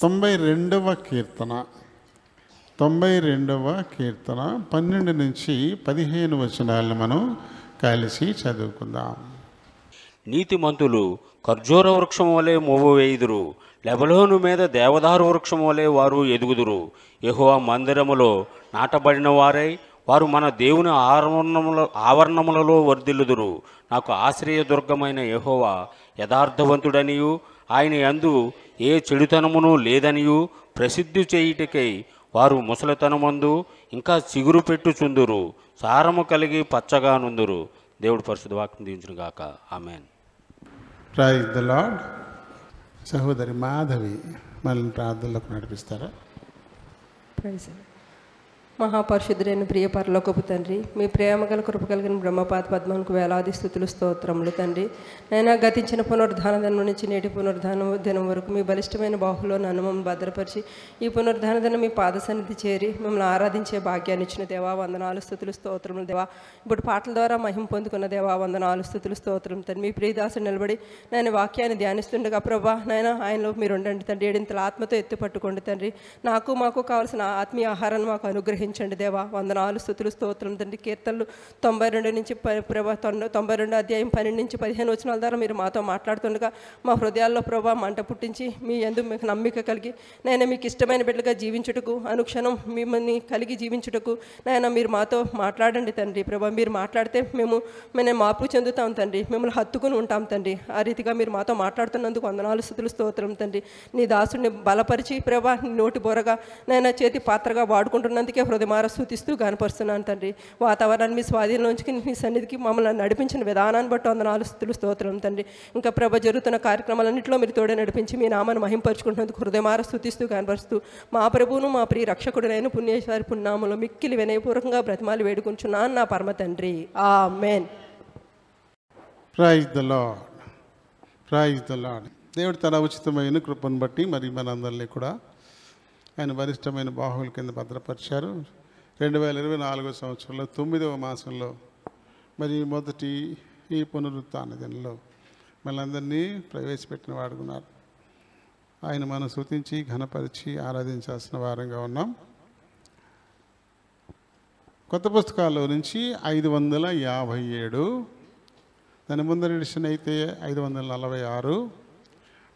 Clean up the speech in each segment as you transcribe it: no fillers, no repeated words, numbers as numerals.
92వ కీర్తన 12 నుంచి 15 వచనాలను మనం కలిసి చదువుకుందాం. నీతిమంతులు ఖర్జూర వృక్షం వలె మోవు వేయుదురు, లెబనోను మీద దేవదారు వృక్షం వలె వారు ఎదుగుదురు. యెహోవా మందిరములో నాటబడిన వారై వారు మన దేవుని ఆవరణములలో వర్ధిల్లుదురు. నాకు ఆశ్రయదుర్గమైన యెహోవా యథార్థవంతుడనియు ఆయన యందు ఏ చెడుతనమును లేదనియు ప్రసిద్ధి చేయుటకై వారు ముసలితనమందు ఇంకా చిగురు పెట్టుచుందురు, సారము కలిగి పచ్చగా నుందురు. దేవుడు పరిశుద్ధ వాక్యం దీవించును గాక. ఆమేన్. Praise the lord. సహోదరి మాధవి మనల్ని ప్రార్థనలోకి నడిపిస్తారా? ప్రైజ్. మహాపరిశుద్ధుడైన ప్రియ పరలోకపు తండ్రి, మీ ప్రేమ గల కృప కలిగిన బ్రహ్మపాద పద్మకు వేలాది స్థుతులు స్తోత్రములు తండ్రి. నైనా గతించిన పునరుద్ధాన దినం నుంచి నేటి పునరుద్ధాన దినం వరకు మీ బలిష్టమైన బాహులో నన్ను మమ్మల్ని భద్రపరిచి ఈ పునరుద్ధాన దినం మీ పాద సన్నిధి చేరి మిమ్మల్ని ఆరాధించే భాగ్యాన్ని ఇచ్చిన దేవా వందనాలు స్థుతులు స్తోత్రములు దేవా. ఇప్పుడు పాటల ద్వారా మహిమ పొందుకున్న దేవా వందనాలు స్థుతులు స్తోత్రం తండ్రి. మీ ప్రియదాసుడు నిలబడి నేను వాక్యాన్ని ధ్యానిస్తుండగా ప్రభా నాయన ఆయనలో మీరు ఉండండి తండ్రి. ఏడింతల ఆత్మతో ఎత్తి పట్టుకోండి తండ్రి. మాకు కావాల్సిన ఆత్మీయ ఆహారాన్ని మాకు అనుగ్రహించండి దేవా. వందనాలు స్థుతులు స్తోత్రం తండ్రి. కీర్తనలు 92 నుంచి 92 అధ్యాయం 12 నుంచి 15 వచనాల ద్వారా మీరు మాతో మాట్లాడుతుండగా మా హృదయాల్లో ప్రభా మంట పుట్టించి మీ యందు మీకు నమ్మిక కలిగి నేను మీకు ఇష్టమైన బిడ్డగా జీవించుటకు, అనుక్షణం మిమ్మల్ని కలిగి జీవించుటకు నాయన మీరు మాతో మాట్లాడండి తండ్రి. ప్రభా మీరు మాట్లాడితే మేము మార్పు చెందుతాం తండ్రి, మిమ్మల్ని హత్తుకుని ఉంటాం తండ్రి. ఆ రీతిగా మీరు మాతో మాట్లాడుతున్నందుకు వందనాలు స్థుతులు స్తోత్రం తండ్రి. నీ దాసుడిని బలపరిచి ప్రభా నోటి బోరగా నాయన చేతి పాత్రగా వాడుకుంటున్నందుకే హృదయమార స్తుతిస్తూ గానపరుస్తున్నాను తండ్రి. వాతావరణాన్ని మీ స్వాధీనంలోంచి మీ సన్నిధికి మమ్మల్ని నడిపించిన విధానాన్ని బట్టి వందనాలు స్తుతులు స్తోత్రం తండ్రి. ఇంకా ప్రభ జరుగుతున్న కార్యక్రమాలన్నింటిలో మీరు తోడే నడిపించి మీ నామాన్ని మహింపరుచుకుంటున్నందుకు హృదయమార స్తుతిస్తూ గానపరుస్తూ మా ప్రభువును మా ప్రియ రక్షకుడునైన పుణ్యేశ్వరి పుణ్యనామములో మిక్కిలి వినయపూర్వకంగా బ్రతిమాలి వేడుకుంటున్నాను నా పరమ తండ్రి. ఆమేన్. Praise the lord. Praise the lord. దేవుడు తన ఉచితమైన కృపను బట్టి మరి మనందరినీ కూడా ఆయన వరిష్టమైన బాహువుల కింద భద్రపరిచారు. 2024 సంవత్సరంలో 9వ మాసంలో మరి మొదటి ఈ పునరుత్థాన దినంలో మనందరినీ ప్రవేశపెట్టిన వాడుకున్నారు. ఆయన మనం స్తుతించి ఘనపరిచి ఆరాధించాల్సిన వారంగా ఉన్నాం. కొత్త పుస్తకాల్లో నుంచి 557, దాని ముందర ఎడిషన్ అయితే 546,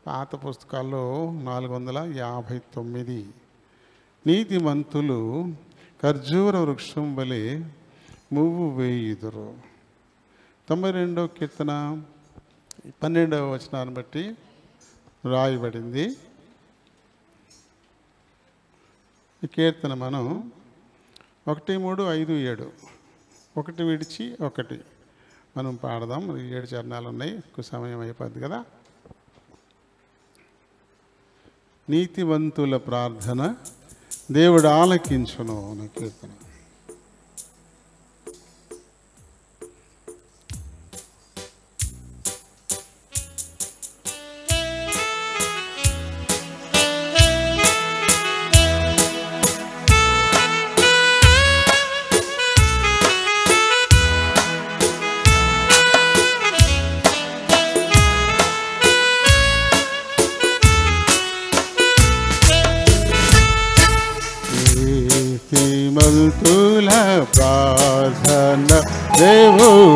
పాత పుస్తకాల్లో 459. నీతిమంతులు ఖర్జూర వృక్షం వలె మువ్వు వేయుదురు. 92వ కీర్తన 12వ వచనాన్ని బట్టి రాయబడింది. ఈ కీర్తన మనం 1, 3, 5, 7 ఒకటి విడిచి ఒకటి మనం పాడదాం. 7 చరణాలు ఉన్నాయి, ఎక్కువ సమయం అయిపోద్ది కదా. నీతివంతుల ప్రార్థన దేవుడు ఆలకించును అనే కీర్తన. నీతిమంతుల ప్రార్థన దేవుడాలకించును,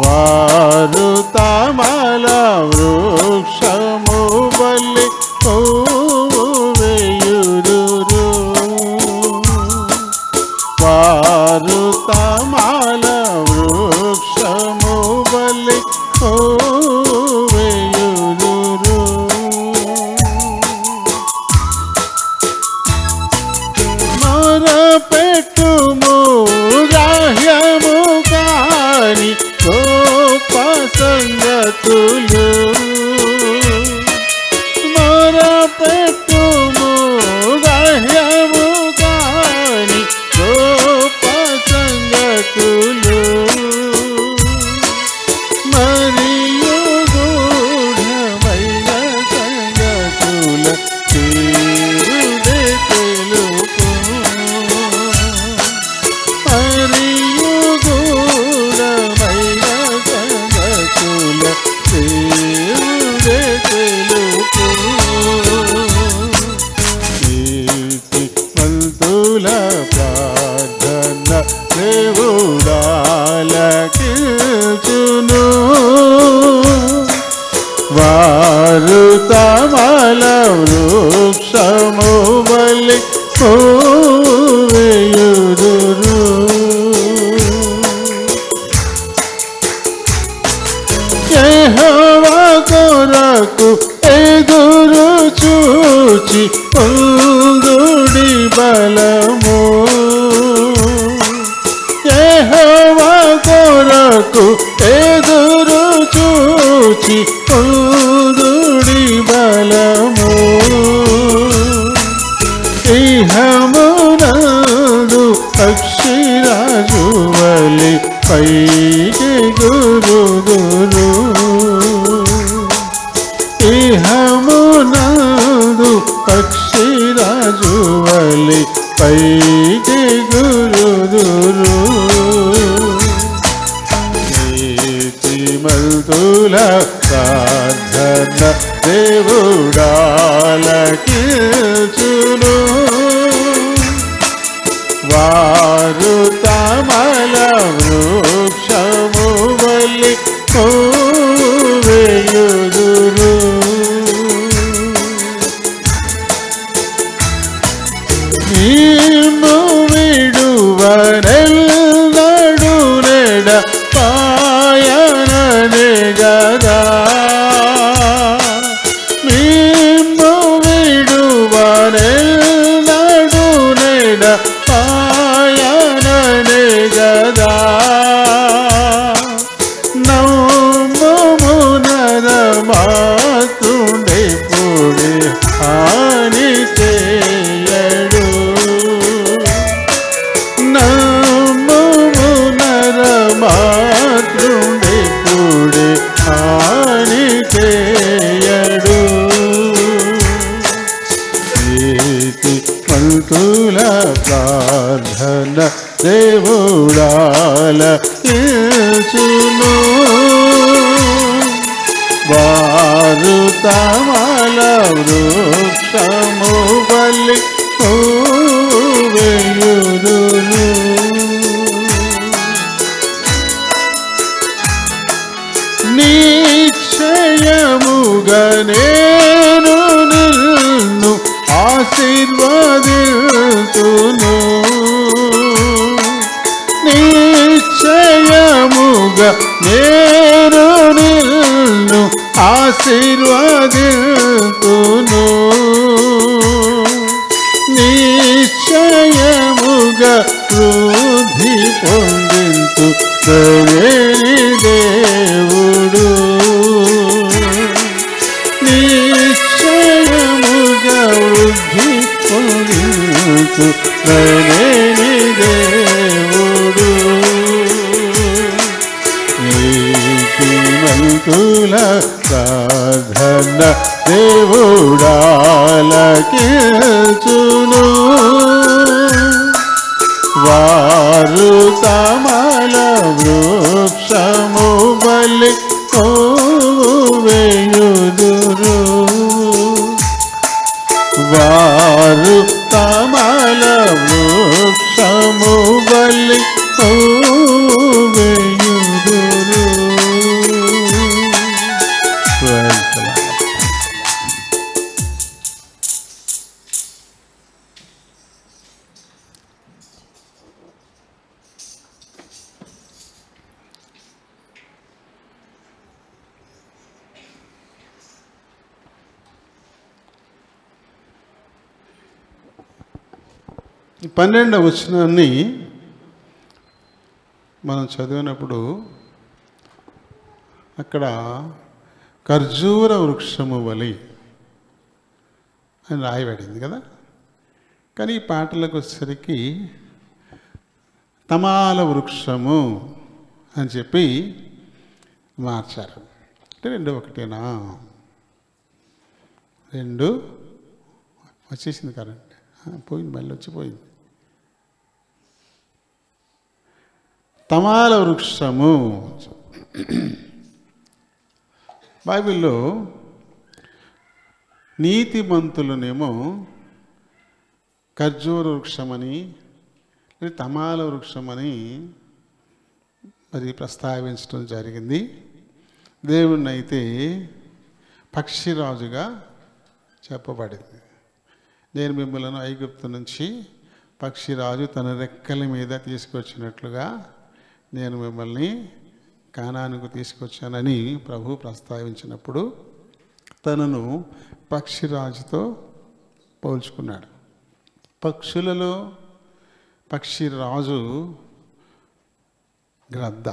వారు తమల వృక్షము వలె మువ్వు వేయుదురు, వారు తమల వృక్షము వలె పెట్టుము గ్రాహ్యము కాని గొప్ప సంగతులు, మొరపెట్టుము గ్రాహ్యము కాని గొప్ప సంగతులు, మరియు గూఢమైన సంగతుల తీరుడే తెలుపు, మరియు గూఢమైన సంగతుల వారు తమల వృక్షము వలె వేయుదురు. యెహోవా కొరకు ఎదురు చూచి పొందుడి బలము. యెహోవా కొరకు ఎదురు చూచి పొందుడి బలము. ఇహమునందు పక్షిరాజు వలె పైకి గురుదురు. ఇహమునందు పక్షిరాజు వలె పైకి గురుదురు. నీతిమంతుల ప్రార్థన దేవుడాలకించును. వారు తమల వృక్షము వలె వేయుదురు. నిన్ను విడువనెన్నడు నెడ పాయననే గదా. నిన్ను విడువనెన్నడు నెడ పాయననే గదా. నమ్ముమునద మాతుండే పొడి హాని చేయడు. నమ్ముమునద మాతుండే పొడి హాని చేయడు. నీతిమంతుల ప్రార్థన దేవుడాలకించును. వారు తమల వృక్షము వలె వేయుదురు. నిశ్చయముగా నేను నిన్ను ఆశీర్వదింతును. నిశ్చయముగా నేను నిన్ను ఆశీర్వదింతును. నిశ్చయముగా వృద్ధి పొందింతు నీ దేవుడు. నిశ్చయముగా వృద్ధి పొందింతు నీ దేవుడు. నీతిమంతుల ప్రార్థన దేవుడాలకించును. వారు తమల వృక్షము వలె వేయుదురు. వారు తమల వృక్షము వలె వేయుదురు. ఈ 12వ వచనాన్ని మనం చదివినప్పుడు అక్కడ ఖర్జూర వృక్షము వలె అని రాయబడింది కదా. కానీ ఈ పాటలకు వచ్చేసరికి తమాల వృక్షము అని చెప్పి మార్చారు. అంటే రెండు ఒకటేనా? రెండు వచ్చేసింది కరెంట్, పోయింది, మళ్ళీ వచ్చిపోయింది. తమాల వృక్షము బైబిల్లో నీతిమంతులనేమో ఖర్జూర వృక్షమని తమాల వృక్షమని మరి ప్రస్తావించడం జరిగింది. దేవుణ్ణి అయితే పక్షిరాజుగా చెప్పబడింది. నేను మిమ్మల్ని ఐగుప్తు నుంచి పక్షిరాజు తన రెక్కల మీద తీసుకొచ్చినట్లుగా నేను మిమ్మల్ని కానానుకు తీసుకొచ్చానని ప్రభు ప్రస్తావించినప్పుడు తనను పక్షిరాజుతో పోల్చుకున్నాడు. పక్షులలో పక్షిరాజు గ్రద్ద.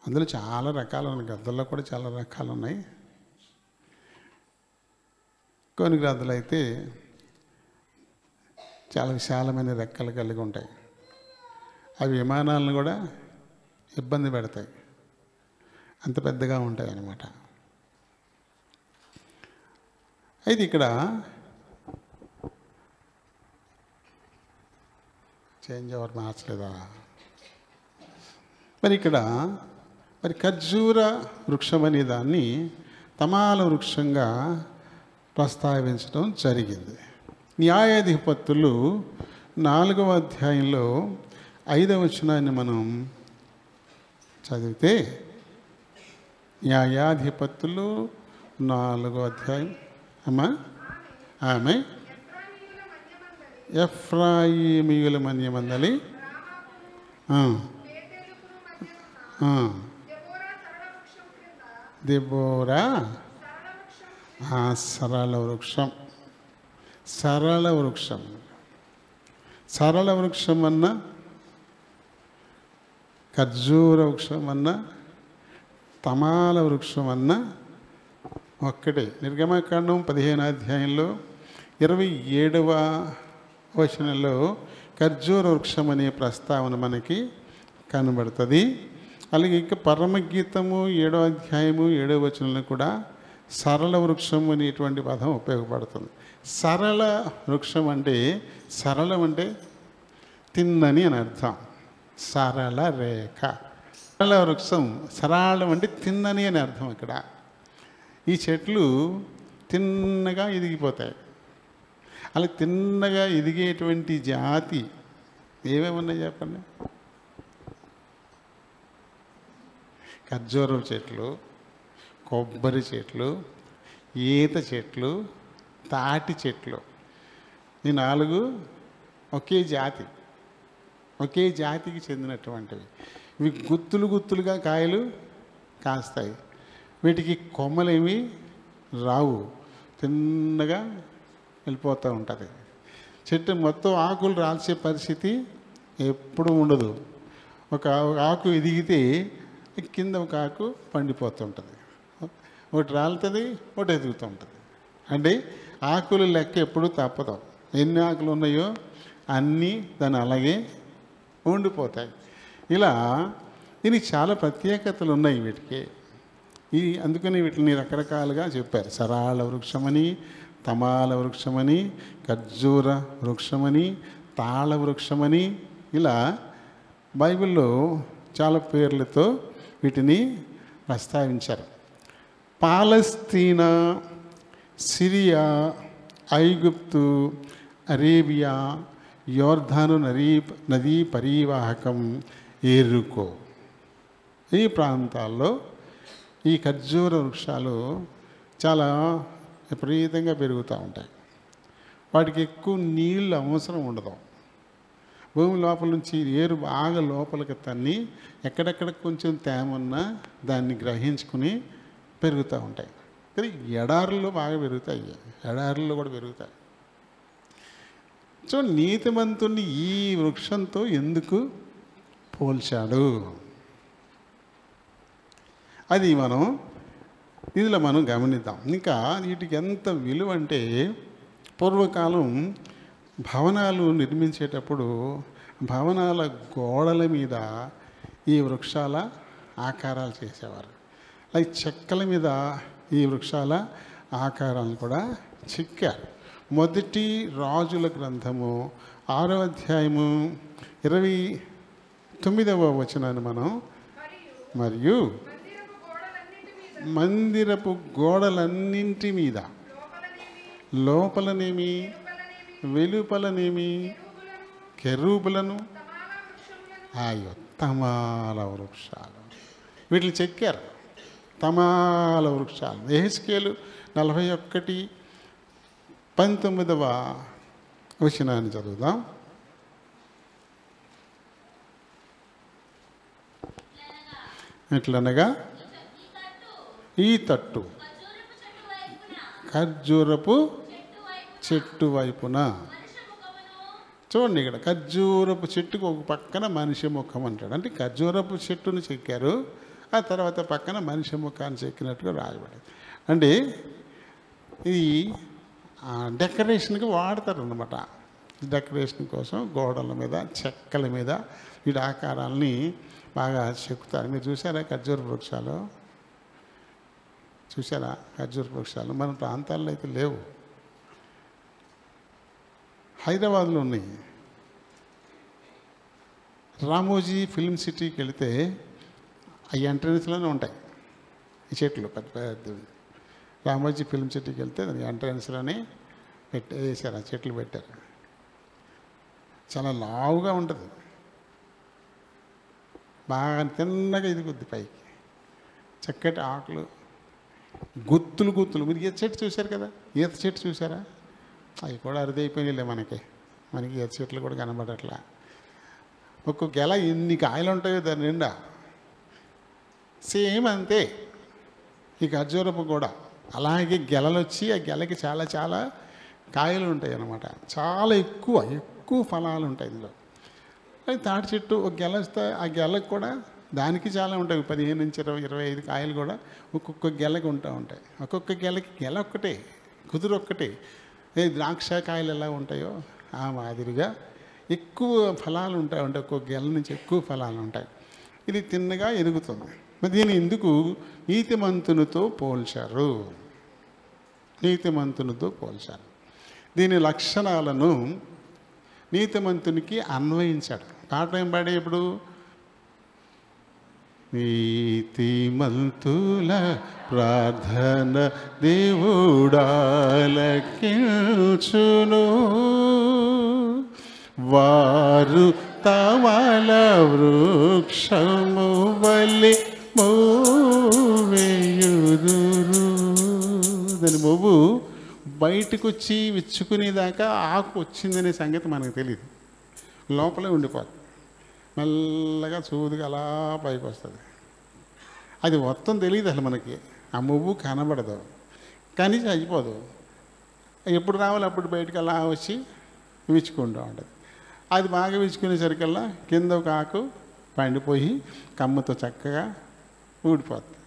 అందులో చాలా రకాలు ఉన్నాయి. గ్రద్దల్లో కూడా చాలా రకాలు ఉన్నాయి. కొన్ని గ్రద్దలు అయితే చాలా విశాలమైన రెక్కలు కలిగి ఉంటాయి. అవి విమానాలను కూడా ఇబ్బంది పెడతాయి, అంత పెద్దగా ఉంటాయి అన్నమాట. అయితే ఇక్కడ చేంజ్ ఎవరు మార్చలేదా? మరి ఇక్కడ ఖర్జూర వృక్షం అనే దాన్ని తమాల వృక్షంగా ప్రస్తావించడం జరిగింది. న్యాయాధిపతులు 4వ అధ్యాయంలో 5వ వచనాన్ని మనం చదివితే, న్యాయాధిపతులు 4వ అధ్యాయం ఆమె ఎఫ్రాయిమీయుల మన్యమందలి దెబోరా సరళ వృక్షం. సరళ వృక్షం, సరళ వృక్షం అన్నా ఖర్జూర వృక్షం అన్నా తమాల వృక్షం అన్నా ఒక్కటే. నిర్గమకాండం 15వ అధ్యాయంలో 27వ వచనంలో ఖర్జూర వృక్షం అనే ప్రస్తావన మనకి కనబడుతుంది. అలాగే ఇంకా పరమగీతము 7వ అధ్యాయము 7వ వచనంలో కూడా సరళ వృక్షం అనేటువంటి పదం ఉపయోగపడుతుంది. సరళ వృక్షం అంటే, సరళం అంటే తిన్నని అని అర్థం. సరళ రేఖ. సరళ వృక్షం, సరళం అంటే తిన్నని అని అర్థం. ఇక్కడ ఈ చెట్లు తిన్నగా ఎదిగిపోతాయి. అలా తిన్నగా ఎదిగేటువంటి జాతి ఏమేమి ఉన్నాయి చెప్పండి? ఖర్జూరం చెట్లు, కొబ్బరి చెట్లు, ఈత చెట్లు, తాటి చెట్లు. ఈ 4 ఒకే జాతి, ఒకే జాతికి చెందినటువంటివి. ఇవి గుత్తులు గుత్తులుగా కాయలు కాస్తాయి. వీటికి కొమ్మలేమి రావు, తిన్నగా వెళ్ళిపోతూ ఉంటుంది. చెట్టు మొత్తం ఆకులు రాల్చే పరిస్థితి ఎప్పుడు ఉండదు. ఒక ఆకు ఎదిగితే కింద ఒక ఆకు పండిపోతుంటుంది. ఒకటి రాలుతుంది, ఒకటి ఎదుగుతూ ఉంటుంది. అంటే ఆకులు లెక్క ఎప్పుడు తప్పదు. ఎన్ని ఆకులు ఉన్నాయో అన్నీ దాన్ని అలాగే ఉండిపోతాయి. ఇలా దీనికి చాలా ప్రత్యేకతలు ఉన్నాయి వీటికి. అందుకని వీటిని రకరకాలుగా చెప్పారు. సరళ వృక్షమని, తమాల వృక్షమని, ఖర్జూర వృక్షమని, తాళ వృక్షమని, ఇలా బైబిల్లో చాలా పేర్లతో వీటిని ప్రస్తావించారు. పాలస్తీనా, సిరియా, ఐగుప్తు, అరేబియా, యోర్ధాను నదీ పరీవాహకం, ఎరుకో, ఈ ప్రాంతాల్లో ఈ ఖర్జూర వృక్షాలు చాలా విపరీతంగా పెరుగుతూ ఉంటాయి. వాటికి ఎక్కువ నీళ్ళు అవసరం ఉండదు. భూమి లోపల నుంచి ఏరు బాగా లోపలికి తన్ని ఎక్కడెక్కడ కొంచెం తేమన్నా దాన్ని గ్రహించుకుని పెరుగుతూ ఉంటాయి. కానీ ఎడారుల్లో బాగా పెరుగుతాయి, ఎడారుల్లో కూడా పెరుగుతాయి. సో నీతిమంతుణ్ణి ఈ వృక్షంతో ఎందుకు పోల్చాడు? అది ఇందులో మనం గమనిద్దాం. ఇంకా వీటికి ఎంత విలువ అంటే, పూర్వకాలం భవనాలు నిర్మించేటప్పుడు భవనాల గోడల మీద ఈ వృక్షాల ఆకారాలు చేసేవారు. అలాగే చెక్కల మీద ఈ వృక్షాల ఆకారాలను కూడా చెక్కారు. మొదటి రాజుల గ్రంథము 6వ అధ్యాయము 29వ వచనాన్ని మనం, మరియు మందిరపు గోడలన్నింటి మీద, లోపలనేమి వెలుపలనేమి, కెరూబులను, తమాల వృక్షాలు, వీటిని చెక్కారు. తమాల వృక్షాలు. యెహెజ్కేలు 41:19 వచనాన్ని చదువుదాం. ఎట్లనగా ఈ తట్టు ఖర్జూరపు చెట్టు వైపున. చూడండి, ఇక్కడ ఖర్జూరపు చెట్టుకు ఒక పక్కన మనిషి ముఖం అంటాడు. అంటే ఖర్జూరపు చెట్టును చెక్కారు, ఆ తర్వాత పక్కన మనిషి ముఖాన్ని చెక్కినట్టుగా రాయబడింది. అంటే ఇది డెకరేషన్కి వాడతారు అన్నమాట. డెకరేషన్ కోసం గోడల మీద, చెక్కల మీద వీటి ఆకారాలని బాగా చెక్కుతారు. మీరు చూసారా ఖర్జూర వృక్షాలు? చూసారా ఖర్జూర వృక్షాలు? మన ప్రాంతాల్లో అయితే లేవు, హైదరాబాద్లో ఉన్నాయి. రామోజీ ఫిల్మ్ సిటీకి వెళితే ఆ ఎంట్రన్స్లోనే ఉంటాయి ఈ చెట్లు. పెద్ద పెద్ద రామోజీ ఫిల్మ్ సిటీకి వెళ్తే దాని ఎంట్రన్స్లోనే వేసారు, ఆ చెట్లు పెట్టారు. చాలా లావుగా ఉంటుంది, బాగా తిన్నగా ఎదుగుద్ది పైకి, చక్కటి ఆకులు, గుత్తులు గుత్తులు. మీరు ఈత చెట్టు చూశారు కదా, ఈత చెట్టు చూసారా? అవి కూడా అరుదైపోయినాయిలే మనకి ఈత చెట్లు కూడా కనబడట్లా. ఒక్కొక్క గెల ఎన్ని కాయలు ఉంటాయో దాని నిండా. సేమ్ అంతే ఈ ఖర్జూరపు కూడా అలాగే గెలలు వచ్చి ఆ గెలకి చాలా చాలా కాయలు ఉంటాయి అన్నమాట. చాలా ఎక్కువ ఫలాలు ఉంటాయి ఇందులో. అది తాటి చెట్టు ఒక గెల వస్తే ఆ గెలకు కూడా దానికి చాలా ఉంటాయి, 15 నుంచి 20-25 కాయలు కూడా ఒక్కొక్క గెలకి ఉంటాయి. ఒక్కొక్క గెలకి గెల ఒక్కటే, కుదురు ఒక్కటే. ద్రాక్ష కాయలు ఎలా ఉంటాయో ఆ మాదిరిగా ఎక్కువ ఫలాలు ఉంటాయి. అంటే ఒక్కొక్క గెల నుంచి ఎక్కువ ఫలాలు ఉంటాయి. ఇది తిన్నగా ఎదుగుతుంది. మరి దీన్ని ఎందుకు నీతిమంతునితో పోల్చారు? నీతిమంతునితో పోల్చారు. దీని లక్షణాలను నీతిమంతునికి అన్వయించాడు. పాట ఏం పాడే ఇప్పుడు? నీతిమంతుల ప్రార్థన దేవుడాలకించును, వారు తమల వృక్షము వలె మోవేయుదురు. దాని మొవ్వు బయటకు వచ్చి విచ్చుకునేదాకా ఆకు వచ్చిందనే సంగతి మనకు తెలియదు, లోపలే ఉండిపోతుంది. మెల్లగా సూదిగా అలా పైకి వస్తుంది. అది మొత్తం తెలియదు అసలు మనకి. ఆ మువ్వు కనబడదు, కానీ చచ్చిపోదు. ఎప్పుడు రావాలి అప్పుడు బయటకు అలా వచ్చి విచ్చుకుంటూ ఉంటుంది. అది బాగా విచ్చుకునేసరికల్లా కింద ఒక ఆకు పండిపోయి కమ్మతో చక్కగా ఊడిపోతుంది.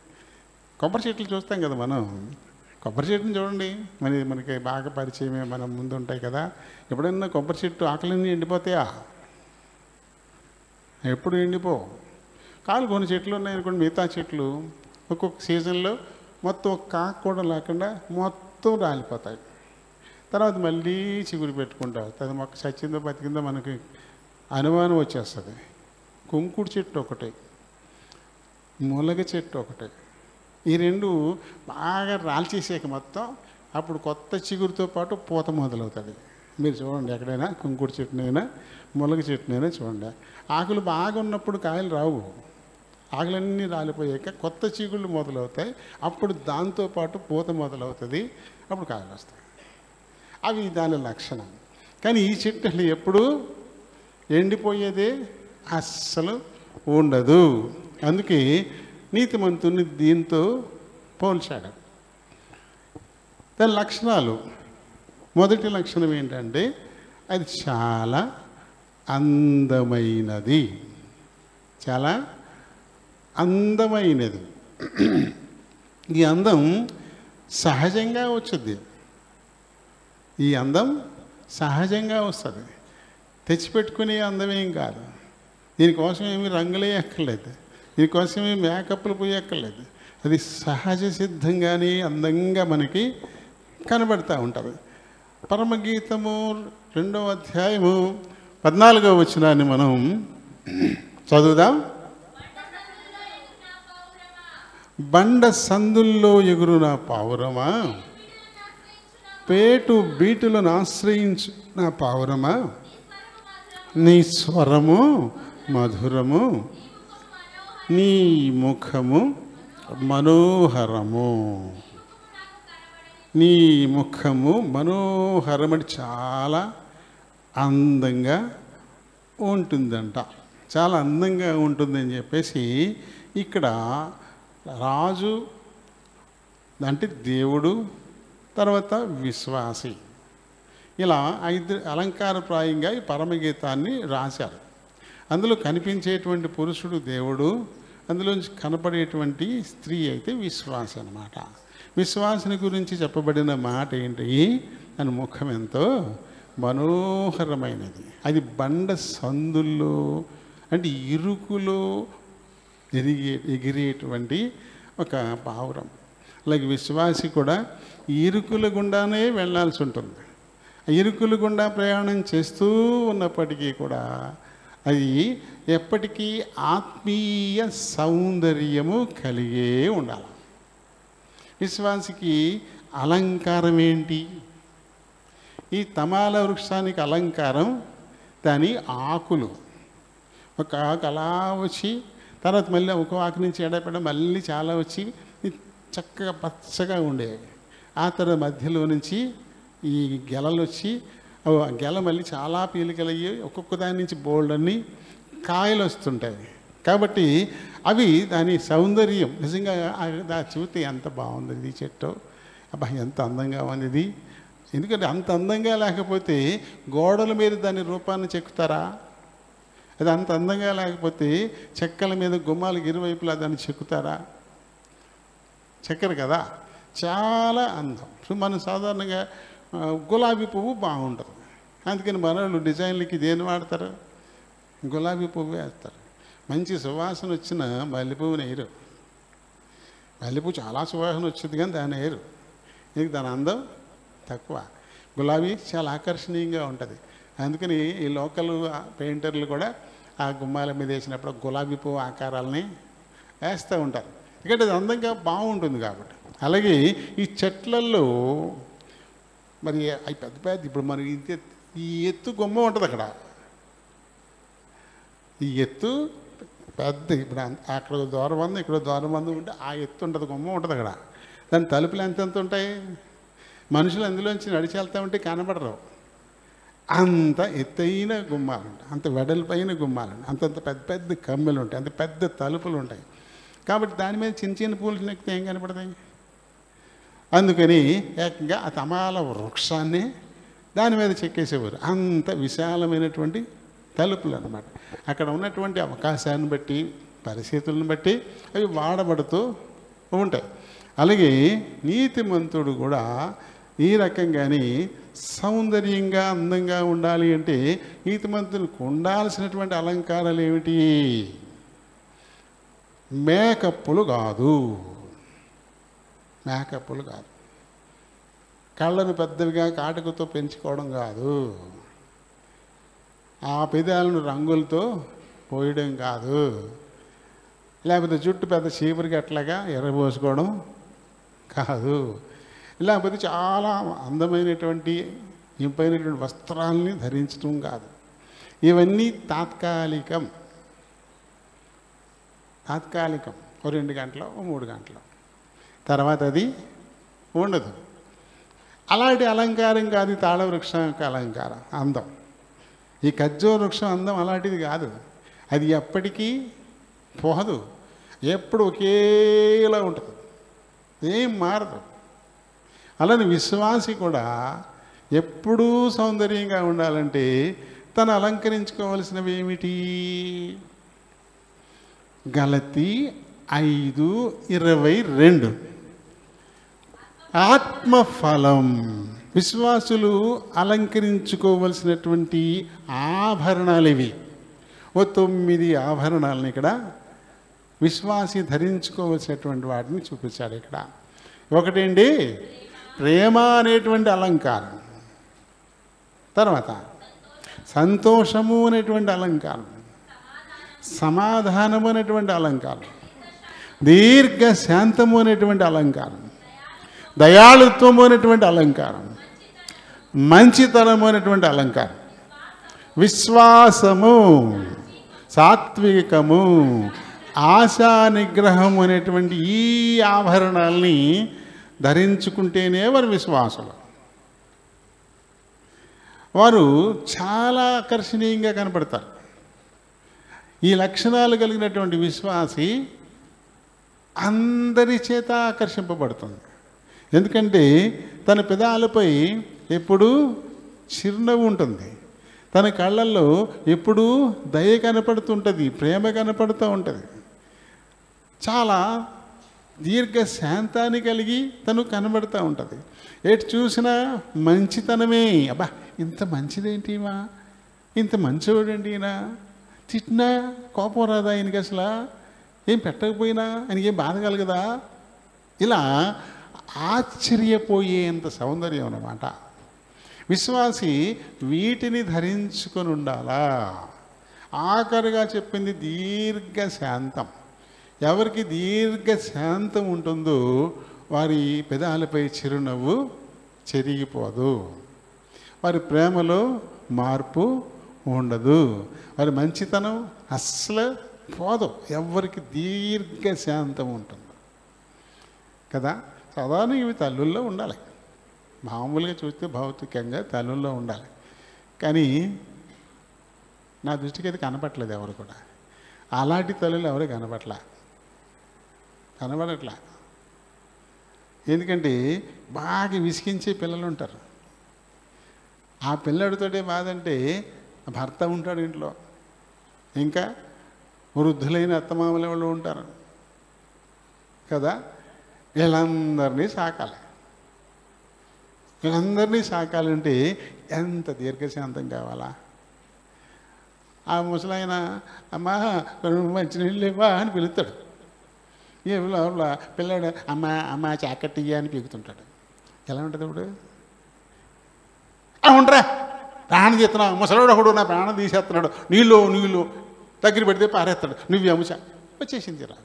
కొబ్బరి చెట్లు చూస్తాం కదా మనం. కొబ్బరి చెట్టుని చూడండి, మనకి బాగా పరిచయమే, మనం ముందు ఉంటాయి కదా. ఎప్పుడైనా కొబ్బరి చెట్టు ఆకులన్నీ ఎండిపోతాయా? ఎప్పుడు ఎండిపో. కాలు కొన్ని చెట్లు ఉన్నాయనుకోండి, మిగతా చెట్లు ఒక్కొక్క సీజన్లో మొత్తం ఒక కాకు కూడా లేకుండా మొత్తం రాలిపోతాయి. తర్వాత మళ్ళీ చిగురు పెట్టుకుంటా అది మొక్క చచ్చిందో బతికిందో మనకి అనుమానం వచ్చేస్తుంది. కుంకుడు చెట్టు ఒకటే, ములగ చెట్టు ఒకటే. ఈ రెండు బాగా రాల్చేసాక మొత్తం అప్పుడు కొత్త చిగురుతో పాటు పూత మొదలవుతుంది. మీరు చూడండి, ఎక్కడైనా కుంకుడు చెట్టునైనా ములగ చెట్టునైనా చూడండి, ఆకులు బాగా ఉన్నప్పుడు కాయలు రావు. ఆకులన్నీ రాలిపోయాక కొత్త చిగుళ్ళు మొదలవుతాయి. అప్పుడు దాంతోపాటు పూత మొదలవుతుంది, అప్పుడు కాయలు వస్తాయి. అవి దాని లక్షణం. కానీ ఈ చెట్టు అసలు ఎప్పుడు ఎండిపోయేదే అస్సలు ఉండదు. అందుకే నీతిమంతుని దీంతో పోల్చాడు. దాని లక్షణాలు, మొదటి లక్షణం ఏంటంటే అది చాలా అందమైనది. చాలా అందమైనది. ఈ అందం సహజంగా వచ్చుద్ది. ఈ అందం సహజంగా వస్తుంది, తెచ్చిపెట్టుకునే అందమేం కాదు. దీనికోసం ఏమి రంగులే ఎక్కర్లేదు, దీనికోసం ఏమి మేకప్లు పోయక్కర్లేదు. అది సహజ సిద్ధంగానే అందంగా మనకి కనబడుతూ ఉంటుంది. పరమగీతము 2వ అధ్యాయము 14వ వచనాన్ని మనం చదువుదాం. బండ సందుల్లో ఎగురు నా పావురమా, పేటు బీటులను ఆశ్రయించు నా పావురమా, నీ స్వరము మధురము, నీ ముఖము మనోహరము. నీ ముఖము మనోహరమని చాలా అందంగా ఉంటుందంట. చాలా అందంగా ఉంటుందని చెప్పేసి ఇక్కడ రాజు అంటే దేవుడు, తర్వాత విశ్వాసి, ఇలా 5 అలంకారప్రాయంగా ఈ పరమగీతాన్ని రాశారు. అందులో కనిపించేటువంటి పురుషుడు దేవుడు, అందులోంచి కనపడేటువంటి స్త్రీ అయితే విశ్వాసి అన్నమాట. విశ్వాసుని గురించి చెప్పబడిన మాట ఏంటి? అని ముఖం ఎంతో మనోహరమైనది. అది బండ సందుల్లో అంటే ఇరుకులో ఎగిరేటువంటి ఒక పావురం. అలాగే విశ్వాసి కూడా ఇరుకుల గుండానే వెళ్ళాల్సి ఉంటుంది. ఇరుకుల గుండా ప్రయాణం చేస్తూ ఉన్నప్పటికీ కూడా అది ఎప్పటికీ ఆత్మీయ సౌందర్యము కలిగే ఉండాలి. విశ్వాసికి అలంకారం ఏంటి? ఈ తమాల వృక్షానికి అలంకారం దాని ఆకులు. ఒక ఆకు అలా వచ్చి తర్వాత మళ్ళీ ఒక ఆకు నుంచి ఎడపెడ మళ్ళీ చాలా వచ్చి చక్కగా పచ్చగా ఉండేవి. ఆ తర్వాత మధ్యలో నుంచి ఈ గెలలు వచ్చి గెల మళ్ళీ చాలా పీలికలయ్యి ఒక్కొక్క దాని నుంచి బోల్డన్ని కాయలు వస్తుంటాయి. కాబట్టి అవి దాని సౌందర్యం. నిజంగా చూస్తే ఎంత బాగుంది ఈ చెట్టు, అబ్బా ఎంత అందంగా ఉంది ఇది. ఎందుకంటే అంత అందంగా లేకపోతే గోడల మీద దాని రూపాన్ని చెక్కుతారా? అది అంత అందంగా లేకపోతే చెక్కల మీద గుమ్మాలకు ఇరువైపులా దాన్ని చెక్కుతారా? చెక్కరు కదా. చాలా అందం. మనం సాధారణంగా గులాబీ పువ్వు బాగుంటుంది, అందుకని మనోళ్ళు డిజైన్లకి దేని వాడతారు? గులాబీ పువ్వు వేస్తారు. మంచి సువాసన వచ్చిన మల్లెపువ్వుని వేయరు. మల్లెపువ్వు చాలా సువాసన వచ్చింది కానీ దాన్ని వేయరు. ఎందుకు? దాని అందం తక్కువ. గులాబీ చాలా ఆకర్షణీయంగా ఉంటుంది. అందుకని ఈ లోకల్ పెయింటర్లు కూడా ఆ గుమ్మాల మీద వేసినప్పుడు గులాబీ పువ్వు ఆకారాలని వేస్తూ ఉంటారు. ఎందుకంటే అది అందంగా బాగుంటుంది కాబట్టి. అలాగే ఈ చెట్లల్లో మరి అవి పెద్ద పెద్ద ఇప్పుడు మరి ఈ ఎత్తు గుమ్మ ఉంటుంది అక్కడ. ఈ ఎత్తు పెద్ద ఇప్పుడు అక్కడ దూరబంధం ఇక్కడ దూరబంధం ఉంటే ఆ ఎత్తు ఉంటుంది, గుమ్మ ఉంటుంది అక్కడ. దాని తలుపులు ఎంతెంత ఉంటాయి? మనుషులు అందులోంచి నడిచి వెళ్తూ ఉంటే కనబడరు. అంత ఎత్తైన గుమ్మాలు ఉంటాయి, అంత వెడల్పైన గుమ్మాలు ఉంటాయి, అంతంత పెద్ద పెద్ద కమ్మెలు ఉంటాయి, అంత పెద్ద తలుపులు ఉంటాయి. కాబట్టి దాని మీద చిన్న చిన్న పూలు నెక్కితే ఏం కనపడతాయి? అందుకని ఏకంగా ఆ తమాల వృక్షాన్ని దాని మీద చెక్కేసేవారు. అంత విశాలమైనటువంటి తలుపులు అన్నమాట. అక్కడ ఉన్నటువంటి అవకాశాన్ని బట్టి, పరిస్థితులను బట్టి అవి వాడబడుతూ ఉంటాయి. అలాగే నీతిమంతుడు కూడా ఈ రకంగానే సౌందర్యంగా అందంగా ఉండాలి అంటే నీతిమంతునికి ఉండాల్సినటువంటి అలంకారాలు ఏమిటి? మేకప్పులు కాదు, మేకప్పులు కాదు. కళ్ళను పెద్దవిగా కాటుకతో పెంచుకోవడం కాదు, ఆ పెదాలను రంగులతో పోయడం కాదు, లేకపోతే జుట్టు పెద్ద చీపురికి అట్లాగా ఎర్రబోసుకోవడం కాదు, లేకపోతే చాలా అందమైనటువంటి ఇంపైనటువంటి వస్త్రాలని ధరించడం కాదు. ఇవన్నీ తాత్కాలికం. తాత్కాలికం. ఓ 2 గంటలు, ఓ 3 గంటలు, తర్వాత అది ఉండదు. అలాంటి అలంకారం కాదు తాళ వృక్షం యొక్క అలంకారం, అందం. ఈ ఖర్జూర వృక్షం అందం అలాంటిది కాదు. అది ఎప్పటికీ పోదు, ఎప్పుడు ఒకేలా ఉంటుంది, ఏం మారదు. అలానే విశ్వాసి కూడా ఎప్పుడూ సౌందర్యంగా ఉండాలంటే తను అలంకరించుకోవలసినవి ఏమిటి? గలతీ 5:22 ఆత్మఫలం. విశ్వాసులు అలంకరించుకోవలసినటువంటి ఆభరణాలు ఇవి. ఓ 9 ఆభరణాలను ఇక్కడ విశ్వాసి ధరించుకోవలసినటువంటి వాటిని చూపించాడు ఇక్కడ. ఒకటేంటి? ప్రేమ అనేటువంటి అలంకారం, తర్వాత సంతోషము అనేటువంటి అలంకారం, సమాధానము అనేటువంటి అలంకారం, దీర్ఘశాంతము అనేటువంటి అలంకారం, దయాళుత్వము అనేటువంటి అలంకారం, మంచితనము అనేటువంటి అలంకారం, విశ్వాసము, సాత్వికము, ఆశా నిగ్రహం అనేటువంటి ఈ ఆభరణాల్ని ధరించుకుంటేనే వారు విశ్వాసులు. వారు చాలా ఆకర్షణీయంగా కనపడతారు. ఈ లక్షణాలు కలిగినటువంటి విశ్వాసి అందరి చేత ఆకర్షింపబడుతుంది. ఎందుకంటే తన పెదాలపై ఎప్పుడూ చిరునవ్వు ఉంటుంది, తన కళ్ళల్లో ఎప్పుడూ దయ కనపడుతుంటుంది, ప్రేమ కనపడుతూ ఉంటుంది, చాలా దీర్ఘశాంతాన్ని కలిగి తను కనబడుతూ ఉంటుంది. ఎటు చూసినా మంచితనమే. అబ్బా ఇంత మంచిదేంటివా, ఇంత మంచివాడండి ఈయన, తిట్టినా కోపం రాదా ఆయనకి, అసలు ఏం పెట్టకపోయినా ఆయనకి ఏం బాధ కలగదా, ఇలా ఆశ్చర్యపోయేంత సౌందర్యం అన్నమాట. విశ్వాసి వీటిని ధరించుకొని ఉండాలా. ఆఖరిగా చెప్పింది దీర్ఘశాంతం. ఎవరికి దీర్ఘశాంతం ఉంటుందో వారి పెదాలపై చిరునవ్వు చెరిగిపోదు, వారి ప్రేమలో మార్పు ఉండదు, వారి మంచితనం అస్సలు పోదు. ఎవరికి దీర్ఘశాంతం ఉంటుంది కదా. సాధారణ ఇవి తల్లుల్లో ఉండాలి, మామూలుగా చూస్తే భౌతికంగా తల్లుల్లో ఉండాలి. కానీ నా దృష్టికి అయితే కనపట్లేదు ఎవరు కూడా. అలాంటి తల్లులు ఎవరు కనబడట్లా. ఎందుకంటే బాగా విసిగించే పిల్లలు ఉంటారు. ఆ పిల్లడితోటే బాధంటే భర్త ఉంటాడు ఇంట్లో, ఇంకా వృద్ధులైన అత్తమామల వాళ్ళు ఉంటారు కదా. వీళ్ళందరినీ సాకాలంటే ఎంత దీర్ఘశాంతం కావాలా. ఆ ముసలాయన అమ్మా మంచినీళ్ళు ఇవ్వా అని పిలుస్తాడు, ఏ లోపల పిల్లాడు అమ్మ చాకట్టియ్యా అని పీకుతుంటాడు. ఎలా ఉంటుంది ఇప్పుడు? ఉండరా ప్రాణం తీస్తున్నావు, ముసలాడు ఒకడు నా ప్రాణం తీసేస్తున్నాడు, నీళ్ళు దగ్గర పెడితే పారేస్తాడు, నువ్వు అమ్ముచా వచ్చేసింది రా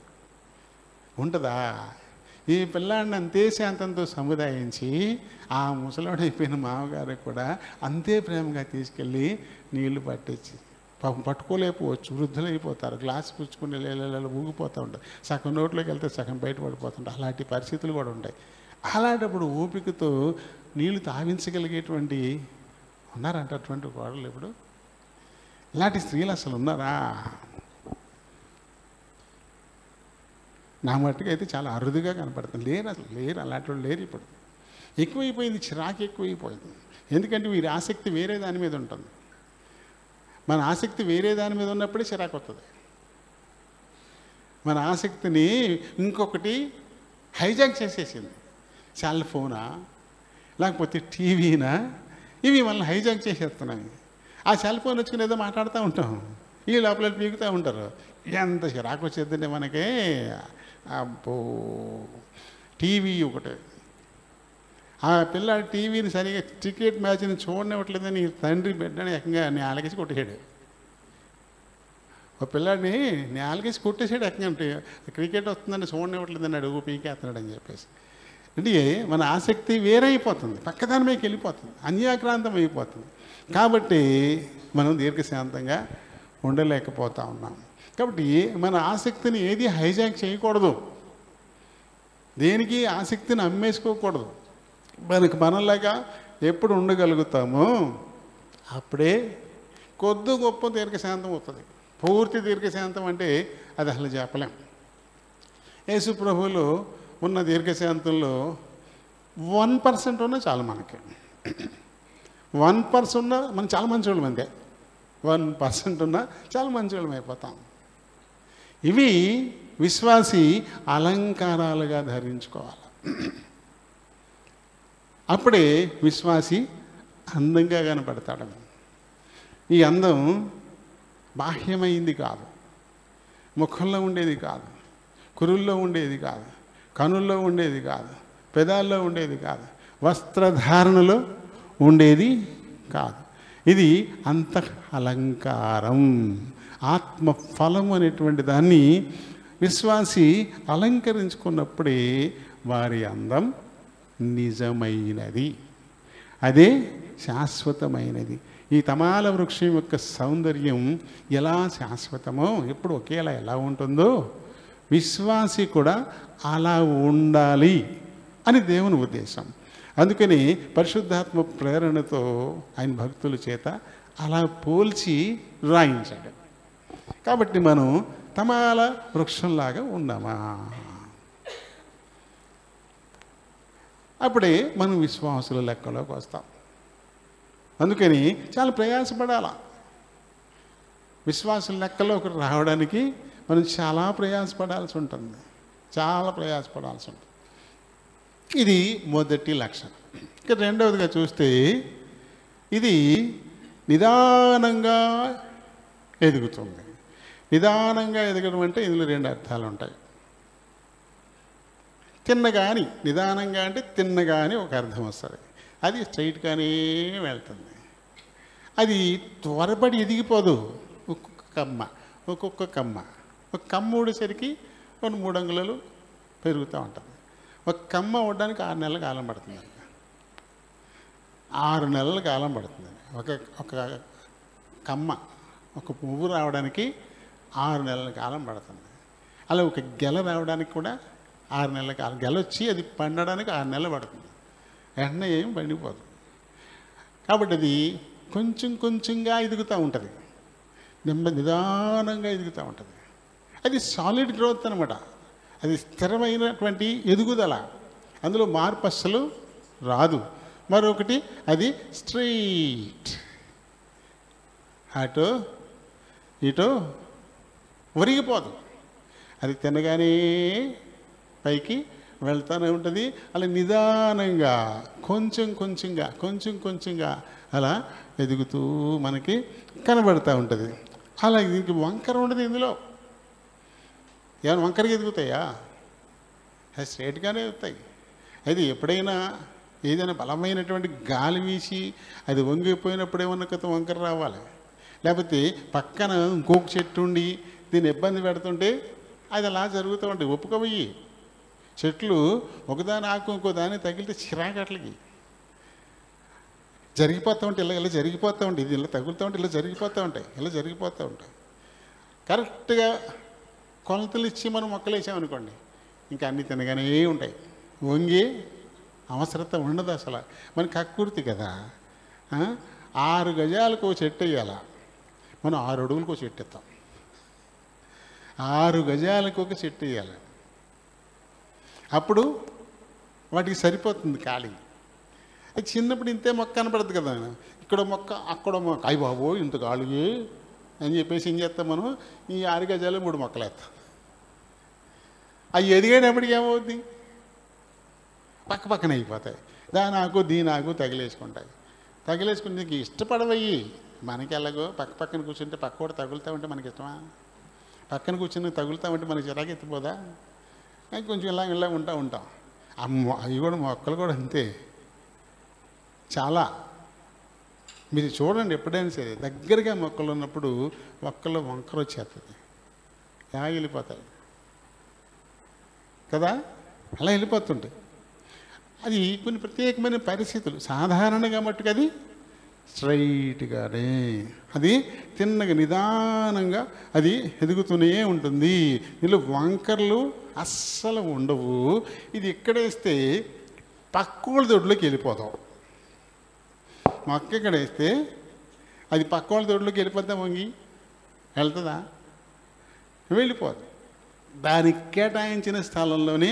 ఉంటుందా? ఈ పిల్లాడిని అంతే శాంతంతో సముదాయించి ఆ ముసలాడైపోయిన మామగారికి కూడా అంతే ప్రేమగా తీసుకెళ్ళి నీళ్లు పట్టించి, పాపం పట్టుకోలేకపోవచ్చు, వృద్ధులైపోతారు, గ్లాస్ పుచ్చుకుని ఊగిపోతూ ఉంటారు, సగం నోట్లోకి వెళ్తే సగం బయట పడిపోతుంటారు. అలాంటి పరిస్థితులు కూడా ఉంటాయి. అలాంటప్పుడు ఓపికతో నీళ్లు తాగించగలిగేటువంటి ఉన్నారంట అటువంటి కోడలు ఇప్పుడు? ఇలాంటి స్త్రీలు అసలు ఉన్నారా? నా మట్టుకు అయితే చాలా అరుదుగా కనపడుతుంది. లేరు అలాంటి వాళ్ళు లేరు ఇప్పుడు. ఎక్కువైపోయింది, చిరాకు ఎక్కువైపోయింది. ఎందుకంటే వీరి ఆసక్తి వేరే దాని మీద ఉంటుంది. మన ఆసక్తి వేరే దాని మీద ఉన్నప్పుడే చిరాకు వస్తుంది. మన ఆసక్తిని ఇంకొకటి హైజాక్ చేసేసింది. సెల్ ఫోనా లేకపోతే టీవీనా, ఇవి మనల్ని హైజాక్ చేసేస్తున్నాయి. ఆ సెల్ ఫోన్ వచ్చుకుని ఏదో మాట్లాడుతూ ఉంటాం, ఈ లోపల పీకుతూ ఉంటారు. ఎంత చిరాకు వచ్చేద్దంటే మనకే. అబ్బో టీవీ ఒకటే. ఆ పిల్ల టీవీని సరిగా క్రికెట్ మ్యాచ్ని చూడనివ్వట్లేదని తండ్రి బిడ్డని ఏకంగా నేలకేసి కొట్టేసాడు. ఒక పిల్లాడిని నేలకేసి కొట్టేసాడు ఏకంగా. అంటే క్రికెట్ వస్తుందని చూడనివ్వట్లేదని అడుగు పీకేస్తున్నాడు అని చెప్పేసి. అంటే మన ఆసక్తి వేరైపోతుంది, పక్కదాని మీదకి వెళ్ళిపోతుంది, అన్యాక్రాంతం అయిపోతుంది. కాబట్టి మనం దీర్ఘశాంతంగా ఉండలేకపోతా ఉన్నాం. కాబట్టి మన ఆసక్తిని ఏది హైజాక్ చేయకూడదు, దేనికి ఆసక్తిని అమ్మేసుకోకూడదు. మనలాగా ఎప్పుడు ఉండగలుగుతామో అప్పుడే కొద్ది గొప్ప దీర్ఘశాంతం వస్తుంది. పూర్తి దీర్ఘశాంతం అంటే అది అసలు చెప్పలేం. యేసు ప్రభువులో ఉన్న దీర్ఘశాంతంలో 1% ఉన్నా చాలు మనకి. 1% ఉన్నా మనం చాలా మంచోళ్ళం, అంతే. 1% ఉన్నా చాలా మంచోళ్ళం అయిపోతాం. ఇవి విశ్వాసి అలంకారాలుగా ధరించుకోవాలి. అప్పుడే విశ్వాసి అందంగా కనపడతాడు. ఈ అందం బాహ్యమైంది కాదు, ముఖంలో ఉండేది కాదు, కురుల్లో ఉండేది కాదు, కనుల్లో ఉండేది కాదు, పెదాల్లో ఉండేది కాదు, వస్త్రధారణలో ఉండేది కాదు. ఇది అంత అలంకారం, ఆత్మఫలం అనేటువంటి దాన్ని విశ్వాసి అలంకరించుకున్నప్పుడే వారి అందం నిజమైనది, అదే శాశ్వతమైనది. ఈ తమాల వృక్షం యొక్క సౌందర్యం ఎలా శాశ్వతమో, ఎప్పుడు ఒకేలా ఎలా ఉంటుందో విశ్వాసి కూడా అలా ఉండాలి అని దేవుని ఉద్దేశం. అందుకని పరిశుద్ధాత్మ ప్రేరణతో ఆయన భక్తుల చేత అలా పోల్చి రాయించాడు. కాబట్టి మనం తమాల వృక్షంలాగా ఉన్నామా? అప్పుడే మనం విశ్వాసుల లెక్కలోకి వస్తాం. అందుకని చాలా ప్రయాసపడాల. విశ్వాసుల లెక్కలోకి రావడానికి మనం చాలా ప్రయాసపడాల్సి ఉంటుంది. చాలా ప్రయాసపడాల్సి ఉంటుంది. ఇది మొదటి లక్షణం. ఇక రెండవదిగా చూస్తే ఇది నిదానంగా ఎదుగుతుంది. నిదానంగా ఎదగడం అంటే ఇందులో రెండు అర్థాలు ఉంటాయి. తిన్నగాని, నిదానంగా అంటే తిన్నగాని ఒక అర్థం వస్తుంది. అది స్ట్రైట్గానే వెళ్తుంది. అది త్వరపడి ఎదిగిపోదు. ఒక్కొక్క కమ్మ ఒక కమ్మ ఊడేసరికి కొన్ని 3 అంగుళాలు పెరుగుతూ ఉంటుంది. ఒక కమ్మ ఉండడానికి 6 నెలల కాలం పడుతుంది. 6 నెలల కాలం పడుతుంది. ఒక కమ్మ, ఒక పువ్వు రావడానికి 6 నెలల కాలం పడుతుంది. అలా ఒక గెల రావడానికి కూడా 6 నెలల కాలం, గెల వచ్చి అది పండడానికి 6 నెలలు పడుతుంది. వెంటనే ఏం పండిపోదు. కాబట్టి అది కొంచెం కొంచెంగా ఎదుగుతూ ఉంటుంది. నిదానంగా ఎదుగుతూ ఉంటుంది. అది సాలిడ్ గ్రోత్ అనమాట. అది స్థిరమైనటువంటి ఎదుగుదల. అందులో మార్పు అస్సలు రాదు. మరొకటి అది స్ట్రైట్, అటు ఇటు ఒరిగిపోదు. అది తినగానే పైకి వెళ్తూనే ఉంటుంది. అలా నిదానంగా కొంచెం కొంచెంగా అలా ఎదుగుతూ మనకి కనబడుతూ ఉంటుంది. అలా ఇంక వంకర ఉండదు ఇందులో. ఏమైనా వంకరగా ఎదుగుతాయా? అది స్ట్రైట్గానే ఎదుగుతాయి. అది ఎప్పుడైనా ఏదైనా బలమైనటువంటి గాలి వీసి అది వంగిపోయినప్పుడు ఏమన్నా కొత్త వంకర రావాలి. లేకపోతే పక్కన ఇంకొక చెట్టు ఉండి దీన్ని ఇబ్బంది పెడుతుంటే అది అలా జరుగుతూ ఉంటాయి. ఒప్పుకోబోయి చెట్లు ఒకదాని ఆకు ఇంకో దాన్ని తగిలితే చిరాకట్లకి జరిగిపోతూ ఉంటాయి. ఇలా జరిగిపోతూ ఉంటాయి. ఇది ఇలా తగులుతూ ఉంటే ఇలా జరిగిపోతూ ఉంటాయి. కరెక్ట్గా కొలతలు ఇచ్చి మనం మొక్కలు వేసామనుకోండి, ఇంకా అన్నీ తినగానే ఉంటాయి. వంగి అవసరత ఉండదు అసలు. మనకి కక్కుర్తి కదా. 6 గజాలకు చెట్టు వేయాలా, మనం 6 అడుగులకు ఒక చెట్టు ఎత్తాం. 6 గజాలకు ఒక చెట్టు వేయాలి. అప్పుడు వాటికి సరిపోతుంది ఖాళీ. అది చిన్నప్పుడు ఇంతే మొక్క కనపడదు కదా. ఇక్కడ మొక్క అక్కడ మొక్క, అయ్యి బాబో ఇంత ఖాళీ అని చెప్పేసి ఏం చేస్తాం మనం, ఈ 6 గజాలు 3 మొక్కలు వేస్తాం. అవి ఎదిగేటప్పటికి ఏమవుద్ది, పక్కన అయిపోతాయి. దాని ఆకు దీని ఆకు తగిలేసుకుంటాయి. తగిలేసుకుని నీకు ఇష్టపడవయ్యి. మనకి ఎలాగో పక్కన కూర్చుంటే పక్క కూడా తగులుతూ ఉంటే మనకి ఇష్టమా? పక్కన కూర్చుని తగులుతూ ఉంటే మనకి చిరాకు ఎత్తిపోదా? కొంచెం ఇలా ఉంటాం. అవి కూడా మొక్కలు కూడా అంతే. చాలా మీరు చూడండి, ఎప్పుడైనా సరే దగ్గరగా మొక్కలు ఉన్నప్పుడు మొక్కల్లో వంకర వచ్చేస్తుంది, ఎలా వెళ్ళిపోతాయి కదా, అలా వెళ్ళిపోతుంటాయి. అది కొన్ని ప్రత్యేకమైన పరిస్థితులు. సాధారణంగా మట్టుకు అది స్ట్రైట్గానే, అది తిన్నగా నిదానంగా అది ఎదుగుతూనే ఉంటుంది. దీనిలో వంకర్లు అస్సలు ఉండవు. ఇది ఎక్కడేస్తే పక్కోళ్ళ దొడ్లోకి వెళ్ళిపోతాం. మొక్క ఎక్కడేస్తే అది పక్కోళ్ళ దొడ్లోకి వెళ్ళిపోతాం. వంగి వెళ్తుందా? వెళ్ళిపోదు. దానికి కేటాయించిన స్థలంలోనే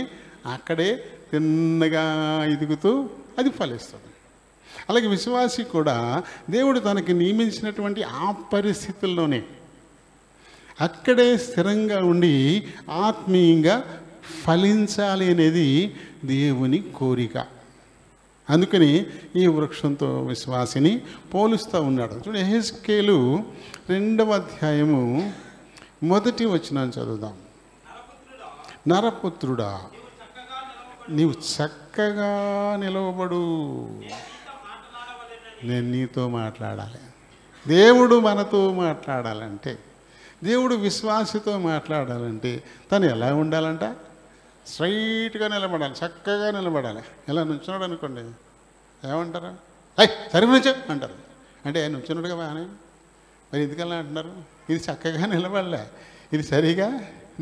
అక్కడే తిన్నగా ఎదుగుతూ అది ఫలిస్తుంది. అలాగే విశ్వాసి కూడా దేవుడు తనకి నియమించినటువంటి ఆ పరిస్థితుల్లోనే అక్కడే స్థిరంగా ఉండి ఆత్మీయంగా ఫలించాలి అనేది దేవుని కోరిక. అందుకని ఈ వృక్షంతో విశ్వాసిని పోలుస్తూ ఉన్నాడు. చూడండి, యెహెజ్కేలు 2వ అధ్యాయము 1వ వచనాన్ని చదువుదాం. నరపుత్రుడా, నీవు చక్కగా నిలవబడు, నేను నీతో మాట్లాడాలి. దేవుడు మనతో మాట్లాడాలంటే, దేవుడు విశ్వాసితో మాట్లాడాలంటే తను ఎలా ఉండాలంట? స్ట్రైట్గా నిలబడాలి, చక్కగా నిలబడాలి. ఎలా నుంచున్నాడు అనుకోండి, ఏమంటారు? అయ్ సరి నుంచో అంటారు. అంటే ఆయన వచ్చినట్టుగా బాగానే, మరి ఎందుకలా అంటున్నారు? ఇది చక్కగా నిలబడలే, ఇది సరిగా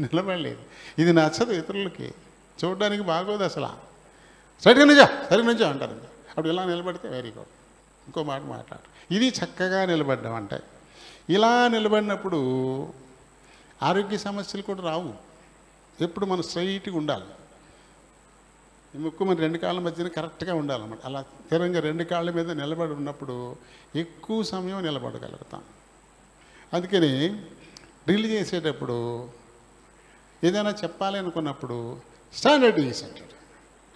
నిలబడలేదు, ఇది నచ్చదు ఇతరులకి, చూడడానికి బాగోదు అసలు. సరిగ్గా నుంచో అంటారు. అప్పుడు ఇలా నిలబడితే వెరీ గుడ్, ఇంకో మాట మాట్లాడు. ఇది చక్కగా నిలబడ్డం అంటే. ఇలా నిలబడినప్పుడు ఆరోగ్య సమస్యలు కూడా రావు. ఎప్పుడు మనం స్ట్రైట్గా ఉండాలి. ఈ ముక్కు మన రెండు కాళ్ళ మధ్యన కరెక్ట్గా ఉండాలన్నమాట. అలా స్థిరంగా రెండు కాళ్ళ మీద నిలబడి ఉన్నప్పుడు ఎక్కువ సమయం నిలబడగలుగుతాం. అందుకని డ్రిల్ చేసేటప్పుడు ఏదైనా చెప్పాలి అనుకున్నప్పుడు స్టాండర్డ్ ఈజీ అంటాడు,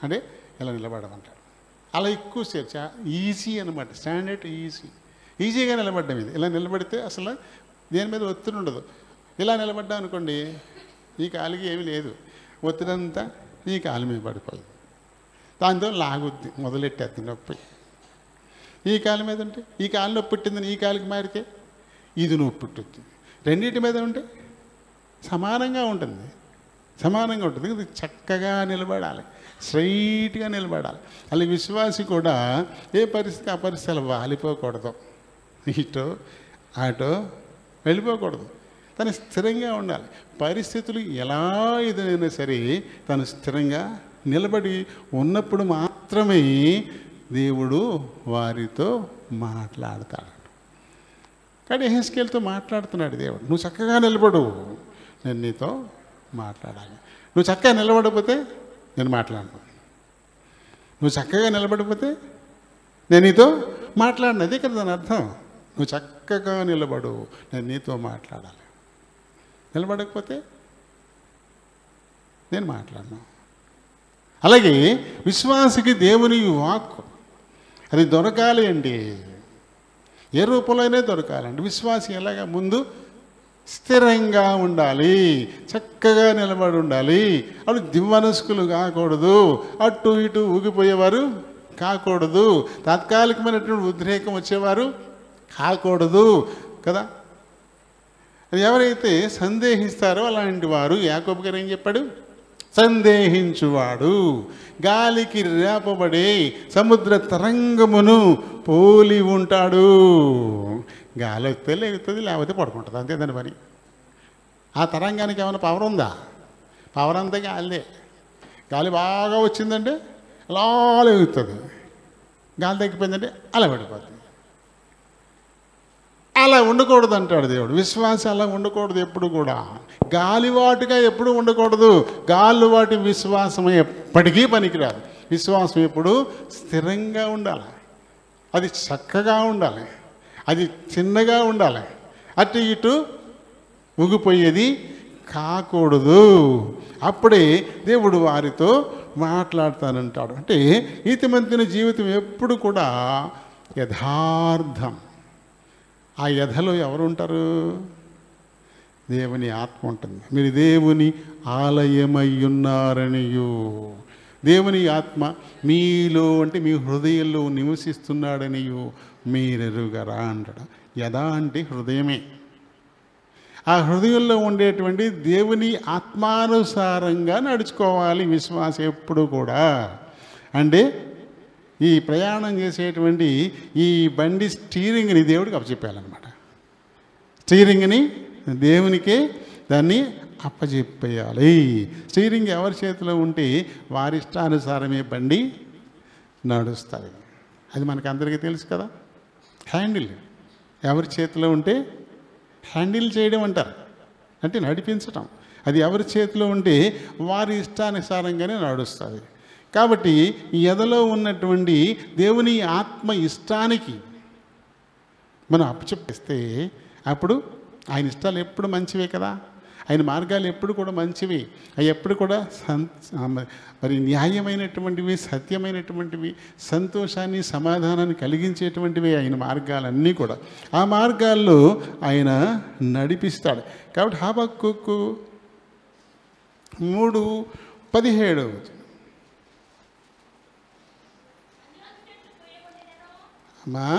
అంటే ఇలా నిలబడమంటాడు. అలా ఎక్కువ సేపు ఈజీ అనమాట. స్టాండర్డ్ ఈజీగా నిలబడ్డం ఇది. ఇలా నిలబడితే అసలు దేని మీద ఒత్తిడి ఉండదు. ఇలా నిలబడ్డా అనుకోండి, ఈ కాలికి ఏమీ లేదు, ఒత్తిడంతా ఈ కాలు మీద పడిపోయింది, దాంతో లాగుద్ది, మొదలెట్టేద్ది నొప్పి. ఈ కాలు మీద ఉంటే ఈ కాలు నొప్పి పుట్టిందని ఈ కాలికి మారితే ఇది నొప్పి పుట్టుద్ది. రెండింటి మీద ఉంటే సమానంగా ఉంటుంది. ఇది చక్కగా నిలబడాలి, స్ట్రైట్గా నిలబడాలి. అలాగే విశ్వాసి కూడా ఏ పరిస్థితి ఆ పరిస్థితి అలా వాలిపోకూడదు, ఇటో అటో వెళ్ళిపోకూడదు. తను స్థిరంగా ఉండాలి. పరిస్థితులు ఎలా ఏదైనా సరే తను స్థిరంగా నిలబడి ఉన్నప్పుడు మాత్రమే దేవుడు వారితో మాట్లాడతాడు. కానీ యెహెజ్కేలుతో మాట్లాడుతున్నాడు దేవుడు. నువ్వు చక్కగా నిలబడు, నేను నీతో మాట్లాడాలి. నువ్వు చక్కగా నిలబడకపోతే నేను మాట్లాడను. నువ్వు చక్కగా నిలబడకపోతే నేను నీతో మాట్లాడను. అదే కదా దాని అర్థం. నువ్వు చక్కగా నిలబడు, నేను నీతో మాట్లాడాలి. నిలబడకపోతే నేను మాట్లాడను. అలాగే విశ్వాసికి దేవుని వాక్కు అది దొరకాలి అండి. ఏ రూపంలోనే దొరకాలండి. విశ్వాసి ఎలాగా ముందు స్థిరంగా ఉండాలి, చక్కగా నిలబడి ఉండాలి. అప్పుడు దివ్వనస్కులు కాకూడదు, అటు ఇటు ఊగిపోయేవారు కాకూడదు, తాత్కాలికమైనటువంటి ఉద్రేకం వచ్చేవారు కాకూడదు కదా. ఎవరైతే సందేహిస్తారో అలాంటి వారు, యాకోబు గారు ఏం చెప్పాడు? సందేహించువాడు గాలికి రేపబడే సముద్ర తరంగమును పోలి ఉంటాడు. గాలి వస్తే లేగుతుంది, లేకపోతే పడుకుంటుంది, అంతే దాని పని. ఆ తరంగానికి ఏమైనా పవర్ ఉందా? పవర్ అంతా గాలిదే. గాలి బాగా వచ్చిందంటే అలా లేగుతుంది, గాలి తగ్గిపోయిందంటే అలా పడిపోతుంది. అలా ఉండకూడదు అంటాడు దేవుడు. విశ్వాసం అలా ఉండకూడదు ఎప్పుడు కూడా. గాలివాటుగా ఎప్పుడు ఉండకూడదు. గాలివాటి విశ్వాసం ఎప్పటికీ పనికిరాదు. విశ్వాసం ఎప్పుడు స్థిరంగా ఉండాలి, అది చక్కగా ఉండాలి, అది చిన్నగా ఉండాలి, అటు ఇటు ఊగిపోయేది కాకూడదు. అప్పుడే దేవుడు వారితో మాట్లాడతానంటాడు. అంటే నీతిమంతుని జీవితం ఎప్పుడు కూడా యథార్థం. ఆ యథలో ఎవరు ఉంటారు? దేవుని ఆత్మ ఉంటుంది. మీరు దేవుని ఆలయమై ఉన్నారనియు, దేవుని ఆత్మ మీలో అంటే మీ హృదయంలో నివసిస్తున్నాడనియు మీరెరుగరా అంటాడు. యథ అంటే హృదయమే. ఆ హృదయంలో ఉండేటువంటి దేవుని ఆత్మానుసారంగా నడుచుకోవాలి విశ్వాసం ఎప్పుడు కూడా. అంటే ఈ ప్రయాణం చేసేటువంటి ఈ బండి స్టీరింగ్ని దేవుడికి అప్పచెప్పాలన్నమాట. స్టీరింగ్ని దేవునికే దాన్ని అప్పచెప్పేయాలి. స్టీరింగ్ ఎవరి చేతిలో ఉంటే వారి ఇష్టానుసారమే బండి నడుస్తుంది. అది మనకు అందరికీ తెలుసు కదా. హ్యాండిల్ ఎవరి చేతిలో ఉంటే హ్యాండిల్ చేయడం అంటారు, అంటే నడిపించటం. అది ఎవరి చేతిలో ఉంటే వారి ఇష్టానుసారంగానే నడుస్తుంది. కాబట్టి ఈ ఎదలో ఉన్నటువంటి దేవుని ఆత్మ ఇష్టానికి మనం అప్పచెప్పేస్తే అప్పుడు ఆయన ఇష్టాలు ఎప్పుడు మంచివే కదా. ఆయన మార్గాలు ఎప్పుడు కూడా మంచివి, అవి ఎప్పుడు కూడా మరి న్యాయమైనటువంటివి, సత్యమైనటువంటివి, సంతోషాన్ని సమాధానాన్ని కలిగించేటువంటివి ఆయన మార్గాలన్నీ కూడా. ఆ మార్గాల్లో ఆయన నడిపిస్తాడు. కాబట్టి హబక్కూకు 3:17 అమ్మా,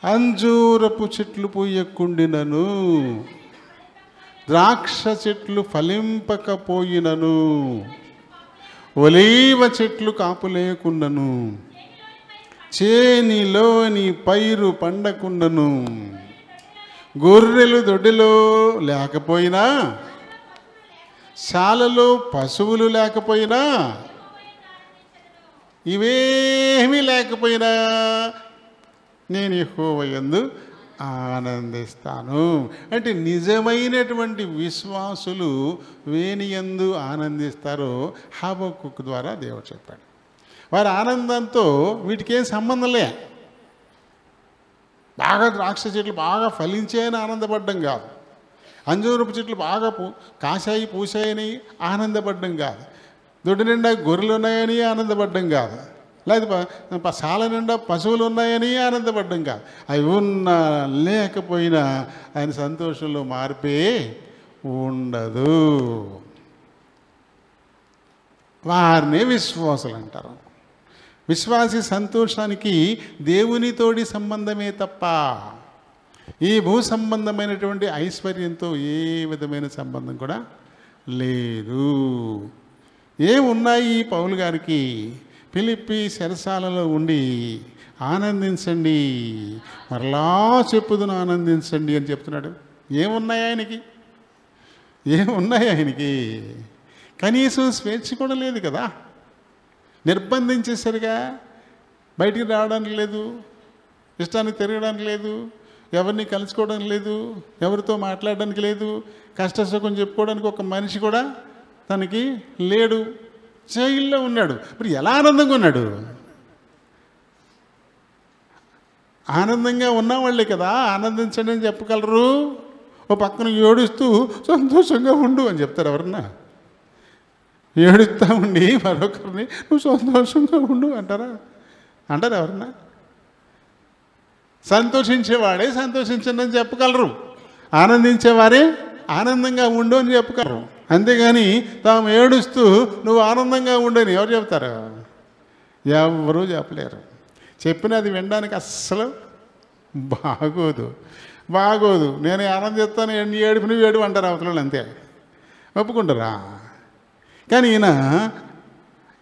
అంజూరపు చెట్లు పూయకుండినను, ద్రాక్ష చెట్లు ఫలింపకపోయినను, ఒలీవ చెట్లు కాపు లేకున్నను, చేనిలోని పైరు పండకుండను, గొర్రెలు దొడ్డిలో లేకపోయినా, శాలలో పశువులు లేకపోయినా, ఇవేమీ లేకపోయినా నేను యెహోవా యందు ఆనందిస్తాను. అంటే నిజమైనటువంటి విశ్వాసులు వేనియందు ఆనందిస్తారో హబక్కూకు ద్వారా దేవుడు చెప్పాడు. వారి ఆనందంతో వీటికి ఏం సంబంధం లే. బాగా ద్రాక్ష చెట్లు బాగా ఫలించాయని ఆనందపడ్డం కాదు, అంజూరపు చెట్లు బాగా కాశాయి పూసాయని ఆనందపడ్డం కాదు, దొడ్డి నిండా గొర్రెలు ఉన్నాయని ఆనందపడ్డం కాదు, లేదా శాల నిండా పశువులు ఉన్నాయని ఆనందపడ్డం కాదు. అవి ఉన్నా లేకపోయినా ఆయన సంతోషంలో మార్పే ఉండదు. వారినే విశ్వాసులు అంటారు. విశ్వాసి సంతోషానికి దేవునితోడి సంబంధమే తప్ప ఈ భూ సంబంధమైనటువంటి ఐశ్వర్యంతో ఏ విధమైన సంబంధం కూడా లేదు. ఏమున్నాయి పౌలు గారికి? ఫిలిప్పి చెరసాలలో ఉండి ఆనందించండి, మరలా చెప్పుదును ఆనందించండి అని చెప్తున్నాడు. ఏమున్నాయి ఆయనకి? ఏమున్నాయి ఆయనకి? కనీసం స్వేచ్ఛ కూడా లేదు కదా. నిర్బంధించేసరిగా బయటికి రావడానికి లేదు, ఇష్టానికి తిరగడానికి లేదు, ఎవరిని కలుసుకోవడానికి లేదు, ఎవరితో మాట్లాడడానికి లేదు, కష్టసుఖం చెప్పుకోవడానికి ఒక మనిషి కూడా తనకి లేడు. జైల్లో ఉన్నాడు. మరి ఎలా ఆనందంగా ఉన్నాడు? ఆనందంగా ఉన్నవాళ్ళే కదా ఆనందించండి అని చెప్పగలరు. ఓ పక్కన ఏడుస్తూ సంతోషంగా ఉండు అని చెప్తారు ఎవరన్నా? ఏడుస్తా ఉండి మరొకరిని నువ్వు సంతోషంగా ఉండు అంటారా? అంటారు ఎవరన్నా? సంతోషించేవాడే సంతోషించండి అని చెప్పగలరు, ఆనందించేవారే ఆనందంగా ఉండు అని చెప్పగలరు. అంతేగాని తాము ఏడుస్తూ నువ్వు ఆనందంగా ఉండని ఎవరు చెప్తారు? ఎవరూ చెప్పలేరు. చెప్పినది వినడానికి అస్సలు బాగోదు. నేను ఆనందిస్తాను, ఎన్ని ఏడుపు నువ్వు ఏడు అంటారు అవతల, అంతే. ఒప్పుకుంటారా? కానీ ఈయన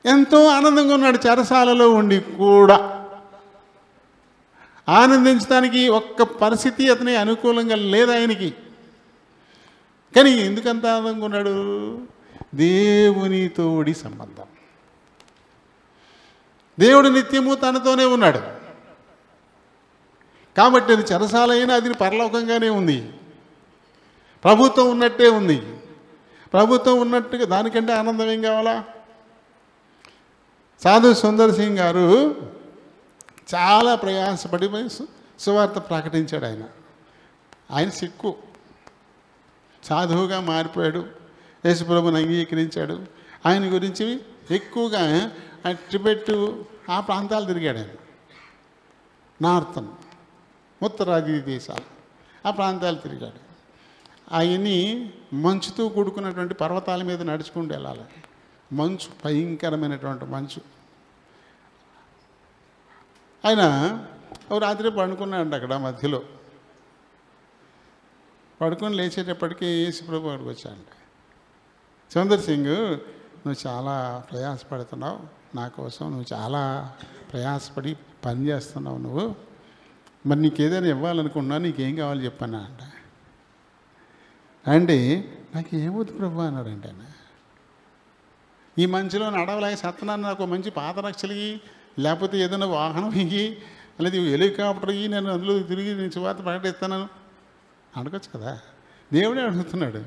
ఎంతో ఆనందంగా ఉన్నాడు. చెరసాలలో ఉండి కూడా ఆనందించడానికి ఒక్క పరిస్థితి అతని అనుకూలంగా లేదు ఆయనకి. కానీ ఎందుకంత ఆనందంగా ఉన్నాడు? దేవునితోడి సంబంధం. దేవుడు నిత్యము తనతోనే ఉన్నాడు కాబట్టి అది చెరసాలైనా అది పరలోకంగానే ఉంది. ప్రభుత్వం ఉన్నట్టే ఉంది. ప్రభుత్వం ఉన్నట్టుగా దానికంటే ఆనందం ఏం కావాలా? సాధు సుందర్ సింగ్ గారు చాలా ప్రయాసపడి సువార్త ప్రకటించాడు. ఆయన సిక్కు, సాధువుగా మారిపోయాడు, యేసుప్రభుని అంగీకరించాడు. ఆయన గురించి ఎక్కువగా ఆయన టిబెట్ ఆ ప్రాంతాలు తిరిగాడు. ఆయన నార్థన్ ఉత్తరాది దేశాలు ఆ ప్రాంతాలు తిరిగాడు. ఆయన్ని మంచుతో కూడుకున్నటువంటి పర్వతాల మీద నడుచుకుంటూ వెళ్ళాలి. మంచు, భయంకరమైనటువంటి మంచు. ఆయన ఓ రాత్రి పడుకున్నాడు అక్కడ మధ్యలో. పడుకొని లేచేటప్పటికీ యేసుప్రభు అక్కడికి వచ్చాడు. సుందర్ సింగ్, నువ్వు చాలా ప్రయాసపడుతున్నావు నా కోసం, నువ్వు చాలా ప్రయాసపడి పని చేస్తున్నావు నువ్వు, మరి నీకు ఏదైనా ఇవ్వాలనుకున్నా, నీకేం కావాలి చెప్పన్నా అంట. అంటే నాకు ఏమవుతు ప్రభు అన్నాడంటే ఆయన. ఈ మంచులో నడవలేక సత్తనాన్ని నాకు మంచి పాత రక్షలకి, లేకపోతే ఏదైనా వాహనం ఇగి, లేదా హెలికాప్టర్ ఇగి, నేను అందులో తిరిగి నేను సువార్త ప్రకటిస్తాను అడగచ్చు కదా. దేవుడే అడుగుతున్నాడు,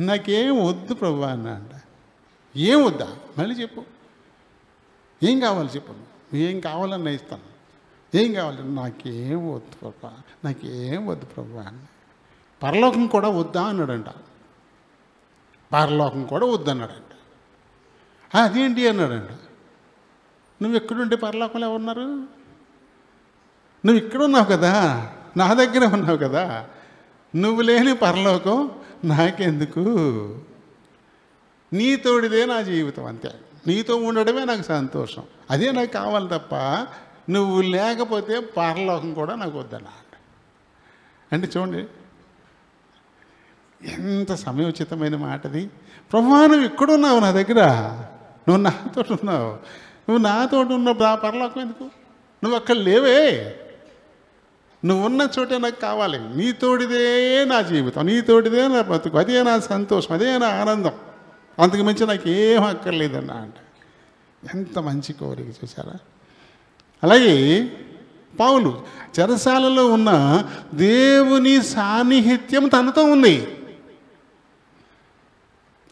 నాకేం వద్దు ప్రభు అన్నా అంట. ఏం వద్దా? మళ్ళీ చెప్పు, ఏం కావాలి చెప్పు, ఏం కావాలన్నా ఇస్తాను. ఏం కావాలి? నాకేం వద్దు ప్రభు, నాకేం వద్దు ప్రభు అన్న. పరలోకం కూడా వద్దా అన్నాడంట. పరలోకం కూడా వద్దన్నాడంట. అదేంటి అన్నాడంట. నువ్వు ఎక్కడుంటే పరలోకంలో ఎవరున్నారు? నువ్వు ఇక్కడ ఉన్నావు కదా, నా దగ్గర ఉన్నావు కదా, నువ్వు లేని పరలోకం నాకెందుకు? నీతోడిదే నా జీవితం, అంతే. నీతో ఉండడమే నాకు సంతోషం, అదే నాకు కావాలి తప్ప నువ్వు లేకపోతే పరలోకం కూడా నాకు వద్దన్నా. అంటే చూడండి ఎంత సమయోచితమైన మాటది. ప్రభువా నువ్వు ఎక్కడున్నావు, నా దగ్గర నువ్వు నాతో ఉన్నావు, నువ్వు నాతో ఉన్న పరలోకం ఎందుకు? నువ్వు అక్కడ లేవే, నువ్వున్న చోటే నాకు కావాలి, నీతోడిదే నా జీవితం, నీతోడిదే నా బతుకు, అదే నా సంతోషం, అదే నా ఆనందం, అంతకు మించి నాకు ఏం అక్కర్లేదన్నా అంట. ఎంత మంచి కోరిక చూసారా. అలాగే పౌలు చెరసాలలో ఉన్న దేవుని సాన్నిహిత్యం తనతో ఉంది,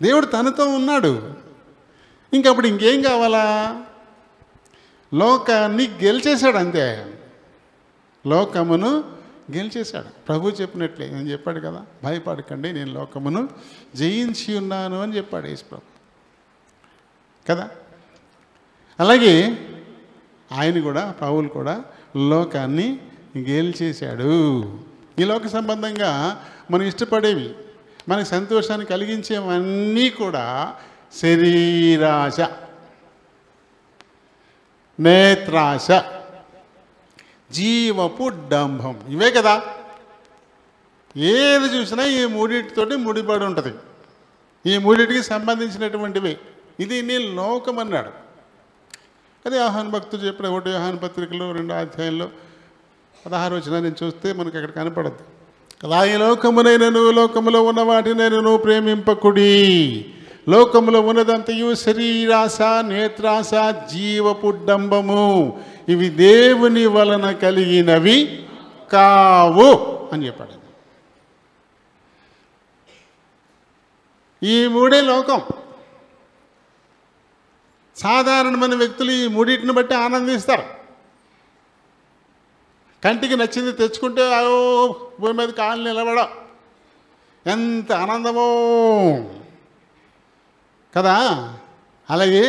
దేవుడు తనతో ఉన్నాడు. ఇంకప్పుడు ఇంకేం కావాలా? లోకాన్ని గెలిచేశాడు అంతే, లోకమును గెలిచేశాడు. ప్రభు చెప్పినట్లే నేను చెప్పాడు కదా, భయపడకండి నేను లోకమును జయించి ఉన్నాను అని చెప్పాడు యేసు ప్రభు కదా. అలాగే ఆయన కూడా, పౌలు కూడా లోకాన్ని గెలిచేశాడు. ఈ లోక సంబంధంగా మనం ఇష్టపడేవి, మనకి సంతోషాన్ని కలిగించేవన్నీ కూడా శరీరాశ, నేత్రాశ, జీవపు డంభం, ఇవే కదా. ఏది చూసినా ఈ మూడింటితోటి ముడిపడి ఉంటుంది, ఈ మూడింటికి సంబంధించినటువంటివి. ఇది నీ లోకం అన్నాడు. అదే యోహాను భక్తుడు చెప్పిన 1 యోహాను పత్రికలో 2వ అధ్యాయంలో 16 వచనం నేను చూస్తే మనకు అక్కడ కనపడద్దు కదా. ఈ లోకమునైనను లోకములో ఉన్న వాటినైనను ప్రేమింపకుడి, లోకములో ఉన్నదంతయు శరీరాశ, నేత్రాశ, జీవపు డంబము, ఇవి దేవుని వలన కలిగినవి కావు అని చెప్పాడు. ఈ మూడే లోకం. సాధారణమైన వ్యక్తులు ఈ మూడింటిని బట్టి ఆనందిస్తారు. కంటికి నచ్చింది తెచ్చుకుంటే భూమి మీద కాళ్ళు నిలబడం ఎంత ఆనందమో కదా. అలాగే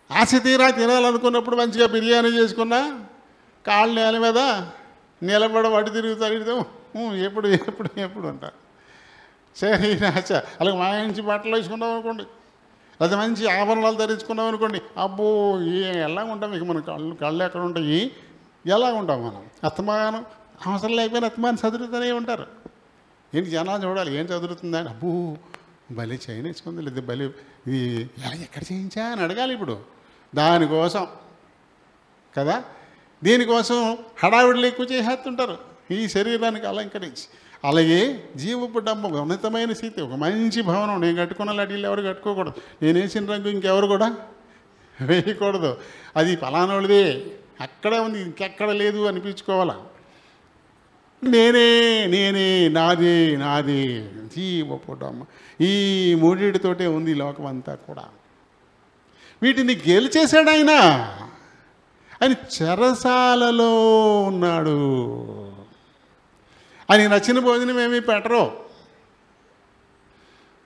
ఆశ తీరా తినాలనుకున్నప్పుడు మంచిగా బిర్యానీ చేసుకున్నా కాళ్ళు నేల మీద నిలబడ అటు తిరుగుతారు, ఎప్పుడు ఎప్పుడు ఎప్పుడు అంటారు. శరీరాశ. అలాగే మంచి బట్టలు వేసుకున్నాం అనుకోండి, లేదా మంచి ఆభరణాలు ధరించుకున్నాం అనుకోండి, అబ్బో ఎలా ఉంటాం ఇక మన కళ్ళు ఎక్కడ ఉంటాయి, ఎలా ఉంటాం మనం. అస్తమానం అవసరం లేకపోయినా అస్తమానం చదువుతూనే ఉంటారు. ఏంటి జనాలు చూడాలి, ఏం చదువుతుందని, అబ్బో బలి చైన్ వేసుకుంది, లేదా బలి ఇది ఎలా ఎక్కడ చేయించా అని అడగాలి ఇప్పుడు. దానికోసం కదా, దీనికోసం హడావిడిలు ఎక్కువ చేసేస్తుంటారు ఈ శరీరానికి అలంకరించి. అలాగే జీవపు డంబం, ఉన్నతమైన స్థితి, ఒక మంచి భవనం నేను కట్టుకున్న లాంటి ఎవరు కట్టుకోకూడదు, నేను వేసిన రంగు ఇంకెవరు కూడా వేయకూడదు, అది ఫలానోళ్ళదే అక్కడే ఉంది ఇంకెక్కడ లేదు అనిపించుకోవాలా. నేనే నేనే నాదే నాదే జీవపు డంబం. ఈ మూడిటితోటే ఉంది లోకం అంతా కూడా. వీటిని గెలిచేశాడు ఆయన. ఆయన చెరసాలలో ఉన్నాడు. ఆయనకి నచ్చిన భోజనం ఏమీ పెట్టరు,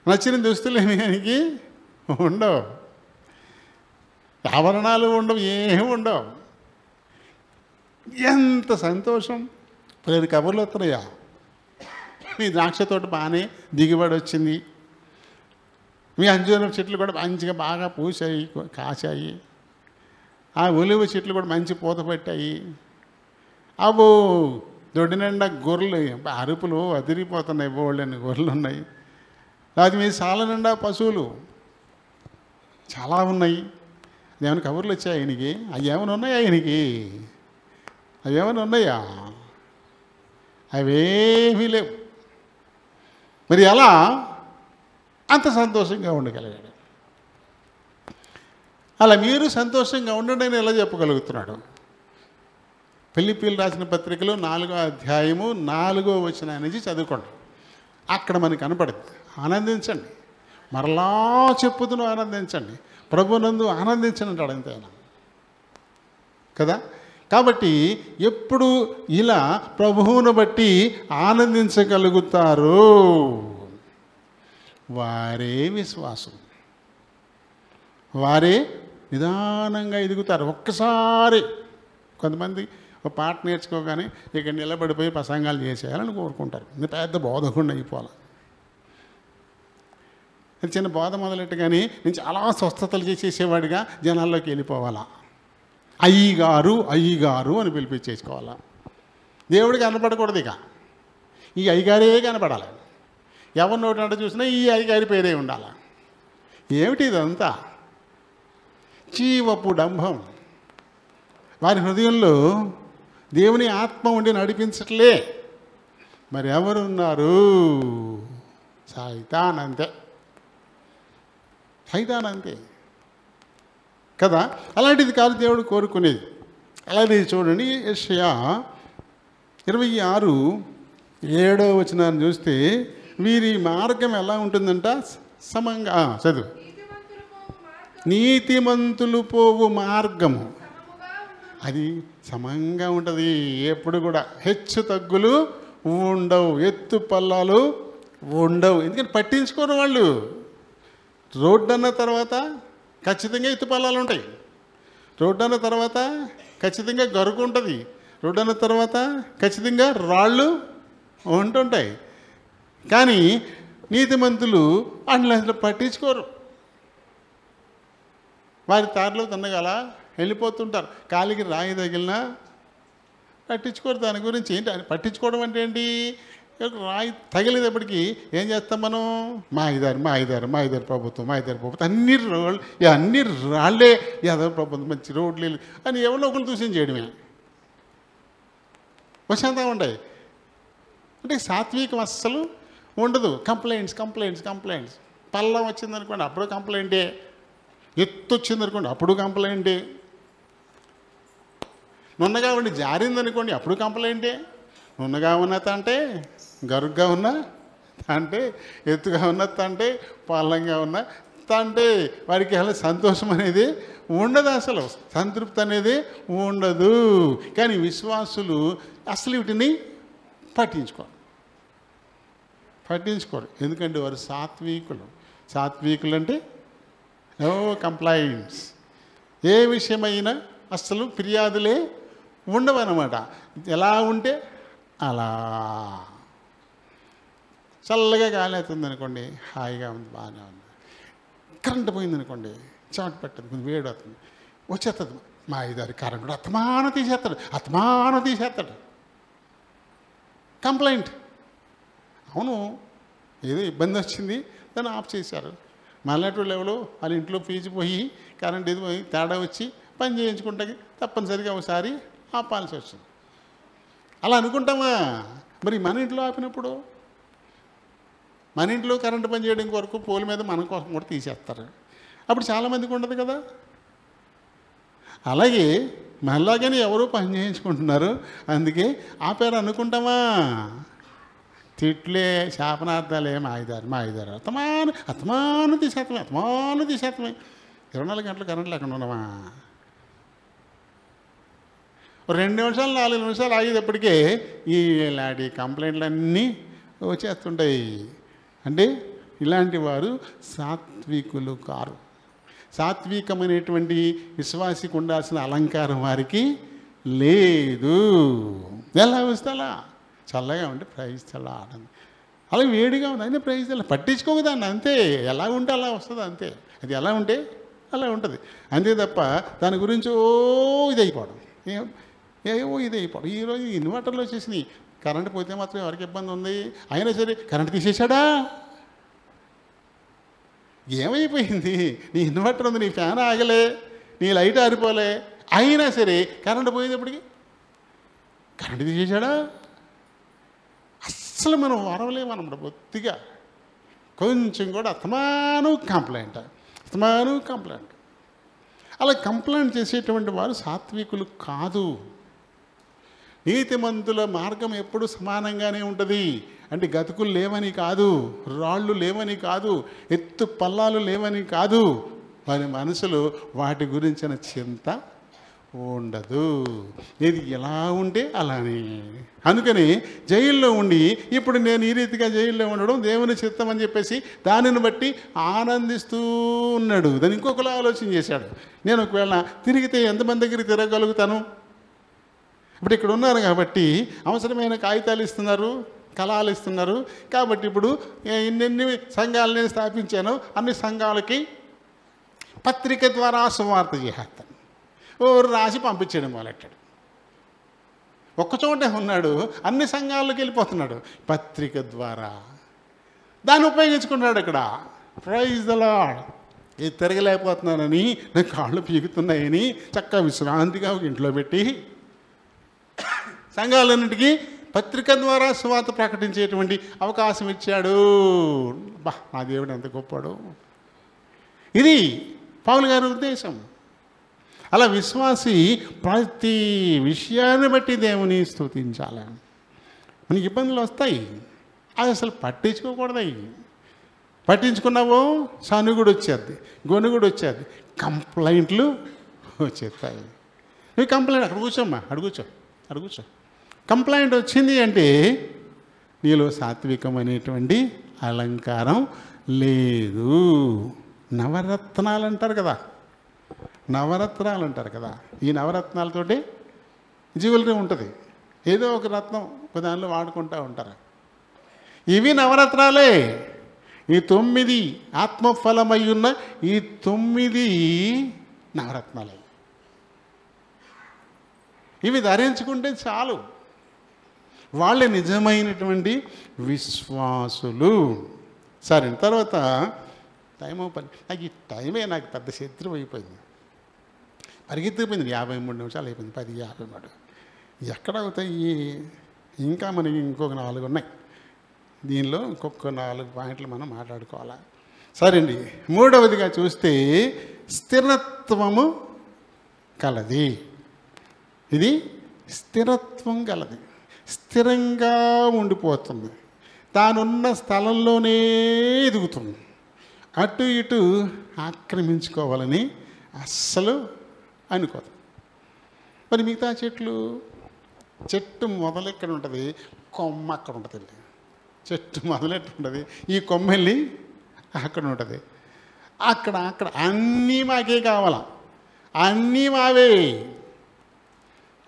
నచ్చిన దుస్తులు ఏమీ ఆయనకి ఉండవు, ఆభరణాలు ఉండవు, ఏమి ఉండవు. ఎంత సంతోషం. 10 కబుర్లు వస్తున్నాయా, మీ ద్రాక్ష తోట బాగానే దిగుబడి వచ్చింది, మీ అంజూరం చెట్లు కూడా మంచిగా బాగా పూసాయి కాశాయి, ఆ ఒలివ చెట్లు కూడా మంచి పూత పెట్టాయి, అబ్బో దొడ్డి నిండా గొర్రెలు అరుపులు అదిరిపోతున్నాయి, బోళ్ళని గొర్రెలు ఉన్నాయి, అది మీ సాల నిండా పశువులు చాలా ఉన్నాయి. అదేమైనా కబుర్లు వచ్చాయి ఆయనకి, అవి ఏమైనా ఉన్నాయా ఆయనకి, అవి ఏమైనా ఉన్నాయా, అవేమీ లేవు. మరి ఎలా అంత సంతోషంగా ఉండగలిగాడు? అలా మీరు సంతోషంగా ఉండండి అని ఎలా చెప్పగలుగుతున్నాడు? ఫిలిప్పీయులకు రాసిన పత్రికలో 4వ అధ్యాయము 4వ వచనం నుంచి చదువుకోండి, అక్కడ మనకు కనపడుతుంది. ఆనందించండి, మరలా చెప్పుదును ఆనందించండి, ప్రభునందు ఆనందించండి అంటాడు అంతేనా కదా. కాబట్టి ఎప్పుడు ఇలా ప్రభువును బట్టి ఆనందించగలుగుతారు వారే విశ్వాసం, వారే నిదానంగా ఎదుగుతారు. ఒక్కసారి కొంతమంది ఒక పాట నేర్చుకోగానే ఇక్కడ నిలబడిపోయి ప్రసంగాలు చేసేయాలని కోరుకుంటారు, ఇది పెద్ద బోధకుండా అయిపోవాలి. చిన్న బోధ మొదలెట్టు కానీ నేను చాలా స్వస్థతలు చేసేసేవాడిగా జనాల్లోకి వెళ్ళిపోవాలా, అయ్యగారు అయ్యగారు అని పిలిపించేసుకోవాలా. దేవుడికి కనపడకూడదు, ఇక ఈ అయ్యగారే కనపడాలి. ఎవరి నోటి చూసినా ఈ అయ్యగారి పేరే ఉండాలి. ఏమిటి ఇదంతా? జీవపు డంభం. వారి హృదయంలో దేవుని ఆత్మ ఉండి నడిపించట్లే. మరి ఎవరున్నారు? సైతాన్ అంతే, సైతాన్ అంతే కదా. అలాంటిది కాదు దేవుడు కోరుకునేది. అలాంటిది చూడండి, యెషయా 26:7 చూస్తే వీరి మార్గం ఎలా ఉంటుందంట? సమంగా చదువు. నీతిమంతులు పోవు మార్గము అది సమంగా ఉంటుంది. ఎప్పుడు కూడా హెచ్చు తగ్గులు ఉండవు, ఎత్తు పల్లాలు ఉండవు. ఎందుకంటే పట్టించుకోరు వాళ్ళు. రోడ్డు అన్న తర్వాత ఖచ్చితంగా ఎత్తు పల్లాలు ఉంటాయి. రోడ్డు అన్న తర్వాత ఖచ్చితంగా గరుకు ఉంటుంది. రోడ్డు అన్న తర్వాత ఖచ్చితంగా రాళ్ళు ఉంటుంటాయి. కానీ నీతిమంతులు వాటిని అసలు పట్టించుకోరు. వారి దారిలో తన్నగల వెళ్ళిపోతుంటారు. కాలికి రాయి తగిలినా పట్టించుకోరు దాని గురించి. ఏంటి పట్టించుకోవడం అంటే ఏంటి? రాయి తగిలేటప్పటికి ఏం చేస్తాం మనం? మా ఇదారు ప్రభుత్వం అన్ని రాళ్ళే యాదవ ప్రభుత్వం మంచి రోడ్లు అని ఎవరిలో ఒకరు దూషణ చేయడమే. ప్రశాంతంగా ఉంటాయి. అంటే సాత్వికం అస్సలు ఉండదు. కంప్లైంట్స్. పల్లం వచ్చిందనుకోండి అప్పుడు కంప్లైంటే, ఎత్తు వచ్చిందనుకోండి అప్పుడు కంప్లైంటే, నున్నగా ఉండి జారిందనుకోండి అప్పుడు కంప్లైంటే. నున్నగా ఉన్న తంటే, గరుగ్గా ఉన్న తంటే, ఎత్తుగా ఉన్న తంటే, పల్లంగా ఉన్న తంటే. వారికి అసలు సంతోషం అనేది ఉండదు, అసలు సంతృప్తి అనేది ఉండదు. కానీ విశ్వాసులు అసలు వీటిని పట్టించుకోరు. ఎందుకంటే వారు సాత్వికులు అంటే నో కంప్లైంట్స్. ఏ విషయమైనా అసలు ఫిర్యాదులే ఉండవన్నమాట. ఎలా ఉంటే అలా. చల్లగా గాలి అవుతుంది అనుకోండి, హాయిగా ఉంది, బాగానే ఉంది. కరెంటు పోయిందనుకోండి, చెమట పెట్టదు, కొంచెం వేడి అవుతుంది, వచ్చేస్తుంది. మా ఇదారి కరెంటు అత్మానం తీసేస్తాడు. కంప్లైంట్. అవును, ఏదో ఇబ్బంది వచ్చింది, దాన్ని ఆఫ్ చేశారు. మళ్ళీ లెవెల్లో వాళ్ళ ఇంట్లో ఫీజు పోయి కరెంట్ ఇది పోయి తేడా వచ్చి పని చేయించుకుంటే తప్పనిసరిగా ఒకసారి ఆపాల్సి వచ్చింది. అలా అనుకుంటామా? మరి మన ఇంట్లో ఆపినప్పుడు, మన ఇంట్లో కరెంటు పని చేయడం కొరకు పోల్ మీద మన కోసం కూడా తీసేస్తారు. అప్పుడు చాలామందికి ఉండదు కదా. అలాగే మళ్ళాగానే ఎవరో పని చేయించుకుంటున్నారు, అందుకే ఆపారు అనుకుంటామా? తిట్లే, శాపనార్థాలే, మా ఇదారు అతమాను తీసేత్తమే 24 గంటలు కరెంట్ లేకుండా ఉండమా? 2 నిమిషాలు 4 నిమిషాలు ఆగేటప్పటికే ఇలాంటి కంప్లైంట్లన్నీ వచ్చేస్తుంటాయి. అంటే ఇలాంటి వారు సాత్వికులు కారు. సాత్వికమైనటువంటి విశ్వాసికి ఉండాల్సిన అలంకారం వారికి లేదు. ఎలా వస్తే అలా చల్లగా ఉంటే ప్రైజ్ చల్ల ఆనందం, అలా వేడిగా ఉంది అయినా ప్రైజ్ చల్ల, పట్టించుకోకదాన్ని అంతే. ఎలా ఉంటే అలా వస్తుంది అంతే. అది ఎలా ఉంటే అలా ఉంటుంది అంతే తప్ప దాని గురించి ఇదైపోవడం, ఇదైపోవడం. ఈరోజు ఇన్వర్టర్లు వచ్చేసినాయి. కరెంట్ పోతే మాత్రం ఎవరికి ఇబ్బంది ఉంది? అయినా సరే కరెంట్ తీసేశాడా? ఏమైపోయింది? నీ ఇన్వర్టర్ ఉంది, నీ ఫ్యాన్ ఆగలే, నీ లైట్ ఆరిపోలే, అయినా సరే కరెంట్ పోయేటప్పటికి కరెంట్ తీసేశాడా? అస్సలు మనం వరవలేమన్నమాట. బొత్తిగా కొంచెం కూడా అస్తమాను కంప్లైంట్. అలా కంప్లైంట్ చేసేటువంటి వారు సాత్వికులు కాదు. నీతిమంతుల మార్గం ఎప్పుడు సమానంగానే ఉంటుంది. అంటే గతుకులు లేవని కాదు, రాళ్ళు లేవని కాదు, ఎత్తు పల్లాలు లేవని కాదు. వారి మనసులో వాటి గురించిన చింత ఉండదు. ఇది ఎలా ఉంటే అలానే. అందుకని జైల్లో ఉండి ఇప్పుడు నేను ఈ రీతిగా జైల్లో ఉండడం దేవుని చిత్తం అని చెప్పేసి దానిని బట్టి ఆనందిస్తూ ఉన్నాడు. దాన్ని ఇంకొకలా ఆలోచన చేశాడు. నేను ఒకవేళ తిరిగితే ఎంతమంది దగ్గరికి తిరగలుగుతాను? ఇప్పుడు ఇక్కడ ఉన్నారు కాబట్టి అవసరమైన కాగితాలు ఇస్తున్నారు, కళాలు ఇస్తున్నారు. కాబట్టి ఇప్పుడు ఎన్నెన్ని సంఘాలు నేను స్థాపించానో అన్ని సంఘాలకి పత్రిక ద్వారా సువార్త చేస్తాను. రాసి పంపించడం మొదలెట్టాడు. ఒక్కచోటే ఉన్నాడు, అన్ని సంఘాల్లోకి వెళ్ళిపోతున్నాడు పత్రిక ద్వారా. దాన్ని ఉపయోగించుకున్నాడు ఇక్కడ. Praise the Lord. ఇది తిరగలేకపోతున్నానని, నా కాళ్ళు పీకుతున్నాయని చక్కగా విశ్రాంతిగా ఒక ఇంట్లో పెట్టి సంఘాలన్నింటికీ పత్రిక ద్వారా సువార్త ప్రకటించేటువంటి అవకాశం ఇచ్చాడు. బా, నా దేవుడు ఎంత గొప్పడు. ఇది పౌలు గారి ఉద్దేశం. అలా విశ్వాసి ప్రతి విషయాన్ని బట్టి దేవుని స్తుతించాలి. మనకి ఇబ్బందులు వస్తాయి, అది అసలు పట్టించుకోకూడదు. పట్టించుకున్నావో సనుగుడు వచ్చేది, గొనుగుడు వచ్చేది, కంప్లైంట్లు వచ్చేస్తాయి. నువ్వు కంప్లైంట్ అక్కడ కూర్చోమ్మా, అక్కడ కూర్చో. కంప్లైంట్ వచ్చింది అంటే నీలో సాత్వికం అనేటువంటి అలంకారం లేదు. నవరత్నాలు అంటారు కదా, నవరత్నాలు అంటారు కదా, ఈ నవరత్నాలతోటి జ్యువెలరీ ఉంటుంది. ఏదో ఒక రత్నం ఒక దానిలో వాడుకుంటూ ఉంటారు. ఇవి నవరత్నాలే. ఈ 9 ఆత్మఫలమై ఉన్న ఈ 9 నవరత్నాలే. ఇవి ధరించుకుంటే చాలు, వాళ్ళే నిజమైనటువంటి విశ్వాసులు. సరే, తర్వాత టైం పని. నాకు ఈ టైమే నాకు పెద్ద శత్రువు అయిపోయింది. పరిగెత్తిపోయింది. 53 నిమిషాలు అయిపోయింది. 10:53. ఎక్కడ అవుతాయి? ఇంకా మనకి ఇంకొక 4 ఉన్నాయి. దీనిలో ఇంకొక 4 పాయింట్లు మనం మాట్లాడుకోవాలి. సరే అండి, మూడవదిగా చూస్తే స్థిరత్వము కలది. ఇది స్థిరత్వం కలది, స్థిరంగా ఉండిపోతుంది, తానున్న స్థలంలోనే ఎదుగుతుంది, అటు ఇటు ఆక్రమించుకోవాలని అస్సలు అనుకోదు. మరి మిగతా చెట్టు మొదలు ఎక్కడ ఉంటుంది, కొమ్మ అక్కడ ఉంటుంది. చెట్టు మొదలెట్టు ఉంటుంది, ఈ కొమ్మ వెళ్ళి అక్కడ ఉంటుంది. అక్కడ అన్నీ మాకే కావాలా, అన్నీ మావే.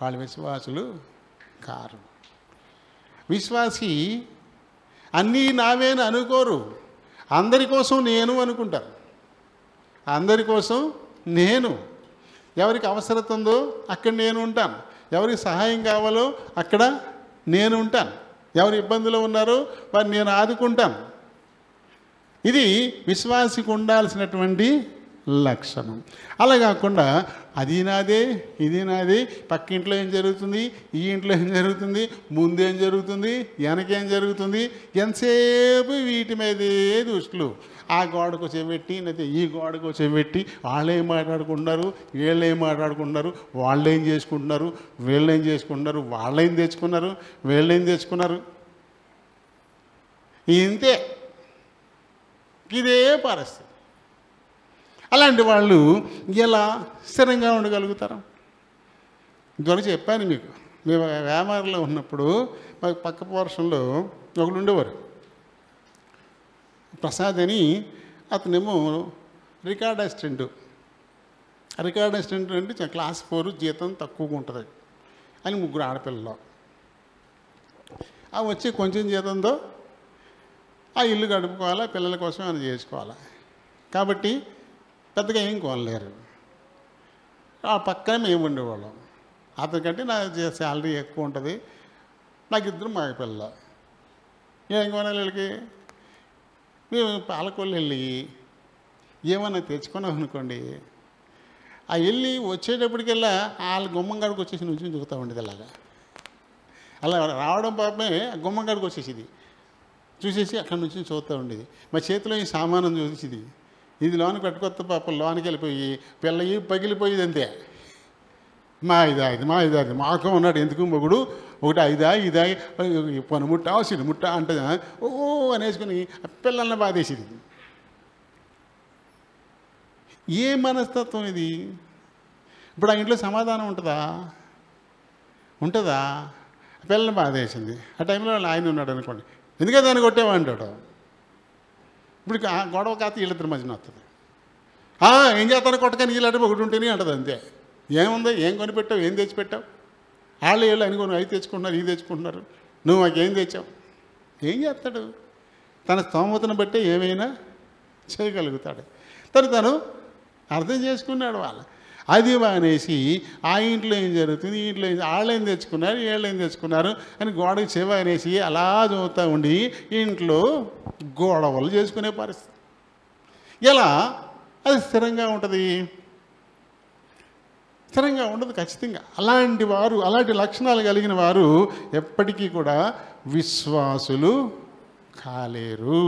వాళ్ళ విశ్వాసులు కారు. విశ్వాసి అన్నీ నావేని అనుకోరు. అందరి కోసం నేను అనుకుంటారు. అందరి కోసం నేను. ఎవరికి అవసరత ఉందో అక్కడ నేను ఉంటాను, ఎవరికి సహాయం కావాలో అక్కడ నేను ఉంటాను, ఎవరు ఇబ్బందులు ఉన్నారో వారిని నేను ఆదుకుంటాను. ఇది విశ్వాసికి ఉండాల్సినటువంటి లక్షణం. అలా కాకుండా అది నాదే, ఇది నాదే, పక్కింట్లో ఏం జరుగుతుంది, ఈ ఇంట్లో ఏం జరుగుతుంది, ముందేం జరుగుతుంది, వెనకేం జరుగుతుంది, ఎంతసేపు వీటి మీదే దృష్టిలు. ఆ గోడకు చెవిపెట్టి లేకపోతే ఈ గోడకు చెవిపెట్టి వాళ్ళేం మాట్లాడుకుంటున్నారు, వీళ్ళేం మాట్లాడుకుంటున్నారు, వాళ్ళేం చేసుకుంటున్నారు, వీళ్ళేం చేసుకుంటున్నారు, వాళ్ళేం తెచ్చుకున్నారు, వీళ్ళేం తెచ్చుకున్నారు. ఇంతే, ఇదే పరిస్థితి. అలాంటి వాళ్ళు ఎలా స్థిరంగా ఉండగలుగుతారు? ఇదివరకు చెప్పాను మీకు. మేము వ్యాపారంలో ఉన్నప్పుడు మాకు పక్క పోర్షన్లో ఒకడు ఉండేవారు, ప్రసాద్ అని. అతనేమో రికార్డ్ అసిస్టెంట్. అంటే క్లాస్ 4, జీతం తక్కువగా ఉంటుంది అని 3 ఆడపిల్లలు. ఆ వచ్చి కొంచెం జీతంతో ఆ ఇల్లు గడుపుకోవాలా, పిల్లల కోసం ఆయన చేసుకోవాలా. కాబట్టి పెద్దగా ఏం కొనలేరు. ఆ పక్కనే మేము ఉండేవాళ్ళం. అతనికంటే నా శాలరీ ఎక్కువ ఉంటుంది. నాకు 2 మగ పిల్లలు. ఏం కొనాలి వీళ్ళకి? మేము పాలకొల్లు వెళ్ళి ఏమన్నా తెచ్చుకున్నాం అనుకోండి, ఆ వెళ్ళి వచ్చేటప్పటికెల్లా వాళ్ళ గుమ్మం కాడికి వచ్చేసి నుంచి చూస్తూ ఉండేది. అలా రావడం పాపమే గుమ్మం కాడికి వచ్చేసింది, చూసేసి అక్కడి నుంచి చూస్తూ ఉండేది. మా చేతిలో ఈ సామానం చూసేది, ఇది లోనికి పెట్టుకొత్త పాప లోనికి వెళ్ళిపోయి పిల్లయి పగిలిపోయేది. అంతే. మా ఇదా మాకు ఉన్నాడు ఎందుకు మొగుడు, ఒకటి ఇదా పనుముట్ట సినిముట్ట అంటే ఓ అనేసుకుని పిల్లల్ని బాధేసింది. ఏ మనస్తత్వం ఇది? ఇప్పుడు ఆ ఇంట్లో సమాధానం ఉంటుందా? పిల్లల్ని బాధేసింది. ఆ టైంలో ఆయన ఉన్నాడు అనుకోండి, ఎందుకంటే దాన్ని కొట్టేవా అంటాడు. ఇప్పుడు గొడవ కాత వీళ్ళిద్దరి మధ్యన వస్తుంది. ఏం చేస్తాను కొట్టకని వీళ్ళంటే ఒకటి ఉంటేనే అంటది. అంతే. ఏముంది, ఏం కొనిపెట్టావు, ఏం తెచ్చిపెట్టావు? వీళ్ళు అనుకోని అవి తెచ్చుకుంటున్నారు, ఇవి తెచ్చుకుంటున్నారు, నువ్వు మాకేం తెచ్చావు? ఏం చేస్తాడు? తన స్తోమతను బట్టే ఏమైనా చేయగలుగుతాడు. తను అర్థం చేసుకున్నాడు. అది అనేసి ఆ ఇంట్లో ఏం జరుగుతుంది, ఈ ఇంట్లో వాళ్ళేం తెచ్చుకున్నారు, వీళ్ళేం తెచ్చుకున్నారు అని గోడకి చెవి అనేసి అలా చూస్తూ ఉండి ఇంట్లో గొడవలు చేసుకునే పరిస్థితి. ఇలా అది స్థిరంగా ఉంటుంది? స్థిరంగా ఉండదు ఖచ్చితంగా. అలాంటి వారు, అలాంటి లక్షణాలు కలిగిన వారు ఎప్పటికీ కూడా విశ్వాసులు కాలేరు.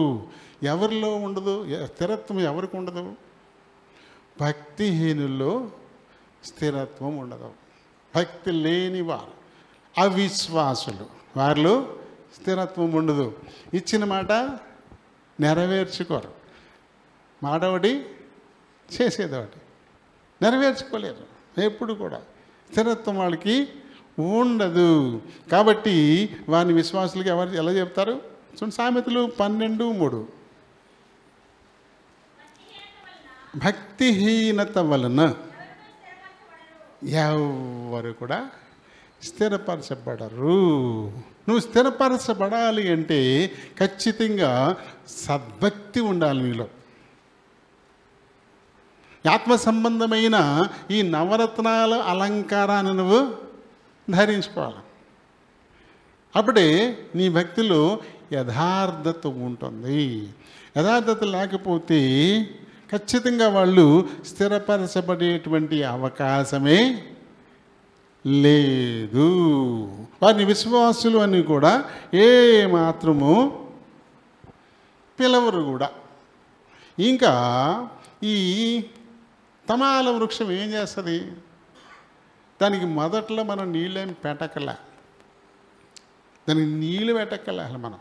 ఎవరిలో ఉండదు స్థిరత్వం? ఎవరికి ఉండదు? భక్తిహీనుల్లో స్థిరత్వం ఉండదు. భక్తి లేని వారు, అవిశ్వాసులు, వారిలో స్థిరత్వం ఉండదు. ఇచ్చిన మాట నెరవేర్చుకోరు. మాట ఒకటి, చేసేది ఒకటి, నెరవేర్చుకోలేరు. ఎప్పుడు కూడా స్థిరత్వం వాళ్ళకి ఉండదు. కాబట్టి వారిని విశ్వాసులకి ఎవరు ఎలా చెప్తారు? చూడండి, సామెతలు 12:3. భక్తిహీనత వలన ఎవరు కూడా స్థిరపరచబడరు. నువ్వు స్థిరపరచబడాలి అంటే ఖచ్చితంగా సద్భక్తి ఉండాలి నీలో. ఆత్మ సంబంధమైన ఈ నవరత్నాల అలంకారాన్ని నువ్వు ధరించుకోవాలి. అప్పుడే నీ భక్తిలో యథార్థత ఉంటుంది. యథార్థత లేకపోతే ఖచ్చితంగా వాళ్ళు స్థిరపరచబడేటువంటి అవకాశమే లేదు. వారిని విశ్వాసులు అని కూడా ఏ మాత్రము పిలవరు కూడా. ఇంకా ఈ తమాల వృక్షం ఏం చేస్తుంది? దానికి మొదట్లో మనం నీళ్ళేం పెట్టకలే, దానికి నీళ్ళు పెట్టకలే, అసలు మనం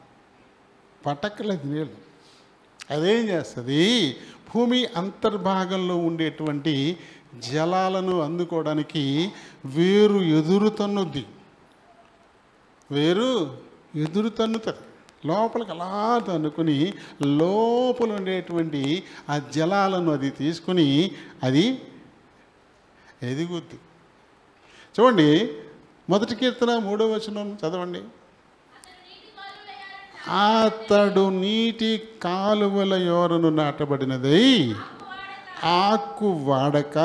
పట్టక్కలేదు నీళ్ళు. అదేం చేస్తుంది? భూమి అంతర్భాగంలో ఉండేటువంటి జలాలను అందుకోవడానికి వేరు ఎదురు తన్నుద్ది. వేరు ఎదురు తన్నుతుంది, లోపలికి అలా తన్నుకుని లోపల ఉండేటువంటి ఆ జలాలను అది తీసుకుని అది ఎదుగుద్ది. చూడండి, 1 కీర్తన 3వ వచనం చదవండి. అతడు నీటి కాలువల యోరను నాటబడినదై ఆకు వాడక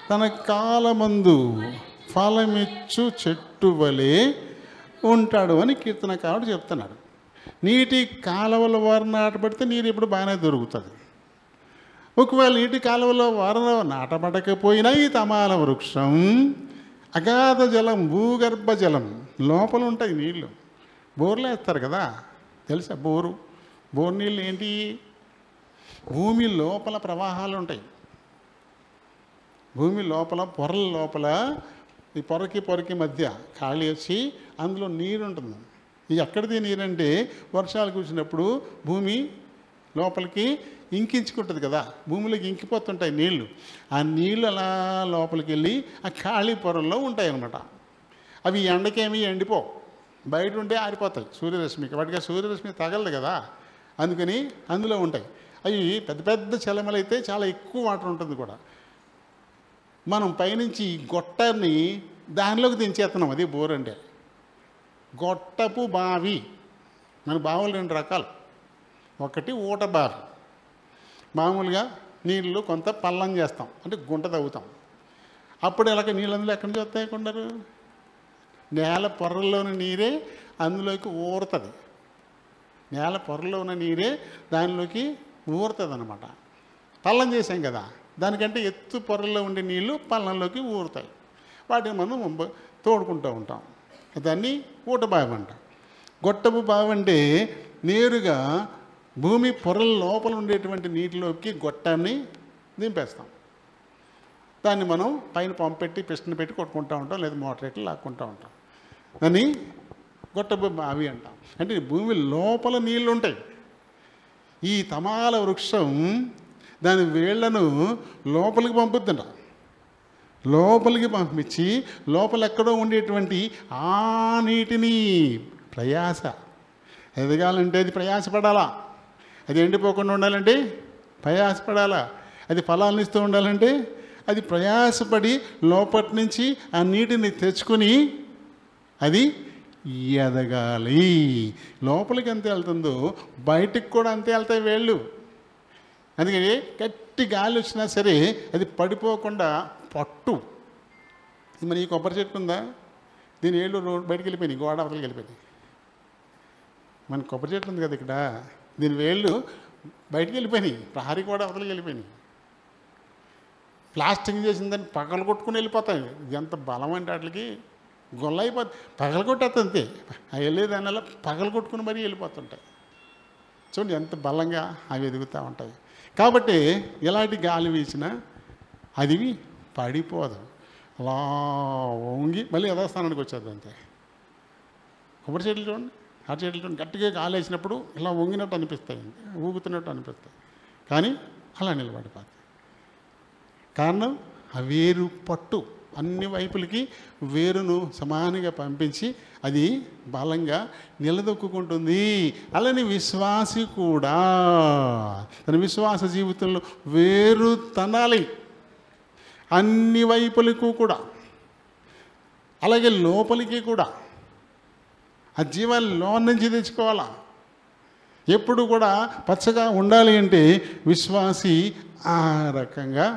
తన కాలమందు ఫలమిచ్చు చెట్టు వలె ఉంటాడు అని కీర్తనకారుడు చెప్తున్నాడు. నీటి కాలువల వారు నాటబడితే నీరు ఇప్పుడు బాగానే దొరుకుతుంది. ఒకవేళ నీటి కాలువలో వారు నాటబడకపోయినా ఈ తమాల వృక్షం అగాధ జలం, భూగర్భ జలం లోపల ఉంటాయి నీళ్ళు. బోర్లు వేస్తారు కదా, తెలుసా? బోర్ నీళ్ళు ఏంటి? భూమి లోపల ప్రవాహాలు ఉంటాయి. భూమి లోపల పొరల లోపల ఈ పొరకి మధ్య ఖాళీ వచ్చి అందులో నీరు ఉంటుంది. ఇది ఎక్కడిది నీరంటే వర్షాలు కురిసినప్పుడు భూమి లోపలికి ఇంకించుకుంటుంది కదా, భూమిలోకి ఇంకిపోతుంటాయి నీళ్లు. ఆ నీళ్ళు అలా లోపలికి వెళ్ళి ఆ ఖాళీ పొరల్లో ఉంటాయి అన్నమాట. అవి ఎండకేమీ ఎండిపోవు, బయట ఉంటే ఆరిపోతాయి సూర్యరశ్మికి. వాటికి సూర్యరశ్మి తగలదు కదా, అందుకని అందులో ఉంటాయి. అవి పెద్ద పెద్ద చలమలు అయితే చాలా ఎక్కువ వాటర్ ఉంటుంది కూడా. మనం పైనుంచి గొట్టాన్ని దానిలోకి దించేస్తున్నాం, అది బోర్ అంటే. గొట్టపు బావి, మన బావులు 2 రకాలు. ఒకటి ఊట బావి, మామూలుగా నీళ్ళు కొంత పల్లం చేస్తాం, అంటే గుంట తవ్వుతాం. అప్పుడు ఇలాగ నీళ్ళు అందులో ఎక్కడి నుంచి వస్తాయి కొండరు? నేల పొరల్లోని నీరే అందులోకి ఊరుతుంది. నేల పొరలో ఉన్న నీరే దానిలోకి ఊరుతుంది అన్నమాట. పల్లం చేసాం కదా, దానికంటే ఎత్తు పొరల్లో ఉండే నీళ్ళు పల్లంలోకి ఊరుతాయి. వాటిని మనం తోడుకుంటూ ఉంటాం. దాన్ని ఊట బావి అంటాం. గొట్టపు బావి అంటే నేరుగా భూమి పొరల లోపల ఉండేటువంటి నీటిలోకి గొట్టాన్ని దింపేస్తాం. దాన్ని మనం పైన పంపు పెట్టి పిస్టన్ పెట్టి కొట్టుకుంటూ ఉంటాం, లేదా మోటార్ పెట్టి లాక్కుంటూ ఉంటాం. దాన్ని గొట్టపు బావి అంటాం. అంటే భూమి లోపల నీళ్ళు ఉంటాయి. ఈ తమాల వృక్షం దాని వేళ్లను లోపలికి పంపుతుంట. లోపలికి పంపించి లోపల ఎక్కడో ఉండేటువంటి ఆ నీటిని ప్రయాస ఎదగాలంటే అది ప్రయాసపడాలా, అది ఎండిపోకుండా ఉండాలంటే ప్రయాసపడాలా, అది ఫలాలను ఇస్తూ ఉండాలంటే అది ప్రయాసపడి లోపటి నుంచి ఆ నీటిని తెచ్చుకొని అది ఎదగాలి. లోపలికి ఎంత వెళ్తుందో బయటికి కూడా అంతే వెళ్తాయి వేళ్ళు. అందుకని గట్టి గాలి వచ్చినా సరే అది పడిపోకుండా పట్టు. మరి ఈ కొబ్బరి చెట్టు ఉందా, దీని ఏళ్ళు బయటికి వెళ్ళిపోయినాయి, గోడ అవతలకి వెళ్ళిపోయినాయి. మన కొబ్బరి చెట్టు ఉంది కదా ఇక్కడ, దీని వేళ్ళు బయటికి వెళ్ళిపోయినాయి, ప్రహరీ కూడా అవతలకి వెళ్ళిపోయినాయి. ప్లాస్టింగ్ చేసిందని పగలు కొట్టుకుని వెళ్ళిపోతాయి. ఎంత బలం అంటే వాటికి గొల్ల అయిపోతుంది, పగలు కొట్టేస్తుంది అంతే. అవి వెళ్ళేదానివల్ల పగలు కొట్టుకుని మరీ వెళ్ళిపోతుంటాయి. చూడండి ఎంత బలంగా అవి ఎదుగుతూ ఉంటాయి. కాబట్టి ఎలాంటి గాలి వీసినా అది పడిపోదు, అలా వంగి మళ్ళీ యథాస్థానానికి వచ్చేది అంతే. కొబ్బరి చెట్లు చూడండి, ఆ చెట్లు చూడండి, గట్టిగా గాలి వేసినప్పుడు ఇలా వంగినట్టు అనిపిస్తాయి, ఊగుతున్నట్టు అనిపిస్తాయి, కానీ అలా నిలబడిపోతాయి. కారణం ఆ వేరు పట్టు అన్ని వైపులకి వేరును సమానంగా పంపించి అది బలంగా నిలదొక్కుంటుంది. అలానే విశ్వాసి కూడా తన విశ్వాస జీవితంలో వేరు తనాలి అన్ని వైపులకు కూడా, అలాగే లోపలికి కూడా. ఆ జీవాన్ని లోన నుంచి తెచ్చుకోవాలా. ఎప్పుడు కూడా పచ్చగా ఉండాలి అంటే విశ్వాసి ఆ రకంగా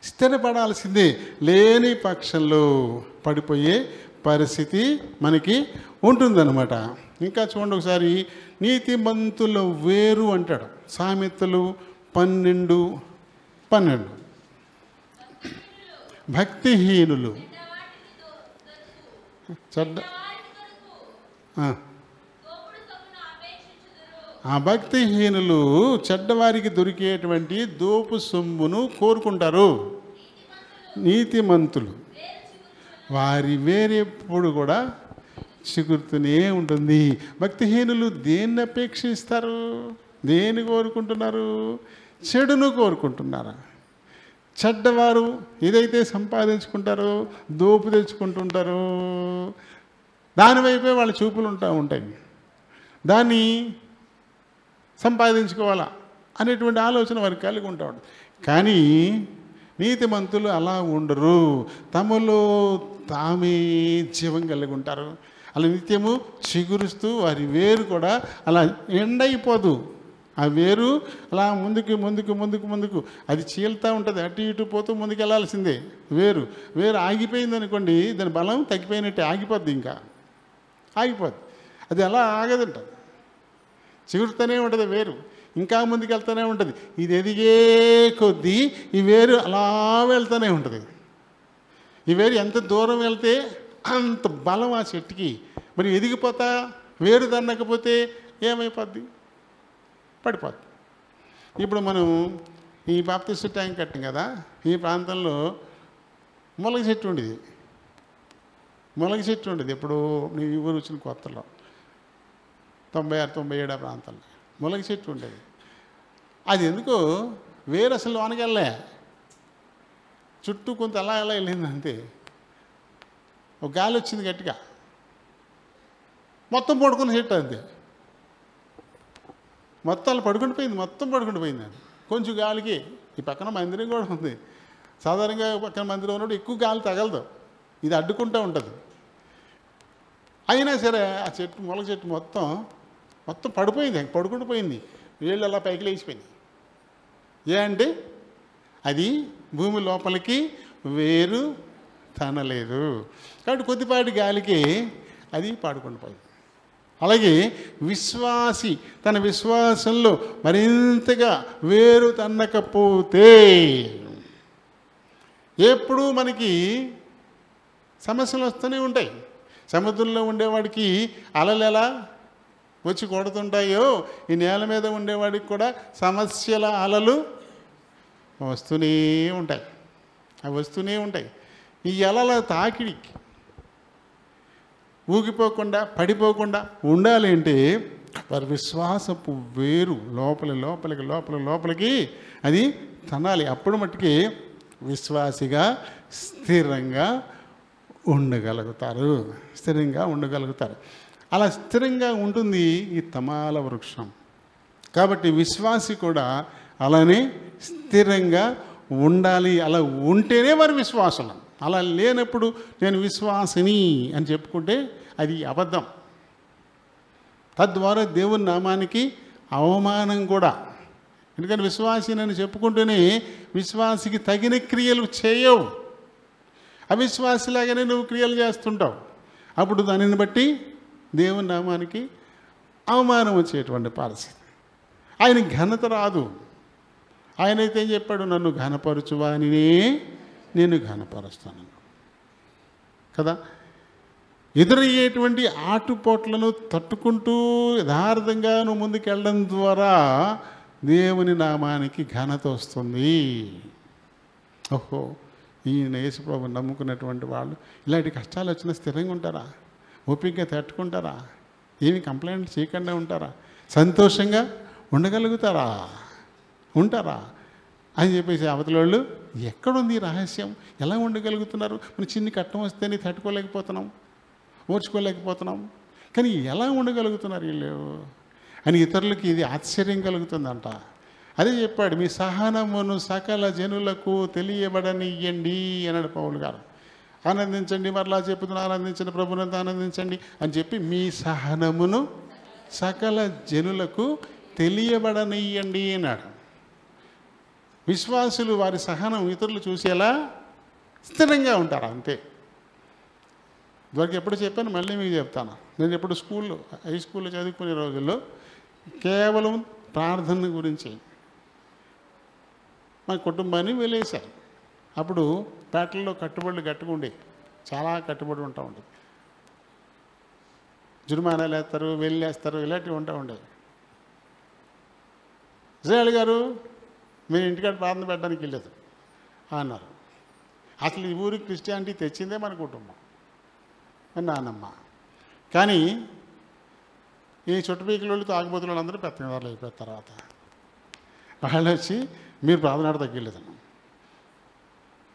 స్థిరపడాల్సిందే. లేని పక్షంలో పడిపోయే పరిస్థితి మనకి ఉంటుందన్నమాట. ఇంకా చూడండి ఒకసారి, నీతిమంతుల వేరు అంటాడు సామెతలు 12:12. భక్తిహీనులు చెడ్డ ఆ భక్తిహీనులు చెడ్డవారికి దొరికేటువంటి దోపు సొమ్మును కోరుకుంటారు. నీతిమంతులు వారి వేరెప్పుడు కూడా చిగురుతూనే ఉంటుంది. భక్తిహీనులు దేన్ని అపేక్షిస్తారు? దేన్ని కోరుకుంటున్నారు? చెడును కోరుకుంటున్నారా? చెడ్డవారు ఏదైతే సంపాదించుకుంటారో దోపు తెచ్చుకుంటుంటారో దానివైపే వాళ్ళ చూపులు ఉంటాయి. దాన్ని సంపాదించుకోవాలా అనేటువంటి ఆలోచన వారికి కలిగి ఉంటాడు. కానీ నీతిమంతులు అలా ఉండరు, తమలో తామే జీవం కలిగి ఉంటారు. అలా నిత్యము చిగురుస్తూ వారి వేరు కూడా అలా ఎండైపోదు. ఆ వేరు అలా ముందుకు ముందుకు ముందుకు ముందుకు అది చీలుతూ ఉంటుంది, అటు ఇటు పోతూ ముందుకు వెళ్ళాల్సిందే. వేరు ఆగిపోయింది అనుకోండి, దాని బలం తగ్గిపోయినట్టే ఆగిపోద్ది, ఇంకా ఆగిపోద్ది. అది అలా ఆగదంట, చిగురుతూనే ఉంటుంది వేరు, ఇంకా ముందుకు వెళ్తూనే ఉంటుంది. ఇది ఎదిగే కొద్దీ ఈ వేరు అలా వెళ్తూనే ఉంటుంది. ఈ వేరు ఎంత దూరం వెళ్తే అంత బలం ఆ చెట్టుకి. మరి ఎదిగిపోతా వేరు దన్నకపోతే ఏమైపోద్ది? పడిపోద్ది. ఇప్పుడు మనం ఈ బాప్తిస్ట్ ట్యాంక్ కట్టాం కదా, ఈ ప్రాంతంలో ములగ చెట్టు ఉండేది. ఎప్పుడు నీ ఊరు వచ్చిన కొత్తలో 96-97 ప్రాంతంలో ములగ చెట్టు ఉండేది. అది ఎందుకో వేరు అసలు లోనకెళ్ళే, చుట్టూ కొంత అలా వెళ్ళింది అంతే. ఒక గాలి వచ్చింది గట్టిగా, మొత్తం పడుకున్న చెట్టు అంతే, మొత్తం అలా పడుకుంటూ పోయింది. అది కొంచెం గాలికి ఈ పక్కన మందిరం కూడా ఉంది. సాధారణంగా పక్కన మందిరం ఉన్నప్పుడు ఎక్కువ గాలి తగలదు, ఇది అడ్డుకుంటూ ఉంటుంది. అయినా సరే ఆ చెట్టు ములగ చెట్టు మొత్తం పడుకుంటూ పోయింది. వేళ్ళు అలా పైకి లేచిపోయింది. అంటే అది భూమి లోపలికి వేరు తనలేదు. కాబట్టి కొద్దిపాటి గాలికి అది పడుకుంటూ పోయింది. అలాగే విశ్వాసి తన విశ్వాసంలో మరింతగా వేరు తన్నకపోతే ఎప్పుడూ మనకి సమస్యలు వస్తూనే ఉంటాయి. సముద్రంలో ఉండేవాడికి అలలు ఎలా వచ్చి కొడుతుంటాయో ఈ నేల మీద ఉండేవాడికి కూడా సమస్యల అలలు వస్తూనే ఉంటాయి. ఈ అలల తాకిడికి ఊగిపోకుండా పడిపోకుండా ఉండాలి అంటే వారి విశ్వాసపు వేరు లోపలికి అది తనాలి. అప్పుడు మట్టుకి విశ్వాసిగా స్థిరంగా ఉండగలుగుతారు. అలా స్థిరంగా ఉంటుంది ఈ తమాల వృక్షం. కాబట్టి విశ్వాసి కూడా అలానే స్థిరంగా ఉండాలి. అలా ఉంటేనే వారి విశ్వాసం. అలా లేనప్పుడు నేను విశ్వాసిని అని చెప్పుకుంటే అది అబద్ధం. తద్వారా దేవుని నామానికి అవమానం కూడా. ఎందుకంటే విశ్వాసిని చెప్పుకుంటూనే విశ్వాసికి తగిన క్రియలు చేయవు, అవిశ్వాసిలాగానే నువ్వు క్రియలు చేస్తుంటావు. అప్పుడు దానిని బట్టి దేవుని నామానికి అవమానం వచ్చేటువంటి పరిస్థితి. ఆయన ఘనత రాదు. ఆయన అయితే ఏం చెప్పాడు? నన్ను ఘనపరచువానినే నేను ఘనపరుస్తాను కదా. ఎదురయ్యేటువంటి ఆటుపోట్లను తట్టుకుంటూ యథార్థంగా నువ్వు ముందుకెళ్ళడం ద్వారా దేవుని నామానికి ఘనత వస్తుంది. ఓహో, ఈయన యేసుప్రభు నమ్ముకున్నటువంటి వాళ్ళు ఇలాంటి కష్టాలు వచ్చినా స్థిరంగా ఉంటారా? ఓపికగా తట్టుకుంటారా? ఏమి కంప్లైంట్ చేయకుండా ఉంటారా? సంతోషంగా ఉండగలుగుతారా? ఉంటారా అని చెప్పేసి అవతల వాళ్ళు, ఎక్కడుంది రహస్యం? ఎలా ఉండగలుగుతున్నారు? మన చిన్ని కట్టం వస్తేనే తట్టుకోలేకపోతున్నాం, ఓర్చుకోలేకపోతున్నాం, కానీ ఎలా ఉండగలుగుతున్నారు వీళ్ళు అని ఇతరులకి ఇది ఆశ్చర్యం కలుగుతుందంట. అదే చెప్పాడు, మీ సహనమును సకల జనులకు తెలియబడనియ్యండి అన్నాడు పౌలు గారు. ఆనందించండి, మరలా చెప్పుతున్నా ఆనందించండి, ప్రభునంతా ఆనందించండి అని చెప్పి మీ సహనమును సకల జనులకు తెలియబడనియ్యండి అన్నాడు. విశ్వాసులు వారి సహనం ఇతరులు చూసేలా స్థిరంగా ఉంటారు, అంతే. ఇదివరకు ఎప్పుడు చెప్పాను, మళ్ళీ మీకు చెప్తాను. నేను ఎప్పుడు హై స్కూల్లో చదువుకునే రోజుల్లో కేవలం ప్రార్థన గురించి మా కుటుంబాన్ని వెళ్ళేశారు. అప్పుడు పేటల్లో కట్టుబడులు గట్టుగా ఉండేవి, చాలా కట్టుబడి ఉంటా ఉండేది. జుర్మానాలు వేస్తారు, వెళ్ళేస్తారు, ఇలాంటివి ఉంటా ఉండేవి. ఇజ్రాయల్ గారు మీరు ఇంటికాడ ప్రార్థన పెట్టడానికి వెళ్ళలేదు అన్నారు. అసలు ఈ ఊరికి క్రిస్టియానిటీ తెచ్చిందే మన కుటుంబం, మన నాన్నమ్మ. కానీ ఈ చుట్టుపక్కల వాళ్ళు తాగుబోతులు అందరూ పెద్దవాళ్ళు అయిపోయిన తర్వాత వాళ్ళు వచ్చి మీరు ప్రార్థన తగ్గలేదన్న.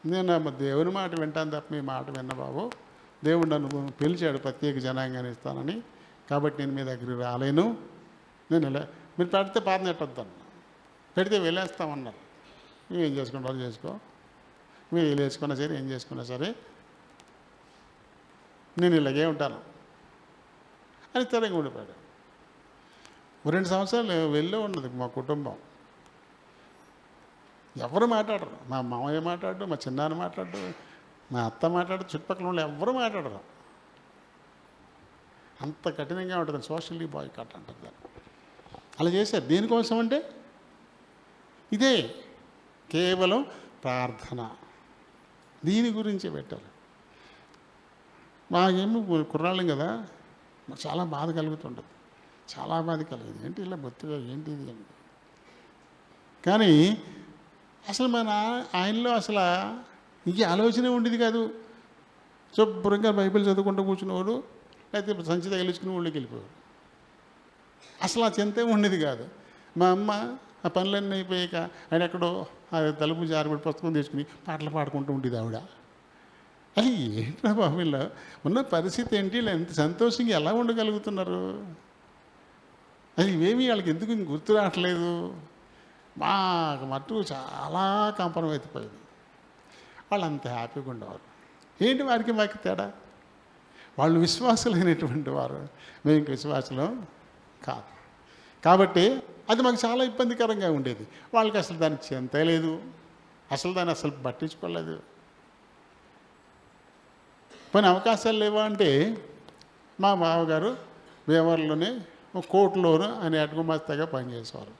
నేను దేవుని మాట వింటాను తప్ప మీ మాట విన్న బాబు, దేవుడు నన్ను పిలిచాడు ప్రత్యేక జనాంగాన్ని ఇస్తానని, కాబట్టి నేను మీ దగ్గరికి రాలేను. నేను మీరు పెడితే ప్రార్థన పెట్టొద్దాను, పెడితే వెళ్ళేస్తామన్నారు. మీరు ఏం చేసుకుంటారో చేసుకో, మీరు ఏం వేసుకున్నా సరే, ఏం చేసుకున్నా సరే నేను ఇలాగే ఉంటాను అని స్థిరంగా ఉండిపోయాడు. 2 సంవత్సరాలు వెళ్ళే ఉన్నది మా కుటుంబం. ఎవరు మాట్లాడరు, మా మామయ్య మాట్లాడు, మా చిన్నాన్న మాట్లాడు, మా అత్త మాట్లాడు, చుట్టుపక్కల వాళ్ళు ఎవరు మాట్లాడరు. అంత కఠినంగా ఉంటుంది, సోషల్లీ బాయ్కాట్ అంటారు దాన్ని. అలా చేశారు. దేనికోసం అంటే ఇదే కేవలం ప్రార్థన, దీని గురించి పెట్టారు. మాకేమో కుర్రాళ్ళం కదా, మాకు చాలా బాధ కలుగుతుంటుంది, చాలా బాధ కలిగింది. ఏంటి ఇలా బొత్తుగా ఏంటి ఇది అని. కానీ అసలు ఆయనలో అసలు ఇంకే ఆలోచన ఉండేది కాదు. శుభ్రంగా బైబిల్ చదువుకుంటూ కూర్చునేవాడు, లేకపోతే సంచి తగిలించుకుని ఊళ్ళోకి వెళ్ళిపోయాడు. అసలు ఆ చింతే ఉండేది కాదు. మా అమ్మ ఆ పనులన్నీ అయిపోయాక ఆయన ఎక్కడో తలుపు జారిపడి పుస్తకం తీసుకుని పాటలు పాడుకుంటూ ఉండేది ఆవిడ. అది ఏంట్రా బాబు, వీళ్ళు ఉన్న పరిస్థితి ఏంటి, ఇలా ఎంత సంతోషంగా ఎలా ఉండగలుగుతున్నారు? అది ఇవేమీ వాళ్ళకి ఎందుకు గుర్తు రావట్లేదు. మాకు మట్టు చాలా కంపనం అయిపోయింది. వాళ్ళు అంత హ్యాపీగా ఉండేవారు. ఏంటి వారికి మాకు తేడా? వాళ్ళు విశ్వాసులైనటువంటి వారు, మేము విశ్వాసులు కాదు. కాబట్టి అది మాకు చాలా ఇబ్బందికరంగా ఉండేది. వాళ్ళకి అసలు దానికి చింత లేదు, దాన్ని అసలు పట్టించుకోలేదు. పని అవకాశాలు లేవా అంటే మా బావగారు భీమవరంలోనే కోర్టులోను అని అడ్గుమస్తగా పనిచేసేవారు.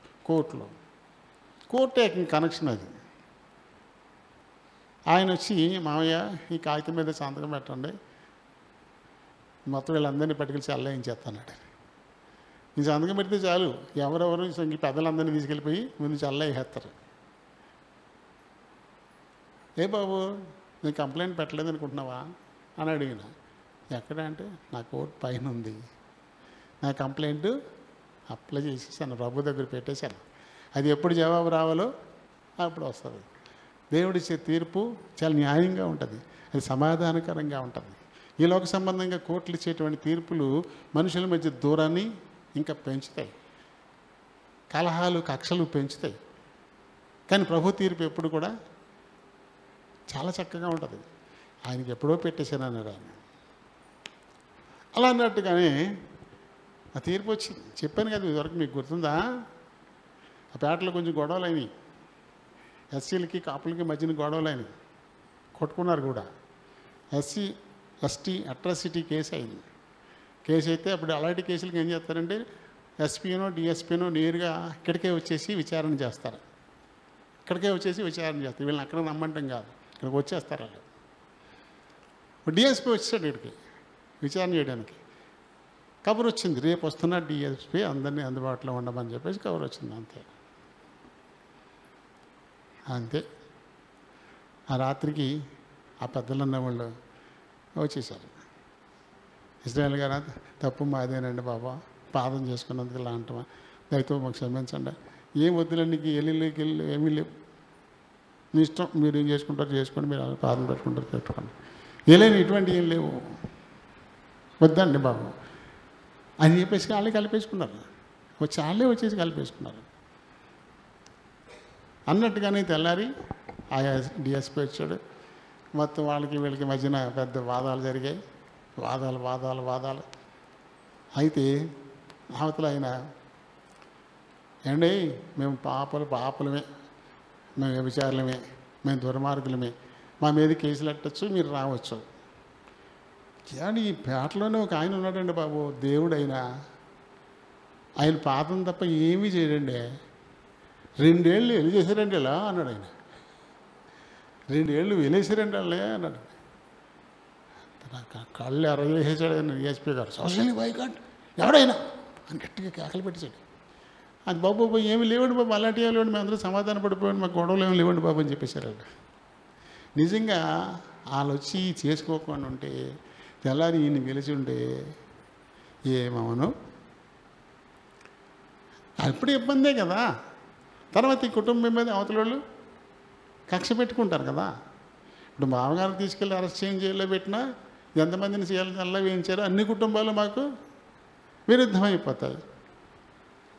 కోర్టు కనెక్షన్ అది. ఆయన వచ్చి, మామయ్య ఈ కాగితం మీద సంతకం పెట్టండి, మొత్తం వీళ్ళందరినీ పట్టుకెళ్ళి చల్లాయించేస్తాన్నాడు. ఈ సంతకం పెడితే చాలు, ఎవరెవరు ఈ పెద్దలందరినీ తీసుకెళ్ళిపోయి ముందు చల్లాయిస్తారు. ఏ బాబు నేను కంప్లైంట్ పెట్టలేదు అనుకుంటున్నావా అని అడిగిన. ఎక్కడ అంటే నా కోర్టు పైన ఉంది, నా కంప్లైంట్ అప్లై చేసేసాను, ప్రభు దగ్గర పెట్టేశాను, అది ఎప్పుడు జవాబు రావాలో అప్పుడు వస్తుంది. దేవుడిచ్చే తీర్పు చాలా న్యాయంగా ఉంటుంది, అది సమాధానకరంగా ఉంటుంది. ఈ లోక సంబంధంగా కోర్టులు ఇచ్చేటువంటి తీర్పులు మనుషుల మధ్య దూరాన్ని ఇంకా పెంచుతాయి, కలహాలు కక్షలు పెంచుతాయి. కానీ ప్రభు తీర్పు ఎప్పుడు కూడా చాలా చక్కగా ఉంటుంది. ఆయనకి ఎప్పుడో పెట్టేశాను అన్నాడు ఆయన. అలా అన్నట్టుగానే ఆ తీర్పు వచ్చింది. చెప్పాను కదా ఇదివరకు, మీకు గుర్తుందా? ఆ పేటలో కొంచెం గొడవలు అయినాయి, ఎస్సీలకి కాపులకి మధ్యన గొడవలు అయినాయి, కొట్టుకున్నారు కూడా. ఎస్సీ ఎస్టీ అట్రాసిటీ కేసు అయింది. కేసు అయితే అప్పుడు అలాంటి కేసులకి ఏం చేస్తారంటే ఎస్పీనో డిఎస్పీనో నేరుగా ఇక్కడికే వచ్చేసి విచారణ చేస్తారు. అక్కడికే వచ్చేసి విచారణ చేస్తారు. వీళ్ళని అక్కడ నమ్మంటం కాదు, ఇక్కడికి వచ్చేస్తారు వాళ్ళు. డిఎస్పీ వచ్చాడు ఇక్కడికి విచారణ చేయడానికి. కబురు వచ్చింది, రేపు వస్తున్నా డిఎస్పీ, అందరినీ అందుబాటులో ఉండమని చెప్పేసి కబురు వచ్చింది. అంతే అంతే. ఆ రాత్రికి ఆ పెద్దలన్న వాళ్ళు వచ్చేసారు. ఇజ్రాయెల్ గారు, తప్పు మాదేనండి బాబా, పాదం చేసుకున్నందుకు ఇలా అంటామా, దయతో మాకు క్షమించండి, ఏం వద్దులండి, నీకు ఎల్లుకి ఏమీ లేవు, మీ ఇష్టం, మీరు ఏం చేసుకుంటారు చేసుకోండి, మీరు పాదం పెట్టుకుంటారు పెట్టుకోండి, ఏలేని ఇటువంటి ఏం లేవు, వద్దండి బాబు అని చెప్పేసి వాళ్ళే కలిపేసుకున్నారు. వాళ్ళే వచ్చేసి కలిపేసుకున్నారు. అన్నట్టుగానే తెల్లారి ఆయా డిఎస్పీ వచ్చాడు. మొత్తం వాళ్ళకి వీళ్ళకి మధ్యన పెద్ద వాదాలు జరిగాయి. వాదాలు అయితే అవతల ఆయన, ఏమండి మేము పాపలమే, మేము వ్యభిచారులమే, మేము దుర్మార్గులమే, మా మీద కేసులు ఎట్టచ్చు, మీరు రావచ్చు. కానీ ఈ పేటలోనే ఒక ఆయన ఉన్నాడండి బాబు, దేవుడైనా, ఆయన పాపం తప్ప ఏమీ చేయడండి. 2 ఏళ్ళు ఎల్లు చేశారండి ఇలా అన్నాడు ఆయన. 2 ఏళ్ళు వెలేసారండి వాళ్ళే అన్నాడు. కళ్ళు ఎర్రవేసాడు ఆయన డిఎస్పీ గారు. సోషల్ బాయ్కాట్ ఎవడైనా అని గట్టిగా కేకలు పెట్టేశాడు. అది బాబు ఏమి లేవండి బాబు, అలాంటి ఏమి లేవండి, మేము అందరూ సమాధాన పడిపోయాడు, మాకు గొడవలు ఏమి లేవండి బాబు అని చెప్పేశారు. నిజంగా వాళ్ళు వచ్చి చేసుకోకుండా ఉంటే, తెల్లారి ఈయన్ని గెలిచి ఉంటే ఏమవును, అప్పుడు ఇబ్బందే కదా. తర్వాత ఈ కుటుంబం మీద అవతల వాళ్ళు కక్ష పెట్టుకుంటారు కదా. ఇప్పుడు మామగారు తీసుకెళ్ళి అరెస్ట్ చేయండి, జైల్లో పెట్టినా ఎంతమందిని చేయాలి వేయించారో అన్ని కుటుంబాలు మాకు విరుద్ధమైపోతాయి,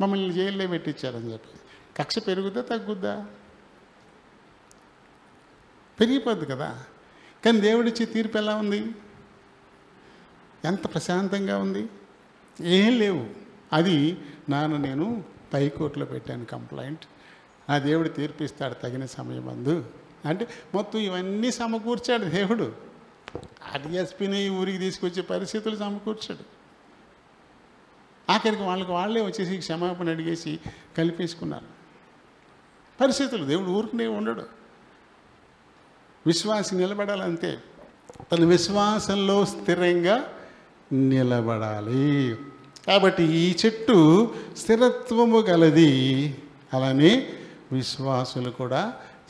మమ్మల్ని జైల్లో పెట్టించారని చెప్పి. కక్ష పెరుగుద్దా తగ్గుద్దా? పెరిగిపోద్ది కదా. కానీ దేవుడిచ్చే తీర్పు ఎలా ఉంది? ఎంత ప్రశాంతంగా ఉంది. ఏం లేవు. అది నేను పైకోర్టులో పెట్టాను కంప్లైంట్, ఆ దేవుడు తీర్పిస్తాడు తగిన సమయం అందు అంటే మొత్తం ఇవన్నీ సమకూర్చాడు దేవుడు. ఆ డిఎస్పీని ఈ ఊరికి తీసుకొచ్చే పరిస్థితులు సమకూర్చాడు. ఆఖరికి వాళ్ళే వచ్చేసి క్షమాపణ అడిగేసి కలిపేసుకున్నారు పరిస్థితులు. దేవుడు ఊరుకునే ఉండడు. విశ్వాసి నిలబడాలంతే, తన విశ్వాసంలో స్థిరంగా నిలబడాలి. కాబట్టి ఈ చెట్టు స్థిరత్వము గలది, అలానే విశ్వాసులు కూడా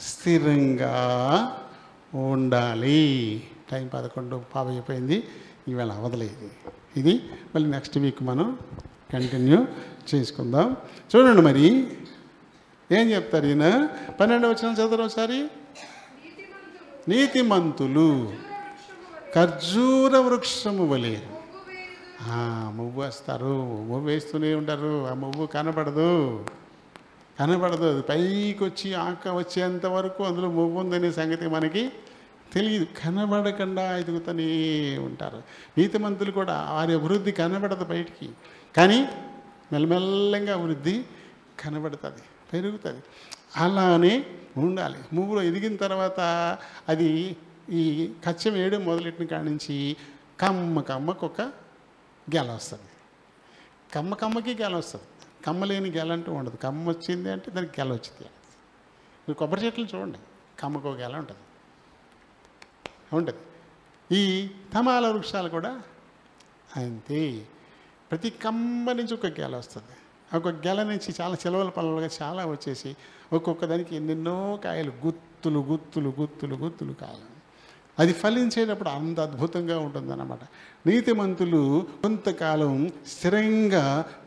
స్థిరంగా ఉండాలి. టైం 11:15 అయిపోయింది. ఈవేళ అవదలేదు ఇది. మళ్ళీ నెక్స్ట్ వీక్ మనం కంటిన్యూ చేసుకుందాం. చూడండి మరి ఏం చెప్తారు ఈయన. 12వ వచనం చదవరు ఒకసారి. నీతిమంతులు ఖర్జూర వృక్షము వలె. మువ్వు వేస్తారు, మువ్వు వేస్తూనే ఉంటారు. ఆ మువ్వు కనపడదు, అది పైకి వచ్చి ఆక వచ్చేంత వరకు అందులో మువ్వు ఉందనే సంగతి మనకి తెలియదు. కనబడకుండా ఎదుగుతూనే ఉంటారు. నీతిమంతులు కూడా వారి అభివృద్ధి కనబడదు బయటికి, కానీ మెల్లమెల్లంగా అభివృద్ధి కనబడుతుంది, పెరుగుతుంది. అలానే ఉండాలి. మువ్వులో ఎదిగిన తర్వాత అది ఈ కచ్చం వేయడం మొదలెట్టిన కాడి నుంచి కమ్మకు ఒక గెల వస్తుంది. కమ్మకి గెల వస్తుంది. కమ్మ లేని గెల అంటూ ఉండదు. కమ్మ వచ్చింది అంటే దానికి గెల వచ్చింది. మీరు కొబ్బరి చెట్లు చూడండి, కమ్మకు ఒక గెల ఉంటుంది. ఈ తమాల వృక్షాలు కూడా అంతే. ప్రతి కమ్మ నుంచి ఒక గెల వస్తుంది. ఒక గెల నుంచి చాలా చిలవల పళ్ళుగా చాలా వచ్చేసి ఒక్కొక్క దానికి ఎన్నెన్నో కాయలు, గుత్తులు కాయలు. అది ఫలించేటప్పుడు అంత అద్భుతంగా ఉంటుందన్నమాట. నీతిమంతులు కొంతకాలం స్థిరంగా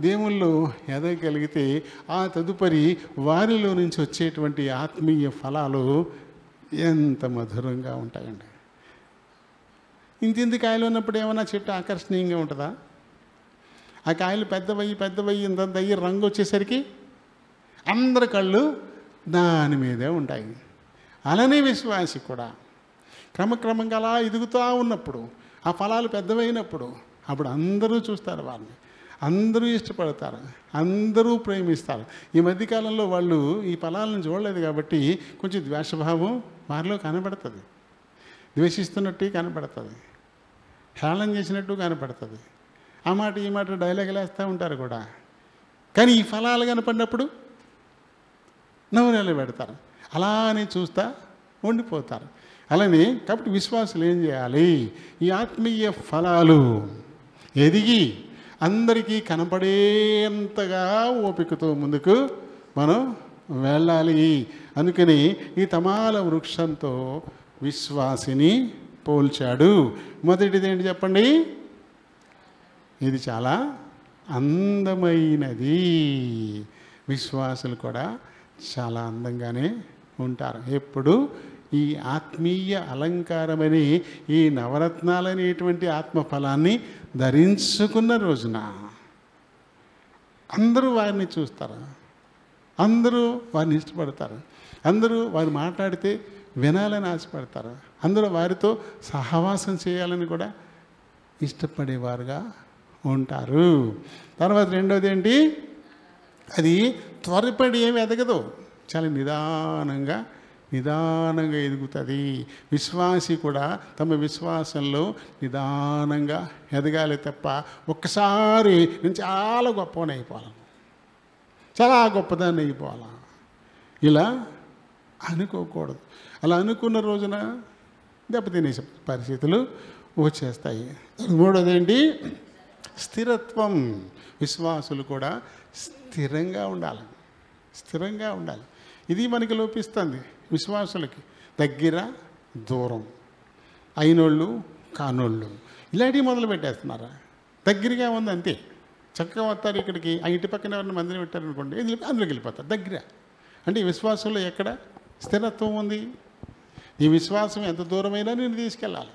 దేవుల్లో ఎదగలిగితే ఆ తదుపరి వారిలో నుంచి వచ్చేటువంటి ఆత్మీయ ఫలాలు ఎంత మధురంగా ఉంటాయండి. ఇంతింత కాయలు ఉన్నప్పుడు ఏమైనా చెట్టు ఆకర్షణీయంగా ఉంటుందా? ఆ కాయలు పెద్దవయ్యి ఇంతంత అయ్యి రంగు వచ్చేసరికి అందరి కళ్ళు దాని మీదే ఉంటాయి. అలానే విశ్వాసి కూడా క్రమక్రమంగా అలా ఎదుగుతూ ఉన్నప్పుడు, ఆ ఫలాలు పెద్దవైనప్పుడు అప్పుడు అందరూ చూస్తారు, వాళ్ళని అందరూ ఇష్టపడతారు, అందరూ ప్రేమిస్తారు. ఈ మధ్యకాలంలో వాళ్ళు ఈ ఫలాలను చూడలేదు కాబట్టి కొంచెం ద్వేషభావం వారిలో కనబడుతుంది. ద్వేషిస్తున్నట్టు కనపడుతుంది, హేళన చేసినట్టు కనపడుతుంది. ఆ మాట ఈ మాట డైలాగులు వేస్తూ ఉంటారు కూడా. కానీ ఈ ఫలాలు కనపడినప్పుడు నవ్వునేళ్ళు పెడతారు. అలానే చూస్తా ఉండిపోతారు. అలానే కాబట్టి విశ్వాసులు ఏం చేయాలి? ఈ ఆత్మీయ ఫలాలు ఎదిగి అందరికీ కనపడేంతగా ఓపికతో ముందుకు మనం వెళ్ళాలి. అందుకని ఈ తమాల వృక్షంతో విశ్వాసిని పోల్చాడు. మొదటిది ఏంటి చెప్పండి? ఇది చాలా అందమైనది. విశ్వాసులు కూడా చాలా అందంగానే ఉంటారు. ఎప్పుడు ఈ ఆత్మీయ అలంకారమని ఈ నవరత్నాలనేటువంటి ఆత్మఫలాన్ని ధరించుకున్న రోజున అందరూ వారిని చూస్తారు, అందరూ వారిని ఇష్టపడతారు, అందరూ వారు మాట్లాడితే వినాలని ఆశపడతారు, అందరూ వారితో సహవాసం చేయాలని కూడా ఇష్టపడేవారుగా ఉంటారు. తర్వాత రెండోది ఏంటి? అది త్వరపడి ఏమి ఎదగదు, చాలా నిదానంగా ఎదుగుతుంది. విశ్వాసి కూడా తమ విశ్వాసంలో నిదానంగా ఎదగాలి తప్ప ఒక్కసారి నేను చాలా గొప్పని అయిపోవాలి, చాలా గొప్పదాన్ని అయిపోవాలా, ఇలా అనుకోకూడదు. అలా అనుకున్న రోజున దెబ్బతినే పరిస్థితులు వచ్చేస్తాయి. మూడోది ఏంటి? స్థిరత్వం. విశ్వాసులు కూడా స్థిరంగా ఉండాలి, స్థిరంగా ఉండాలి. ఇది మనకి లోపిస్తుంది విశ్వాసులకి. దగ్గర దూరం, అయినోళ్ళు కానోళ్ళు ఇలాంటివి మొదలు పెట్టేస్తున్నారు. దగ్గరగా ఉంది అంతే, చక్కగా వస్తారు ఇక్కడికి, ఆ ఇంటి పక్కన ఎవరిని మందిని పెట్టారనుకోండి, అందులోకి వెళ్ళిపోతారు. దగ్గర అంటే ఈ విశ్వాసంలో ఎక్కడ స్థిరత్వం ఉంది? ఈ విశ్వాసం ఎంత దూరమైనా నేను తీసుకెళ్ళాలి,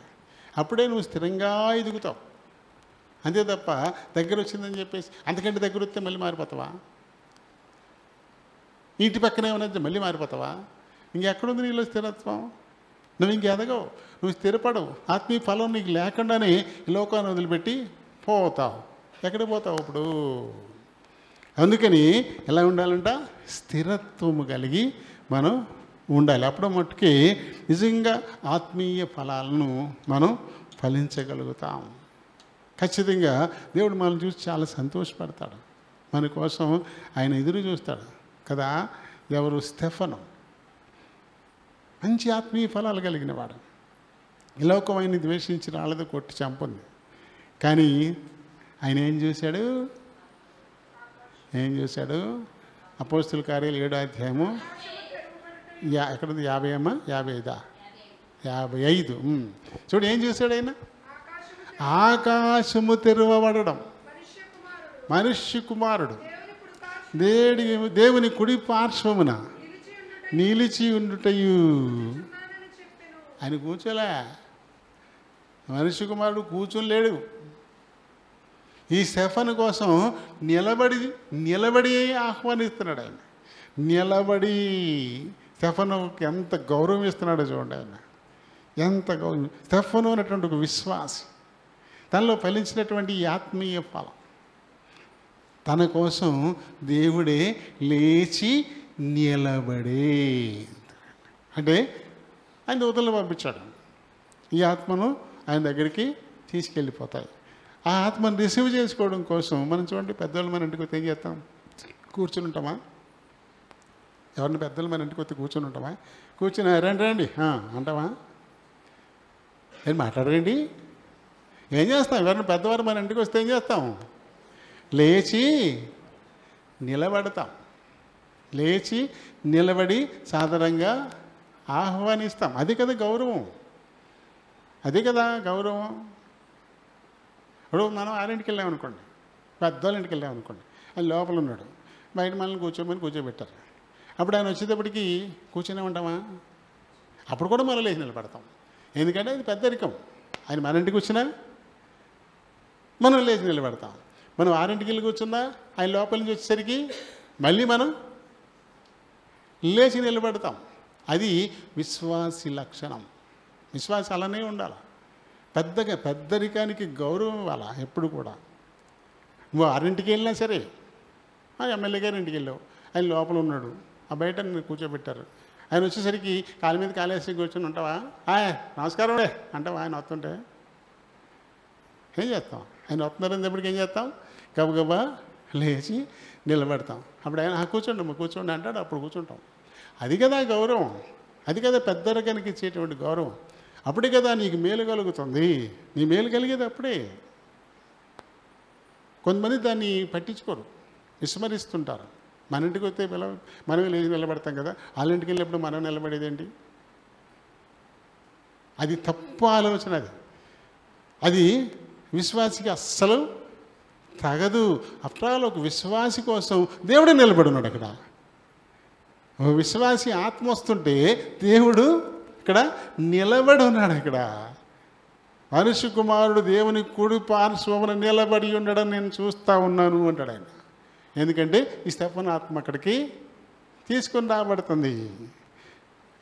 అప్పుడే నువ్వు స్థిరంగా ఎదుగుతావు. అంతే తప్ప దగ్గర వచ్చిందని చెప్పేసి అంతకంటే దగ్గర వస్తే మళ్ళీ మారిపోతావా? ఇంటి పక్కనే ఉన్నది మళ్ళీ మారిపోతావా? ఇంకెక్కడుంది నీలో స్థిరత్వం? నువ్వు ఇంకెదగవు, నువ్వు స్థిరపడవు. ఆత్మీయ ఫలం నీకు లేకుండానే ఈ లోకాన్ని వదిలిపెట్టి పోతావు. ఎక్కడికి పోతావు ఇప్పుడు? అందుకని ఎలా ఉండాలంట? స్థిరత్వము కలిగి మనం ఉండాలి. అప్పుడు మట్టుకి నిజంగా ఆత్మీయ ఫలాలను మనం ఫలించగలుగుతాం. ఖచ్చితంగా దేవుడు మనల్ని చూసి చాలా సంతోషపడతాడు, మన కోసం ఆయన ఎదురు చూస్తాడు కదా. ఎవరు? స్టెఫను. మంచి ఆత్మీయ ఫలాలు కలిగిన వాడు. ఈ లోకం ఆయన్ని ద్వేషించి రాళ్ళతో కొట్టి చంపుంది, కానీ ఆయన ఏం చూశాడు? అపోస్తుల కార్యాలు 7వ అధ్యాయము ఎక్కడుంది? 50 అమ్మా? 55 చూడు ఏం చూశాడు ఆయన? ఆకాశము తెరవబడడం, మనుష్య కుమారుడు దేవుని కుడి పార్శ్వమున నిలిచి ఉండుటయు. ఆయన కూర్చోలే, మనుష్య కుమారుడు కూర్చోలేడు. ఈ స్టెఫను కోసం నిలబడి ఆహ్వానిస్తున్నాడు ఆయన. నిలబడి స్టెఫనుకి ఎంత గౌరవం ఇస్తున్నాడో చూడండి ఆయన, ఎంత గౌరవం. స్టెఫను అనేటువంటి ఒక విశ్వాసి, తనలో ఫలించినటువంటి ఈ ఆత్మీయ ఫలం తన కోసం దేవుడే లేచి నిలబడే, అంటే ఆయన దూతలను పంపించాడు. ఈ ఆత్మను ఆయన దగ్గరికి తీసుకెళ్ళిపోతాయి. ఆ ఆత్మను రిసీవ్ చేసుకోవడం కోసం మనం చూడండి, పెద్దవాళ్ళు మన ఇంటికి వస్తే ఏం చేస్తాం? కూర్చుని ఉంటామా? ఎవరిని పెద్దలు మన ఇంటికి వస్తే కూర్చుని ఉంటామా? కూర్చుని రండి అంటామా? ఏం మాట్లాడరండి? ఏం చేస్తాం? ఎవరిని పెద్దవారు మన ఇంటికి వస్తే ఏం చేస్తాం? లేచి నిలబడతాం, లేచి నిలబడి సాధారణంగా ఆహ్వానిస్తాం. అది కదా గౌరవం, అదే కదా గౌరవం. ఇప్పుడు మనం 6ంటికి వెళ్ళామనుకోండి, పెద్దవాళ్ళ ఇంటికి వెళ్ళామనుకోండి, ఆయన లోపల ఉన్నాడు, బయట మనల్ని కూర్చోబెట్టారు. అప్పుడు ఆయన వచ్చేటప్పటికి కూర్చొనే ఉంటామా? అప్పుడు కూడా మనం లేచి నిలబడతాం. ఎందుకంటే అది పెద్దరికం. ఆయన మన ఇంటికి వచ్చినా మనం లేచి నిలబడతాం. మనం 6ంటికి వెళ్ళి కూర్చున్నా ఆయన లోపల నుంచి వచ్చేసరికి మళ్ళీ మనం లేచి నిలబడతాం. అది విశ్వాసి లక్షణం. విశ్వాసి అలానే ఉండాలి. పెద్దరికానికి గౌరవం ఇవ్వాలా ఎప్పుడు కూడా. నువ్వు 6ంటికి వెళ్ళినా సరే, ఎమ్మెల్యే గారి ఇంటికి వెళ్ళావు, ఆయన లోపల ఉన్నాడు, ఆ బయట నేను కూర్చోబెట్టారు, ఆయన వచ్చేసరికి కాలు మీద కాలేసి కూర్చొని ఉంటావా? నమస్కారం అంటావా? ఆయన వస్తుంటే ఏం చేస్తాం? ఆయన వస్తున్నారని చెప్పటికి ఏం చేస్తాం? గబగబా లేచి నిలబెడతాం. అప్పుడు ఆయన కూర్చోండి అంటాడు, అప్పుడు కూర్చుంటాం. అది కదా గౌరవం, అది కదా పెద్దరికానికి ఇచ్చేటువంటి గౌరవం. అప్పుడే కదా నీకు మేలు కలుగుతుంది. నీ మేలు కలిగేది అప్పుడే. కొంతమంది దాన్ని పట్టించుకోరు, విస్మరిస్తుంటారు. మన ఇంటికి వస్తే మనం లేచి నిలబడతాం కదా, వాళ్ళ ఇంటికి వెళ్ళినప్పుడు మనం నిలబడేదేంటి? అది తప్పు ఆలోచన. అది విశ్వాసికి అస్సలు తగదు. ఆఫ్టర్ ఆల్ ఒక విశ్వాసి కోసం దేవుడే నిలబడున్నాడు అక్కడ. ఒక విశ్వాసి ఆత్మ వస్తుంటే దేవుడు ఇక్కడ నిలబడి ఉన్నాడు. ఇక్కడ మనుష్య కుమారుడు దేవుని కుడి పార్శ్వమున నిలబడి ఉండడం నేను చూస్తూ ఉన్నాను అంటాడు ఆయన. ఎందుకంటే ఈ స్టెఫను ఆత్మ అక్కడికి తీసుకొని రాబడుతుంది.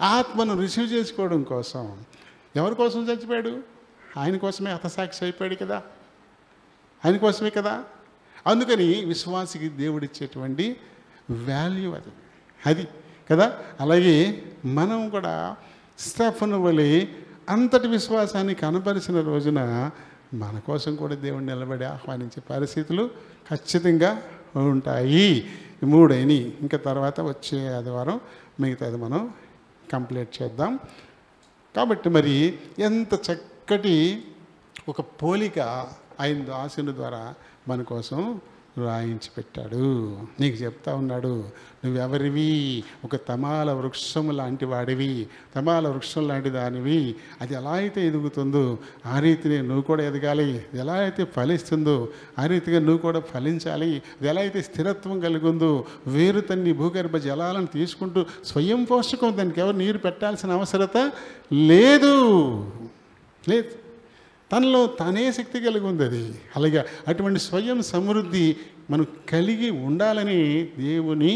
ఆత్మను రిసీవ్ చేసుకోవడం కోసం. ఎవరి కోసం చచ్చిపోయాడు? ఆయన కోసమే హతసాక్షి అయిపోయాడు కదా, ఆయన కోసమే కదా. అందుకని విశ్వాసికి దేవుడిచ్చేటువంటి వాల్యూ అది కదా. అలాగే మనం కూడా స్టెఫను వలె అంతటి విశ్వాసాన్ని కనపరిచిన రోజున మన కోసం కూడా దేవుడిని నిలబడి ఆహ్వానించే పరిస్థితులు ఖచ్చితంగా ఉంటాయి. 3 అయినాయి. ఇంకా తర్వాత వచ్చే ఆదివారం మిగతాది మనం కంప్లీట్ చేద్దాం. కాబట్టి మరి ఎంత చక్కటి ఒక పోలిక ఆయన దాసుని ద్వారా మన కోసం రాయించి పెట్టాడు. నీకు చెప్తా ఉన్నాడు, నువ్వెవరివి? ఒక తమాల వృక్షం లాంటి వాడివి, తమాల వృక్షం లాంటి దానివి. అది ఎలా అయితే ఎదుగుతుందో ఆ రీతిని నువ్వు కూడా ఎదగాలి. అది ఎలా అయితే ఫలిస్తుందో ఆ రీతిగా నువ్వు కూడా ఫలించాలి. అది ఎలా అయితే స్థిరత్వం కలిగి ఉందో, వేరు తన్ని భూగర్భ జలాలను తీసుకుంటూ స్వయం పోషకం, దానికి ఎవరు నీరు పెట్టాల్సిన అవసరత లేదు. తనలో తానే శక్తి కలిగి ఉంది అది. అలాగే అటువంటి స్వయం సమృద్ధి మనం కలిగి ఉండాలని దేవుని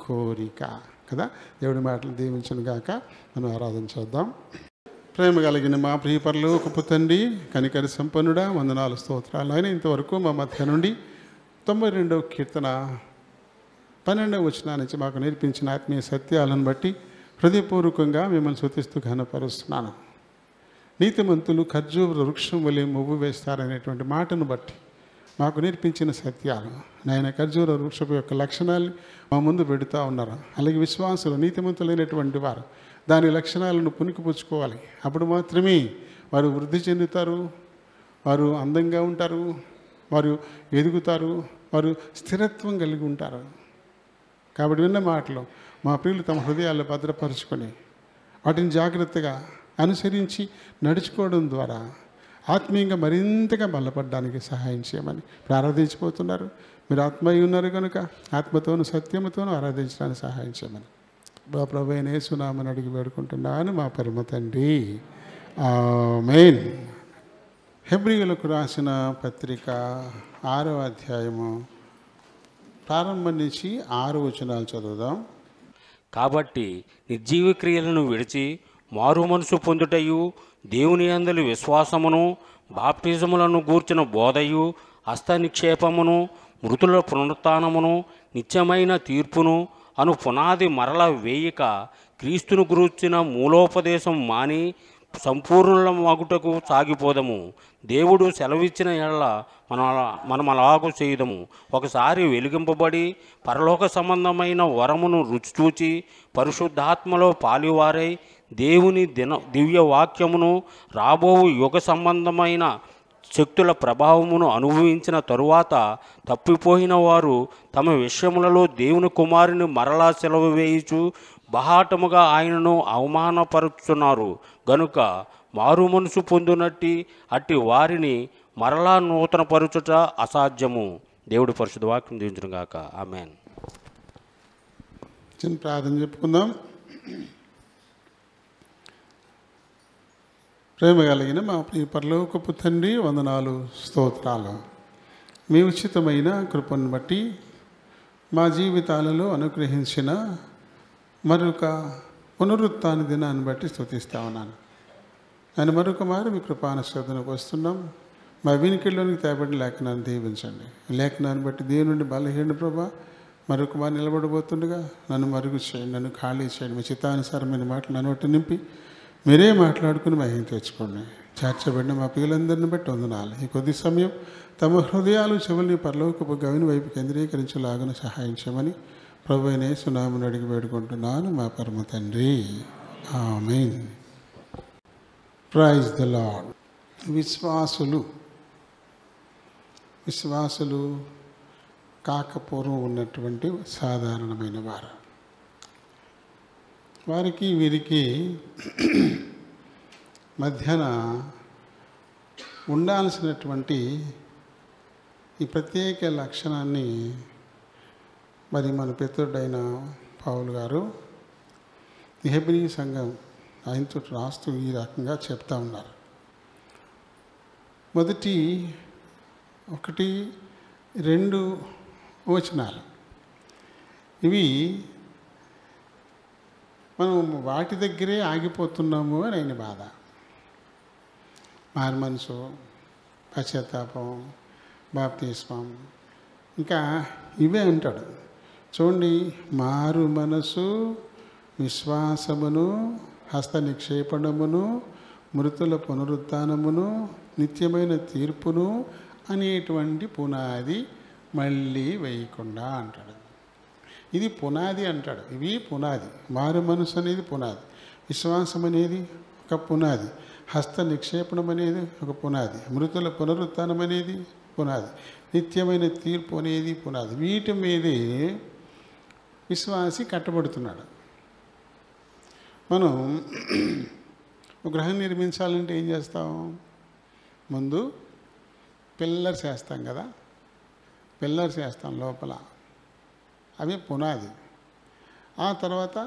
కోరిక కదా. దేవుడి మాటలు దీవించును గాక. మనం ఆరాధన చేద్దాం. ప్రేమ కలిగిన మా ప్రియ పరలోకపు తండ్రి, కనికరి సంపన్నుడా, వందనాలు స్తోత్రాలు. ఆయన ఇంతవరకు మా మధ్య నుండి 92వ కీర్తన 12వ వచనం నుంచి మాకు నేర్పించిన ఆత్మీయ సత్యాలను బట్టి హృదయపూర్వకంగా మిమ్మల్ని స్తుతిస్తూ ఘనపరుస్తున్నాను. నీతిమంతులు ఖర్జూర వృక్షం వలె మొవ్వు వేస్తారనేటువంటి మాటను బట్టి మాకు నేర్పించిన సత్యాలు నాయన, ఖర్జూర వృక్షపు యొక్క లక్షణాలు మా ముందు పెడుతూ ఉన్నారు. అలాగే విశ్వాసులు నీతిమంతులైనటువంటి వారు దాని లక్షణాలను పుణికిపుచ్చుకోవాలి. అప్పుడు మాత్రమే వారు వృద్ధి చెందుతారు, వారు అందంగా ఉంటారు, వారు ఎదుగుతారు, వారు స్థిరత్వం కలిగి ఉంటారు. కాబట్టి విన్న మాటలు మా ప్రియులు తమ హృదయాల్లో భద్రపరుచుకొని వాటిని జాగ్రత్తగా అనుసరించి నడుచుకోవడం ద్వారా ఆత్మీయంగా మరింతగా బలపడడానికి సహాయం చేయమని ప్రార్థించిపోతున్నారు. మీరు ఆత్మయ్య ఉన్నారు కనుక ఆత్మతోనూ సత్యముతోనూ ఆరాధించడానికి సహాయం చేయమని ప్రభు అయిన యేసునామని అడిగి వేడుకుంటున్నాను మా పరమ తండ్రి. ఆమేన్. హెబ్రీయులకు రాసిన పత్రిక 6వ అధ్యాయము ప్రారంభం నుంచి 6 వచనాలు చదువుదాం. కాబట్టి నిర్జీవ క్రియలను విడిచి మారు మనసు పొందుటయు, దేవుని యందలి విశ్వాసమును, బాప్టిజములను గూర్చిన బోధయు, హస్త నిక్షేపమును, మృతుల పునరుత్థానమును, నిత్యమైన తీర్పును అను పునాది మరల వేయక క్రీస్తును గురించిన మూలోపదేశం మాని సంపూర్ణుల మగుటకు సాగిపోదము. దేవుడు సెలవిచ్చిన ఎడల మనం అలాగూ చేయదము. ఒకసారి వెలిగింపబడి పరలోక సంబంధమైన వరమును రుచిచూచి పరిశుద్ధాత్మలో పాలివారై దేవుని దివ్య వాక్యమును రాబోవు యుగ సంబంధమైన శక్తుల ప్రభావమును అనుభవించిన తరువాత తప్పిపోయిన వారు తమ విషయములలో దేవుని కుమారుని మరలా సెలవు వేయుచు బహాటముగా ఆయనను అవమానపరుచున్నారు. గనుక మారు మనసు పొందునట్టి అట్టి వారిని మరలా నూతనపరచుట అసాధ్యము. దేవుడి పరిశుద్ధ వాక్యం దీవించును గాక. ఆమేన్. చిన్న ప్రార్థన చెప్పుకుందాం. ప్రేమ కలిగిన మా ప్రియ పరలోకపు తండ్రి, వందనాలు స్తోత్రాలు. మీ ఉచితమైన కృపను బట్టి మా జీవితాలలో అనుగ్రహించిన మరొక పునరుత్థాన దినాన్ని బట్టి స్తుతిస్తా ఉన్నాను. ఆయన మరొక మారు మీ కృపానుశోధనకు వస్తున్నాం. మా వినికిడిలోనికి తేబడిన లేఖనాన్ని దీవించండి. లేఖనాన్ని బట్టి దేవుని బలహీన ప్రభా మరొక మారు నిలబడబోతుండగా నన్ను మరుగు చేయండి, నన్ను ఖాళీ చేయండి. మీ చిత్తానుసారమైన మాటలు నన్ను ఒకటి నింపి మీరే మాట్లాడుకుని మహిమ తెచ్చుకోండి. చేర్చబడిన మా పిల్లలందరిని బట్టి వందనాలు. ఈ కొద్ది సమయం తమ హృదయాలు చెవుల్ని పరలోకపు గవిని వైపు కేంద్రీకరించేలాగా సహాయం చేయమని ప్రభు అయిన యేసు నామమున అడిగి వేడుకుంటున్నాను మా పరమ తండ్రి, ఆమేన్. Praise the lord. విశ్వాసులు కాకపూర్వం ఉన్నటువంటి సాధారణమైన వారు, వారికి వీరికి మధ్యన ఉండాల్సినటువంటి ఈ ప్రత్యేక లక్షణాన్ని మరి మన పితరుడైన పౌలు గారు హెబ్రీ సంఘం ఆయనతో రాస్తూ ఈ రకంగా చెప్తా ఉన్నారు. మొదటి 1-2 వచనాలు ఇవి మనం వాటి దగ్గరే ఆగిపోతున్నాము అని ఆయన బాధ. మారు మనసు, పశ్చాత్తాపం, బాప్తిస్మం, ఇంకా ఇవే అంటాడు. చూడండి, మారు మనసు, విశ్వాసమును, హస్త నిక్షేపణమును, మృతుల పునరుత్థానమును, నిత్యమైన తీర్పును అనేటువంటి పునాది మళ్ళీ వేయకుండా అంటాడు. ఇది పునాది అంటాడు. ఇవి పునాది. మారు మనసు అనేది పునాది, విశ్వాసం అనేది ఒక పునాది, హస్త నిక్షేపణం అనేది ఒక పునాది, మృతుల పునరుత్థానం అనేది పునాది, నిత్యమైన తీర్పు అనేది పునాది. వీటి మీదే విశ్వాసి కట్టబడుతున్నాడు. మనం ఒక గృహం నిర్మించాలంటే ఏం చేస్తాం? ముందు పిల్లర్స్ వేస్తాం కదా, పిల్లర్స్ వేస్తాం లోపల, అవి పునాది. ఆ తర్వాత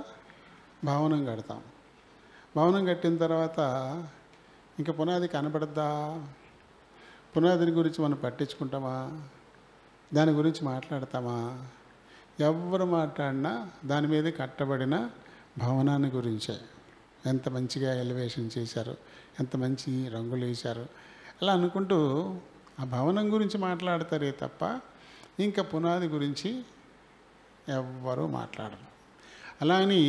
భవనం కడతాం. భవనం కట్టిన తర్వాత ఇంకా పునాది కనపడద్దా? పునాదిని గురించి మనం పట్టించుకుంటామా? దాని గురించి మాట్లాడతామా? ఎవరు మాట్లాడినా దాని మీద కట్టబడిన భవనాన్ని గురించే. ఎంత మంచిగా ఎలివేషన్ చేశారు, ఎంత మంచి రంగులు వేశారు, అలా అనుకుంటూ ఆ భవనం గురించి మాట్లాడతారే తప్ప ఇంకా పునాది గురించి ఎవ్వరూ మాట్లాడరు. అలా అని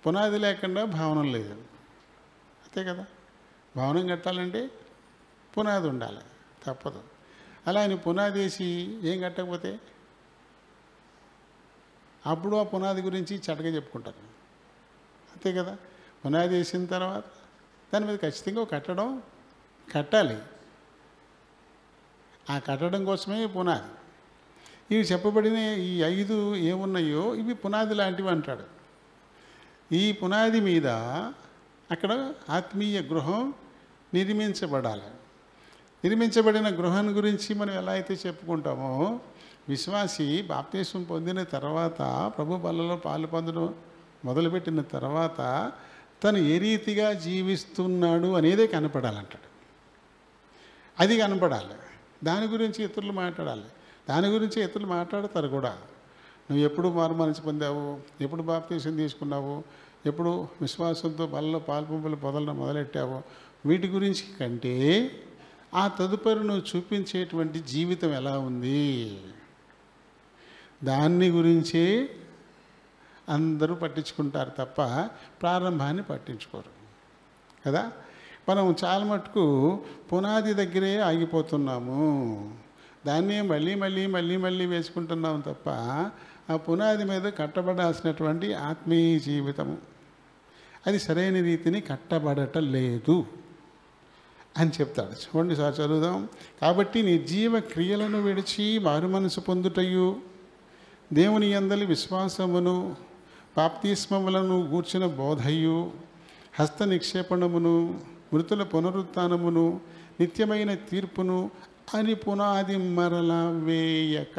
పునాది లేకుండా భవనం లేదు, అంతే కదా. భవనం కట్టాలంటే పునాది ఉండాలి, తప్పదు. అలా అని పునాది వేసి ఏం కట్టకపోతే అప్పుడు ఆ పునాది గురించి చెడ్డగా చెప్పుకుంటారు, అంతే కదా. పునాది వేసిన తర్వాత దాని మీద ఖచ్చితంగా కట్టడం కట్టాలి. ఆ కట్టడం కోసమే పునాది. ఇవి చెప్పబడిన ఈ 5 ఏమున్నాయో ఇవి పునాది లాంటివి అంటాడు. ఈ పునాది మీద అక్కడ ఆత్మీయ గృహం నిర్మించబడాలి. నిర్మించబడిన గృహం గురించి మనం ఎలా అయితే చెప్పుకుంటామో, విశ్వాసి బాప్తిస్మం పొందిన తర్వాత, ప్రభు బల్లలో పాలు పొందడం మొదలుపెట్టిన తర్వాత తను ఏ రీతిగా జీవిస్తున్నాడు అనేదే కనపడాలంటాడు. అది కనపడాలి. దాని గురించి ఇతరులు మాట్లాడాలి. దాని గురించి ఇతరులు మాట్లాడతారు కూడా. నువ్వు ఎప్పుడు మారు మనసు పొందావు, ఎప్పుడు బాప్తిస్మం తీసుకున్నావు, ఎప్పుడు విశ్వాసంతో బలలో పాల్పంపులు పొదలను మొదలెట్టావు, వీటి గురించి కంటే ఆ తదుపరి నువ్వు చూపించేటువంటి జీవితం ఎలా ఉంది, దాన్ని గురించే అందరూ పట్టించుకుంటారు తప్ప ప్రారంభాన్ని పట్టించుకోరు కదా. మనం చాలా మటుకు పునాది దగ్గరే ఆగిపోతున్నాము. దాన్నే మళ్ళీ మళ్ళీ మళ్ళీ మళ్ళీ వేసుకుంటున్నాం తప్ప ఆ పునాది మీద కట్టబడాల్సినటువంటి ఆత్మీయ జీవితము అది సరైన రీతిని కట్టబడటం లేదు అని చెప్తాడు. చూడండి సార్, చదువుదాం. కాబట్టి నిర్జీవ క్రియలను విడిచి మారు మనసు పొందుటయు, దేవుని యందలి విశ్వాసమును, బాప్తిస్మములను గూర్చిన బోధయు, హస్త నిక్షేపణమును, మృతుల పునరుత్థానమును, నిత్యమైన తీర్పును అని పునాది మరల వేయక.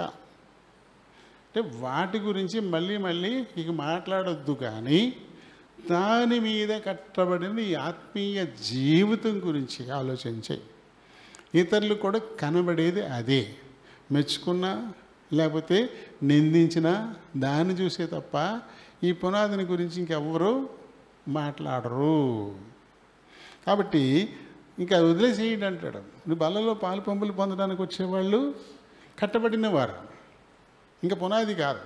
అంటే వాటి గురించి మళ్ళీ మళ్ళీ ఇక మాట్లాడొద్దు, కానీ దాని మీద కట్టబడిన ఈ ఆత్మీయ జీవితం గురించి ఆలోచించే. ఇతరులు కూడా కనబడేది అదే. మెచ్చుకున్నా లేకపోతే నిందించినా దాన్ని చూసే తప్ప ఈ పునాదిని గురించి ఇంకెవ్వరూ మాట్లాడరు. కాబట్టి ఇంకా వదిలేసేయండి అంటాడు. నువ్వు బలలో పాలు పంపులు పొందడానికి వచ్చేవాళ్ళు కట్టబడిన వారు, ఇంకా పునాది కాదు.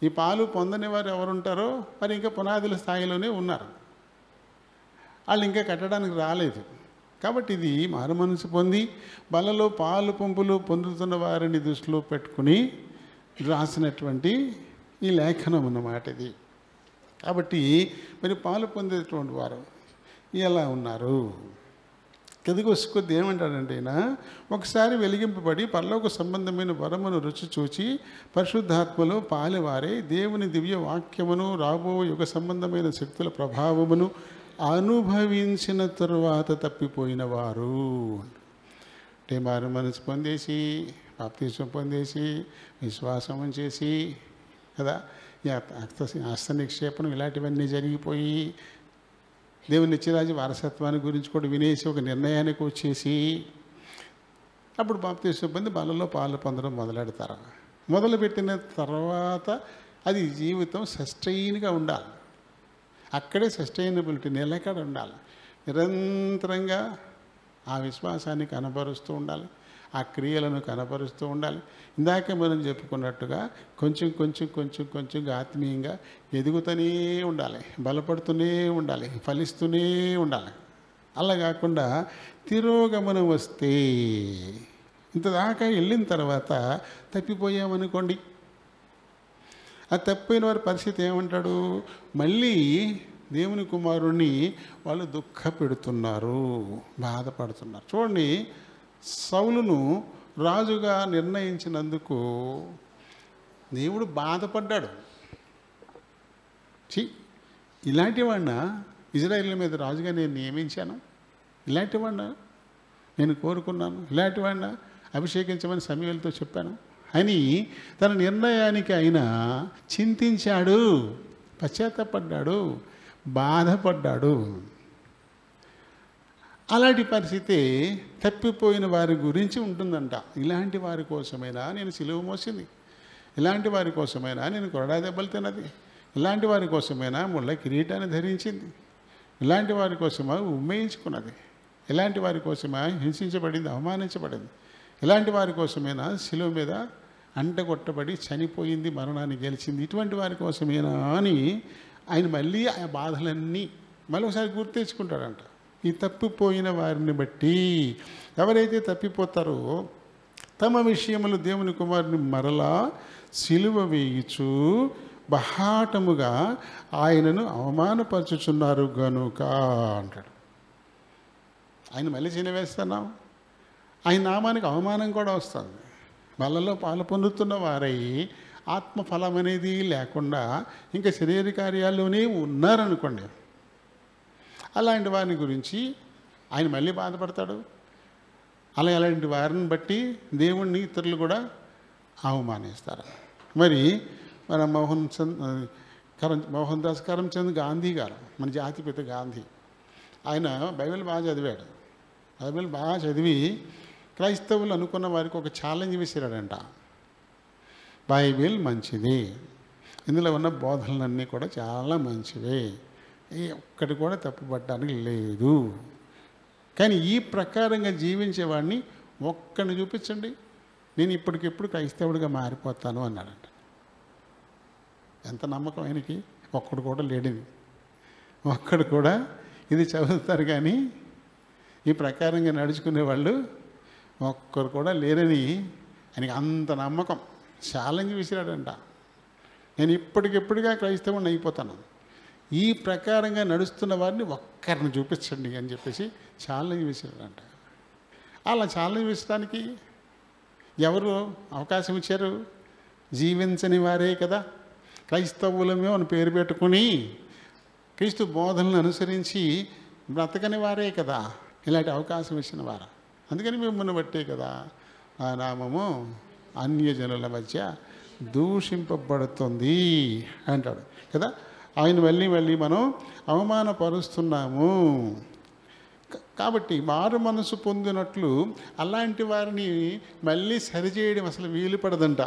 ఈ పాలు పొందని వారు ఎవరుంటారో మరి ఇంకా పునాదుల స్థాయిలోనే ఉన్నారు, వాళ్ళు ఇంకా కట్టడానికి రాలేదు. కాబట్టి ఇది మారు మనసు పొంది బలలో పాలు పంపులు పొందుతున్న వారిని దృష్టిలో పెట్టుకుని రాసినటువంటి ఈ లేఖనం అన్నమాట ఇది. కాబట్టి మరి పాలు పొందేటువంటి వారు ఎలా ఉన్నారు? కొద్ది ఏమంటాడంటే ఆయన, ఒకసారి వెలిగింపబడి పరలోక సంబంధమైన వరమును రుచి చూచి పరిశుద్ధాత్మలో పాలివారే దేవుని దివ్య వాక్యమును రాబో యుగ సంబంధమైన శక్తుల ప్రభావమును అనుభవించిన తరువాత తప్పిపోయిన వారు. అంటే మారు మనసు పొందేసి, బాప్తిస్మం పొందేసి, విశ్వాసం చేసి కదా, హస్త నిక్షేపణం ఇలాంటివన్నీ జరిగిపోయి దేవుని నిత్యరాజ్య వారసత్వాన్ని గురించి కూడా వినేసి ఒక నిర్ణయానికి వచ్చేసి అప్పుడు బాప్తిస్మం పొంది బలలో పాలు పొందడం మొదలెడతారు. మొదలుపెట్టిన తర్వాత అది జీవితం సస్టైన్గా ఉండాలి. అక్కడే సస్టైనబిలిటీ నిలకడ ఉండాలి. నిరంతరంగా ఆ విశ్వాసాన్ని కనబరుస్తూ ఉండాలి, ఆ క్రియలను కనబరుస్తూ ఉండాలి. ఇందాక మనం చెప్పుకున్నట్టుగా కొంచెం కొంచెం కొంచెం కొంచెంగా ఆత్మీయంగా ఎదుగుతూనే ఉండాలి, బలపడుతూనే ఉండాలి, ఫలిస్తూనే ఉండాలి. అలా కాకుండా తిరోగమనం వస్తే ఇంతదాకా వెళ్ళిన తర్వాత తప్పిపోయామనుకోండి, ఆ తప్పిపోయిన వారి పరిస్థితి ఏమంటాడు? మళ్ళీ దేవుని కుమారుణ్ణి వాళ్ళు దుఃఖ పెడుతున్నారు, బాధపడుతున్నారు. చూడండి, సౌలును రాజుగా నిర్ణయించినందుకు దేవుడు బాధపడ్డాడు. ఇలాంటి వాడిన ఇజ్రాయేల్ మీద రాజుగా నేను నియమించాను, ఇలాంటి వాడిన నేను కోరుకున్నాను, ఇలాంటి వాడిన అభిషేకించమని సమూయేలుతో చెప్పాను అని తన నిర్ణయానికి ఆయన చింతించాడు, పశ్చాత్తపడ్డాడు, బాధపడ్డాడు. అలాంటి పరిస్థితి తప్పిపోయిన వారి గురించి ఉంటుందంట. ఇలాంటి వారి కోసమైనా నేను సిలువ మోసింది, ఇలాంటి వారి కోసమైనా నేను కొరడా దెబ్బలు తిన్నది, ఇలాంటి వారి కోసమైనా ముళ్ళ కిరీటాన్ని ధరించింది, ఇలాంటి వారి కోసమా ఉమ్మేయించుకున్నది, ఇలాంటి వారి కోసమా హింసించబడింది, అవమానించబడింది, ఇలాంటి వారి కోసమైనా సిలువ మీద అంటగొట్టబడి చనిపోయింది, మరణాన్ని గెలిచింది, ఇటువంటి వారి కోసమేనా అని ఆయన మళ్ళీ ఆ బాధలన్నీ మళ్ళీ ఒకసారి గుర్తు తెచ్చుకుంటాడంట. ఈ తప్పిపోయిన వారిని బట్టి ఎవరైతే తప్పిపోతారో తమ విషయములు దేవుని కుమారుని మరలా సిలువ వేయుచు బహాటముగా ఆయనను అవమానపరచుచున్నారు గనుక అంటాడు. ఆయన మళ్ళీ చినవేస్తున్నాం, ఆయన నామానికి అవమానం కూడా వస్తుంది. వాళ్ళలో పాలు పొందుతున్న వారై ఆత్మఫలం అనేది లేకుండా ఇంకా శరీర కార్యాల్లోనే ఉన్నారనుకోండి, అలాంటి వారిని గురించి ఆయన మళ్ళీ బాధపడతాడు. అలాంటి వారిని బట్టి దేవుణ్ణి ఇతరులు కూడా అవమానిస్తారు. మరి మన మోహన్ దాస్ కరమ్చంద్ గాంధీ గారు, మన జాతిపిత గాంధీ, ఆయన బైబిల్ బాగా చదివాడు. బైబిల్ బాగా చదివి క్రైస్తవులు అనుకున్న వారికి ఒక ఛాలెంజ్ విసిరాడంట. బైబిల్ మంచిది, ఇందులో ఉన్న బోధనలన్నీ కూడా చాలా మంచివే, ఒక్కటి కూడా తప్పుపట్టడానికి లేదు, కానీ ఈ ప్రకారంగా జీవించేవాడిని ఒక్కడిని చూపించండి, నేను ఇప్పటికిప్పుడు క్రైస్తవుడిగా మారిపోతాను అన్నాడంట. ఎంత నమ్మకం ఆయనకి! ఒక్కడు కూడా లేడని, ఒక్కడు కూడా ఇది చదువుతారు కానీ ఈ ప్రకారంగా నడుచుకునే వాళ్ళు ఒక్కరు కూడా లేరని ఆయనకి అంత నమ్మకం. ఛాలెంజ్ విసిరాడంట, నేను ఇప్పటికిప్పుడుగా క్రైస్తవుని అయిపోతాను, ఈ ప్రకారంగా నడుస్తున్న వారిని ఒక్కరిని చూపించండి అని చెప్పేసి ఛాలెంజ్ విసిరాడంట. అలా ఛాలెంజ్ విసడానికి ఎవరు అవకాశం ఇచ్చారు? జీవించని వారే కదా, క్రైస్తవులమే అని పేరు పెట్టుకుని క్రీస్తు బోధనలను అనుసరించి బ్రతకని వారే కదా ఇలాంటి అవకాశం ఇచ్చిన వారు. అందుకని మిమ్మల్ని బట్టే కదా ఆ నామము అన్యజనుల మధ్య దూషింపబడుతుంది అంటాడు కదా. ఆయన మళ్ళీ మనం అవమానపరుస్తున్నాము. కాబట్టి మారు మనసు పొందినట్లు అలాంటి వారిని మళ్ళీ సరిచేయడం అసలు వీలు పడదంట.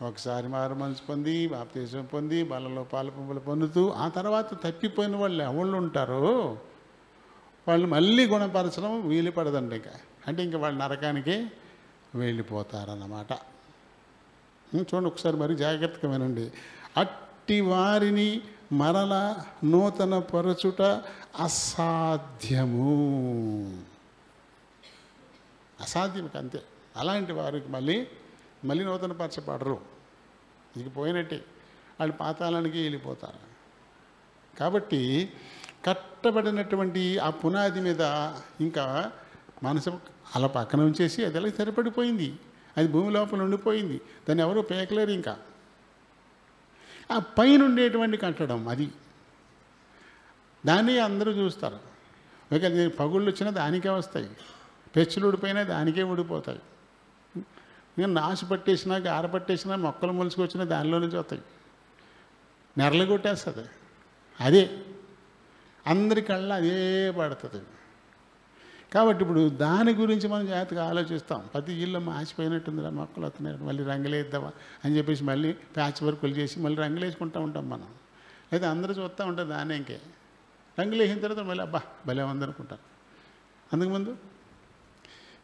ఒకసారి మారు మనసు పొంది బాప్తిస్మం పొంది బలలో పాలు పొందుతూ ఆ తర్వాత తప్పిపోయిన వాళ్ళు ఎవళ్ళు ఉంటారో వాళ్ళు మళ్ళీ గుణపరచడం వీలు పడదండి. అంటే ఇంకా వాళ్ళు నరకానికే వెళ్ళిపోతారన్నమాట. చూడండి ఒకసారి మరి జాగ్రత్తగా వినండి. అట్టి వారిని మరల నూతన పరచుట అసాధ్యము, అసాధ్యం అంతే. అలాంటి వారికి మళ్ళీ నూతన పరచబడరు, ఇది పోయినట్టే. వాళ్ళు పాతాళానికి వెళ్ళిపోతారు. కాబట్టి కట్టబడినటువంటి ఆ పునాది మీద ఇంకా మనసు అలా పక్కన ఉంచేసి అది అలా సరిపడిపోయింది, అది భూమి లోపల ఉండిపోయింది, దాన్ని ఎవరు పేకలేరు. ఇంకా ఆ పైన ఉండేటువంటి కట్టడం అది, దాన్ని అందరూ చూస్తారు. ఒక పగుళ్ళు వచ్చినా దానికే వస్తాయి, పెచ్చులు ఊడిపోయినా దానికే ఊడిపోతాయి, నేను నాసు పట్టేసినా గార పట్టేసినా మొక్కలు మొలుసుకొచ్చినా దానిలో నుంచి వస్తాయి, నెరలు కొట్టేస్తుంది. అదే అందరి కళ్ళ అదే పడుతుంది. కాబట్టి ఇప్పుడు దాని గురించి మనం జాగ్రత్తగా ఆలోచిస్తాం. ప్రతి ఇల్లు మాసిపోయినట్టుంది, మొక్కలు వస్తున్నాయి, మళ్ళీ రంగులేద్దామా అని చెప్పేసి మళ్ళీ ప్యాచ్ వర్కులు చేసి మళ్ళీ రంగులు వేసుకుంటూ ఉంటాం మనం. లేదా అందరూ చూస్తూ ఉంటారు దాన్ని, ఇంకే రంగులు వేసిన తర్వాత మళ్ళీ అబ్బా భలే ఉందనుకుంటారు. అందుకుముందు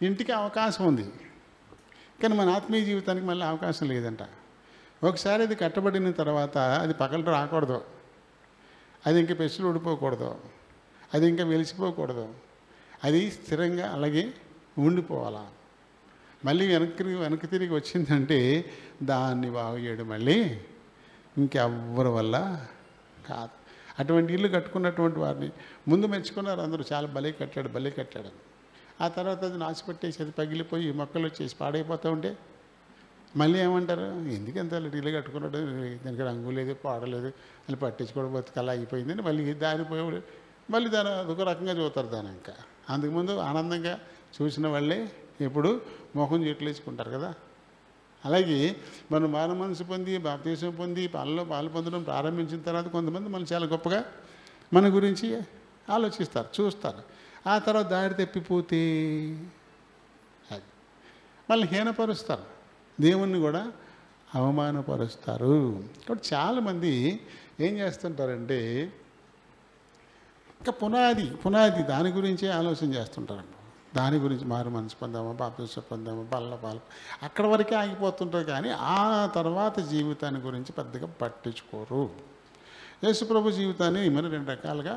ఇంటికి అవకాశం ఉంది, కానీ మన ఆత్మీయ జీవితానికి మళ్ళీ అవకాశం లేదంట. ఒకసారి అది కట్టబడిన తర్వాత అది పగలు రాకూడదు, అది ఇంకా పెచ్చులు ఊడిపోకూడదు, అది ఇంకా వెలిసిపోకూడదు, అది స్థిరంగా అలాగే ఉండిపోవాలా. మళ్ళీ వెనక్కి తిరిగి వచ్చిందంటే దాన్ని బాగు చేయడం మళ్ళీ ఇంకెవ్వరి వల్ల కాదు. అటువంటి ఇల్లు కట్టుకున్నటువంటి వారిని ముందు మెచ్చుకున్నారు అందరూ, చాలా భలే కట్టాడు. ఆ తర్వాత అది నాచిపట్టేసి అది పగిలిపోయి మొక్కలు వచ్చేసి పాడైపోతూ ఉంటే మళ్ళీ ఏమంటారు, ఎందుకంత ఇల్లు కట్టుకున్నాడు, దానికి రంగు లేదు పాడలేదు, అది పట్టించుకోవడం బతుకలా అయిపోయిందని మళ్ళీ దారిపోయి మళ్ళీ దాని అదొక రకంగా చూస్తారు దాని. ఇంకా అందుకుముందు ఆనందంగా చూసిన వాళ్ళే ఇప్పుడు మొహం చెట్లేసుకుంటారు కదా. అలాగే మనం మారు మనసు పొంది బాప్తీసం పొంది పాలలో పాలు పొందడం ప్రారంభించిన తర్వాత కొంతమంది మనం చాలా గొప్పగా మన గురించి ఆలోచిస్తారు, చూస్తారు. ఆ తర్వాత దారి తప్పిపోతే అది మళ్ళీ హీనపరుస్తారు, దేవుణ్ణి కూడా అవమానపరుస్తారు. కాబట్టి చాలామంది ఏం చేస్తుంటారంటే ఇంకా పునాది దాని గురించే ఆలోచన చేస్తుంటారండి. దాని గురించి మారు మనసు పొందామా, బాప్తీసం పొందామా, పాలు అక్కడ వరకే ఆగిపోతుంటారు. కానీ ఆ తర్వాత జీవితాన్ని గురించి పెద్దగా పట్టించుకోరు. యేసుప్రభు జీవితాన్ని మనం 2 రకాలుగా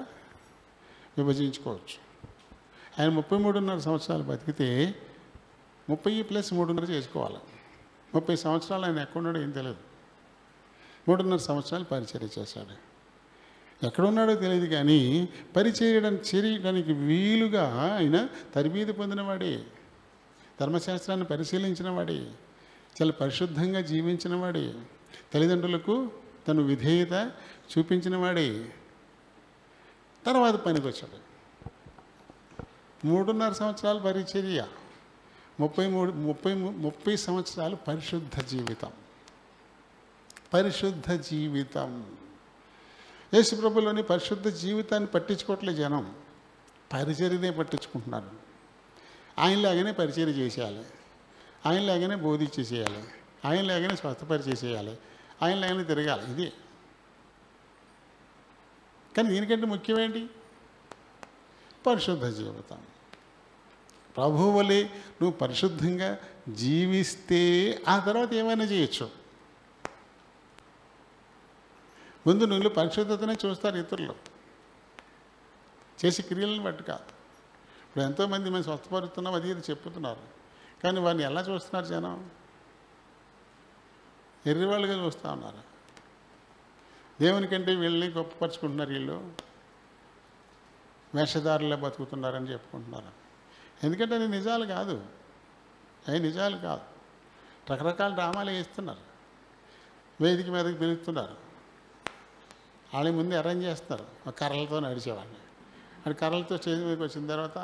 విభజించుకోవచ్చు. ఆయన 33.5 సంవత్సరాలు బతికితే 30 + 3.5 చేసుకోవాలి. 30 సంవత్సరాలు ఆయన ఎక్కడున్నాడో ఏం తెలియదు. 3.5 సంవత్సరాలు పరిచర్య చేశాడు. ఎక్కడున్నాడో తెలియదు, కానీ చేయడానికి వీలుగా ఆయన తరబీదు పొందినవాడే, ధర్మశాస్త్రాన్ని పరిశీలించిన వాడే, చాలా పరిశుద్ధంగా జీవించిన వాడే, తల్లిదండ్రులకు తను విధేయత చూపించిన వాడే. తర్వాత పనికి వచ్చాడు. 3.5 సంవత్సరాలు పరిచర్య, 30 సంవత్సరాలు పరిశుద్ధ జీవితం. యేసుప్రభులోని పరిశుద్ధ జీవితాన్ని పట్టించుకోవట్లే జనం, పరిచర్యనే పట్టించుకుంటున్నారు. ఆయనలాగానే పరిచర్య చేసేయాలి, ఆయనలాగానే బోధించేసేయాలి, ఆయనలాగానే స్వస్థపరిచేసేయాలి, ఆయనలాగానే తిరగాలి. ఇది కానీ దీనికంటే ముఖ్యమేంటి? పరిశుద్ధ జీవితం. ప్రభువులే నువ్వు పరిశుద్ధంగా జీవిస్తే ఆ తర్వాత ఏమైనా చేయొచ్చు. ముందు నువ్వు పరిశుద్ధతనే చూస్తారు ఇతరులు, చేసే క్రియలను బట్టి కాదు. ఇప్పుడు ఎంతోమంది మేము స్వస్థపరుస్తున్నాం అది ఇది చెప్పుతున్నారు, కానీ వారిని ఎలా చూస్తున్నారు జనం? ఎర్రివాళ్ళుగా చూస్తూ ఉన్నారు. దేవునికంటే వీళ్ళని గొప్పపరుచుకుంటున్నారు, వీళ్ళు వేషధారులే బతుకుతున్నారని చెప్పుకుంటున్నారు. ఎందుకంటే అది నిజాలు కాదు, రకరకాల డ్రామాలు వేస్తున్నారు, వేదిక మీదకి పిలుస్తున్నారు, వాళ్ళ ముందు అరేంజ్ చేస్తారు. కర్రలతో నడిచేవాడిని, అది కర్రలతో స్టేజ్ మీదకి వచ్చిన తర్వాత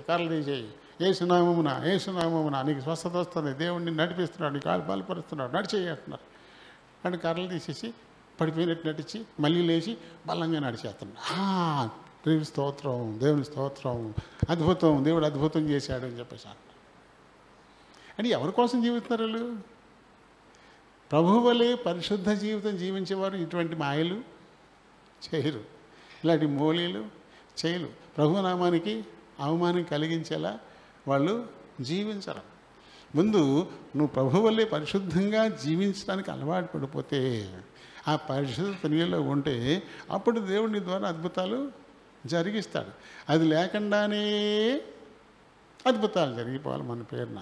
కర్రలు తీసేయి, ఏసునామమున నీకు స్వస్థత వస్తుంది, దేవుడిని నడిపిస్తున్నాడు, నీ కాళ్ళు బలపరుస్తున్నాడు, నడిచేయి అంటున్నారు. అంటే కర్రలు తీసేసి పడిపోయినట్టు నటించి మళ్ళీ లేచి బలంగా నడిచేస్తున్నాడు. దేవుని స్తోత్రం, అద్భుతం, దేవుడు అద్భుతం చేశాడు అని చెప్పేసి అంటారు. అంటే ఎవరి కోసం జీవిస్తున్నారు వీళ్ళు? ప్రభువలే పరిశుద్ధ జీవితం జీవించేవారు ఇటువంటి మాయలు చేయరు, ఇలాంటి మోలీలు చేయరు, ప్రభునామానికి అవమానం కలిగించేలా వాళ్ళు జీవించరు. ముందు నువ్వు ప్రభువలే పరిశుద్ధంగా జీవించడానికి అలవాటు పడిపోతే, ఆ పరిశుద్ధత నీలో ఉంటే అప్పుడు దేవుడి ద్వారా అద్భుతాలు జరిగిస్తాడు. అది లేకుండానే అద్భుతాలు జరిగిపోవాలి. మన పేరున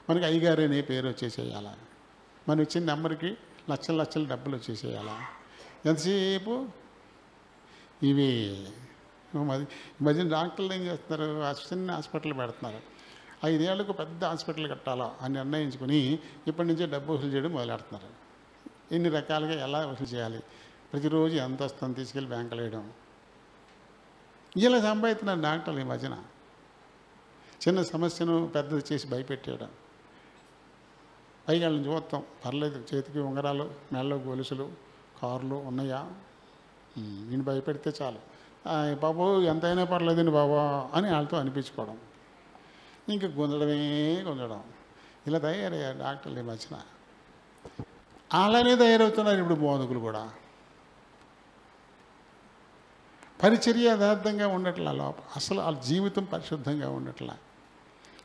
మనకి అయ్యగారు అనే పేరు వచ్చేసేయాలి, మనం ఇచ్చిన నెంబర్కి లక్షల లక్షల డబ్బులు వచ్చేసేయాలా? ఎంతసేపు ఇవి ఈ మధ్యన డాక్టర్లు ఏం చేస్తున్నారు, చిన్న హాస్పిటల్ పెడుతున్నారు. 5 ఏళ్ళకు పెద్ద హాస్పిటల్ కట్టాలా అని నిర్ణయించుకుని ఇప్పటి నుంచే డబ్బు వసూలు చేయడం మొదలెడుతున్నారు. ఎన్ని రకాలుగా ఎలా వసూలు చేయాలి, ప్రతిరోజు ఎంత వస్తుందని తీసుకెళ్ళి బ్యాంకులో వేయడం, ఇలా సంపాదిస్తున్నారు డాక్టర్లు. ఈ మధ్యన చిన్న సమస్యను పెద్దది చేసి భయపెట్టేయడం, పైగా వాళ్ళని చూస్తాం, పర్లేదు చేతికి ఉంగరాలు, మెడలో గొలుసులు, కార్లు ఉన్నాయా, నేను భయపెడితే చాలు, బాబు ఎంతైనా పర్లేదండి బాబా అని వాళ్ళతో అనిపించుకోవడం, ఇంకా గుంజడం, ఇలా తయారయ్యారు డాక్టర్లు ఈ మధ్యన. అలానే తయారవుతున్నారు ఇప్పుడు బోధకులు కూడా. పరిచర్య యథార్థంగా ఉండట్లా, లోపల అసలు వాళ్ళ జీవితం పరిశుద్ధంగా ఉండట్లా.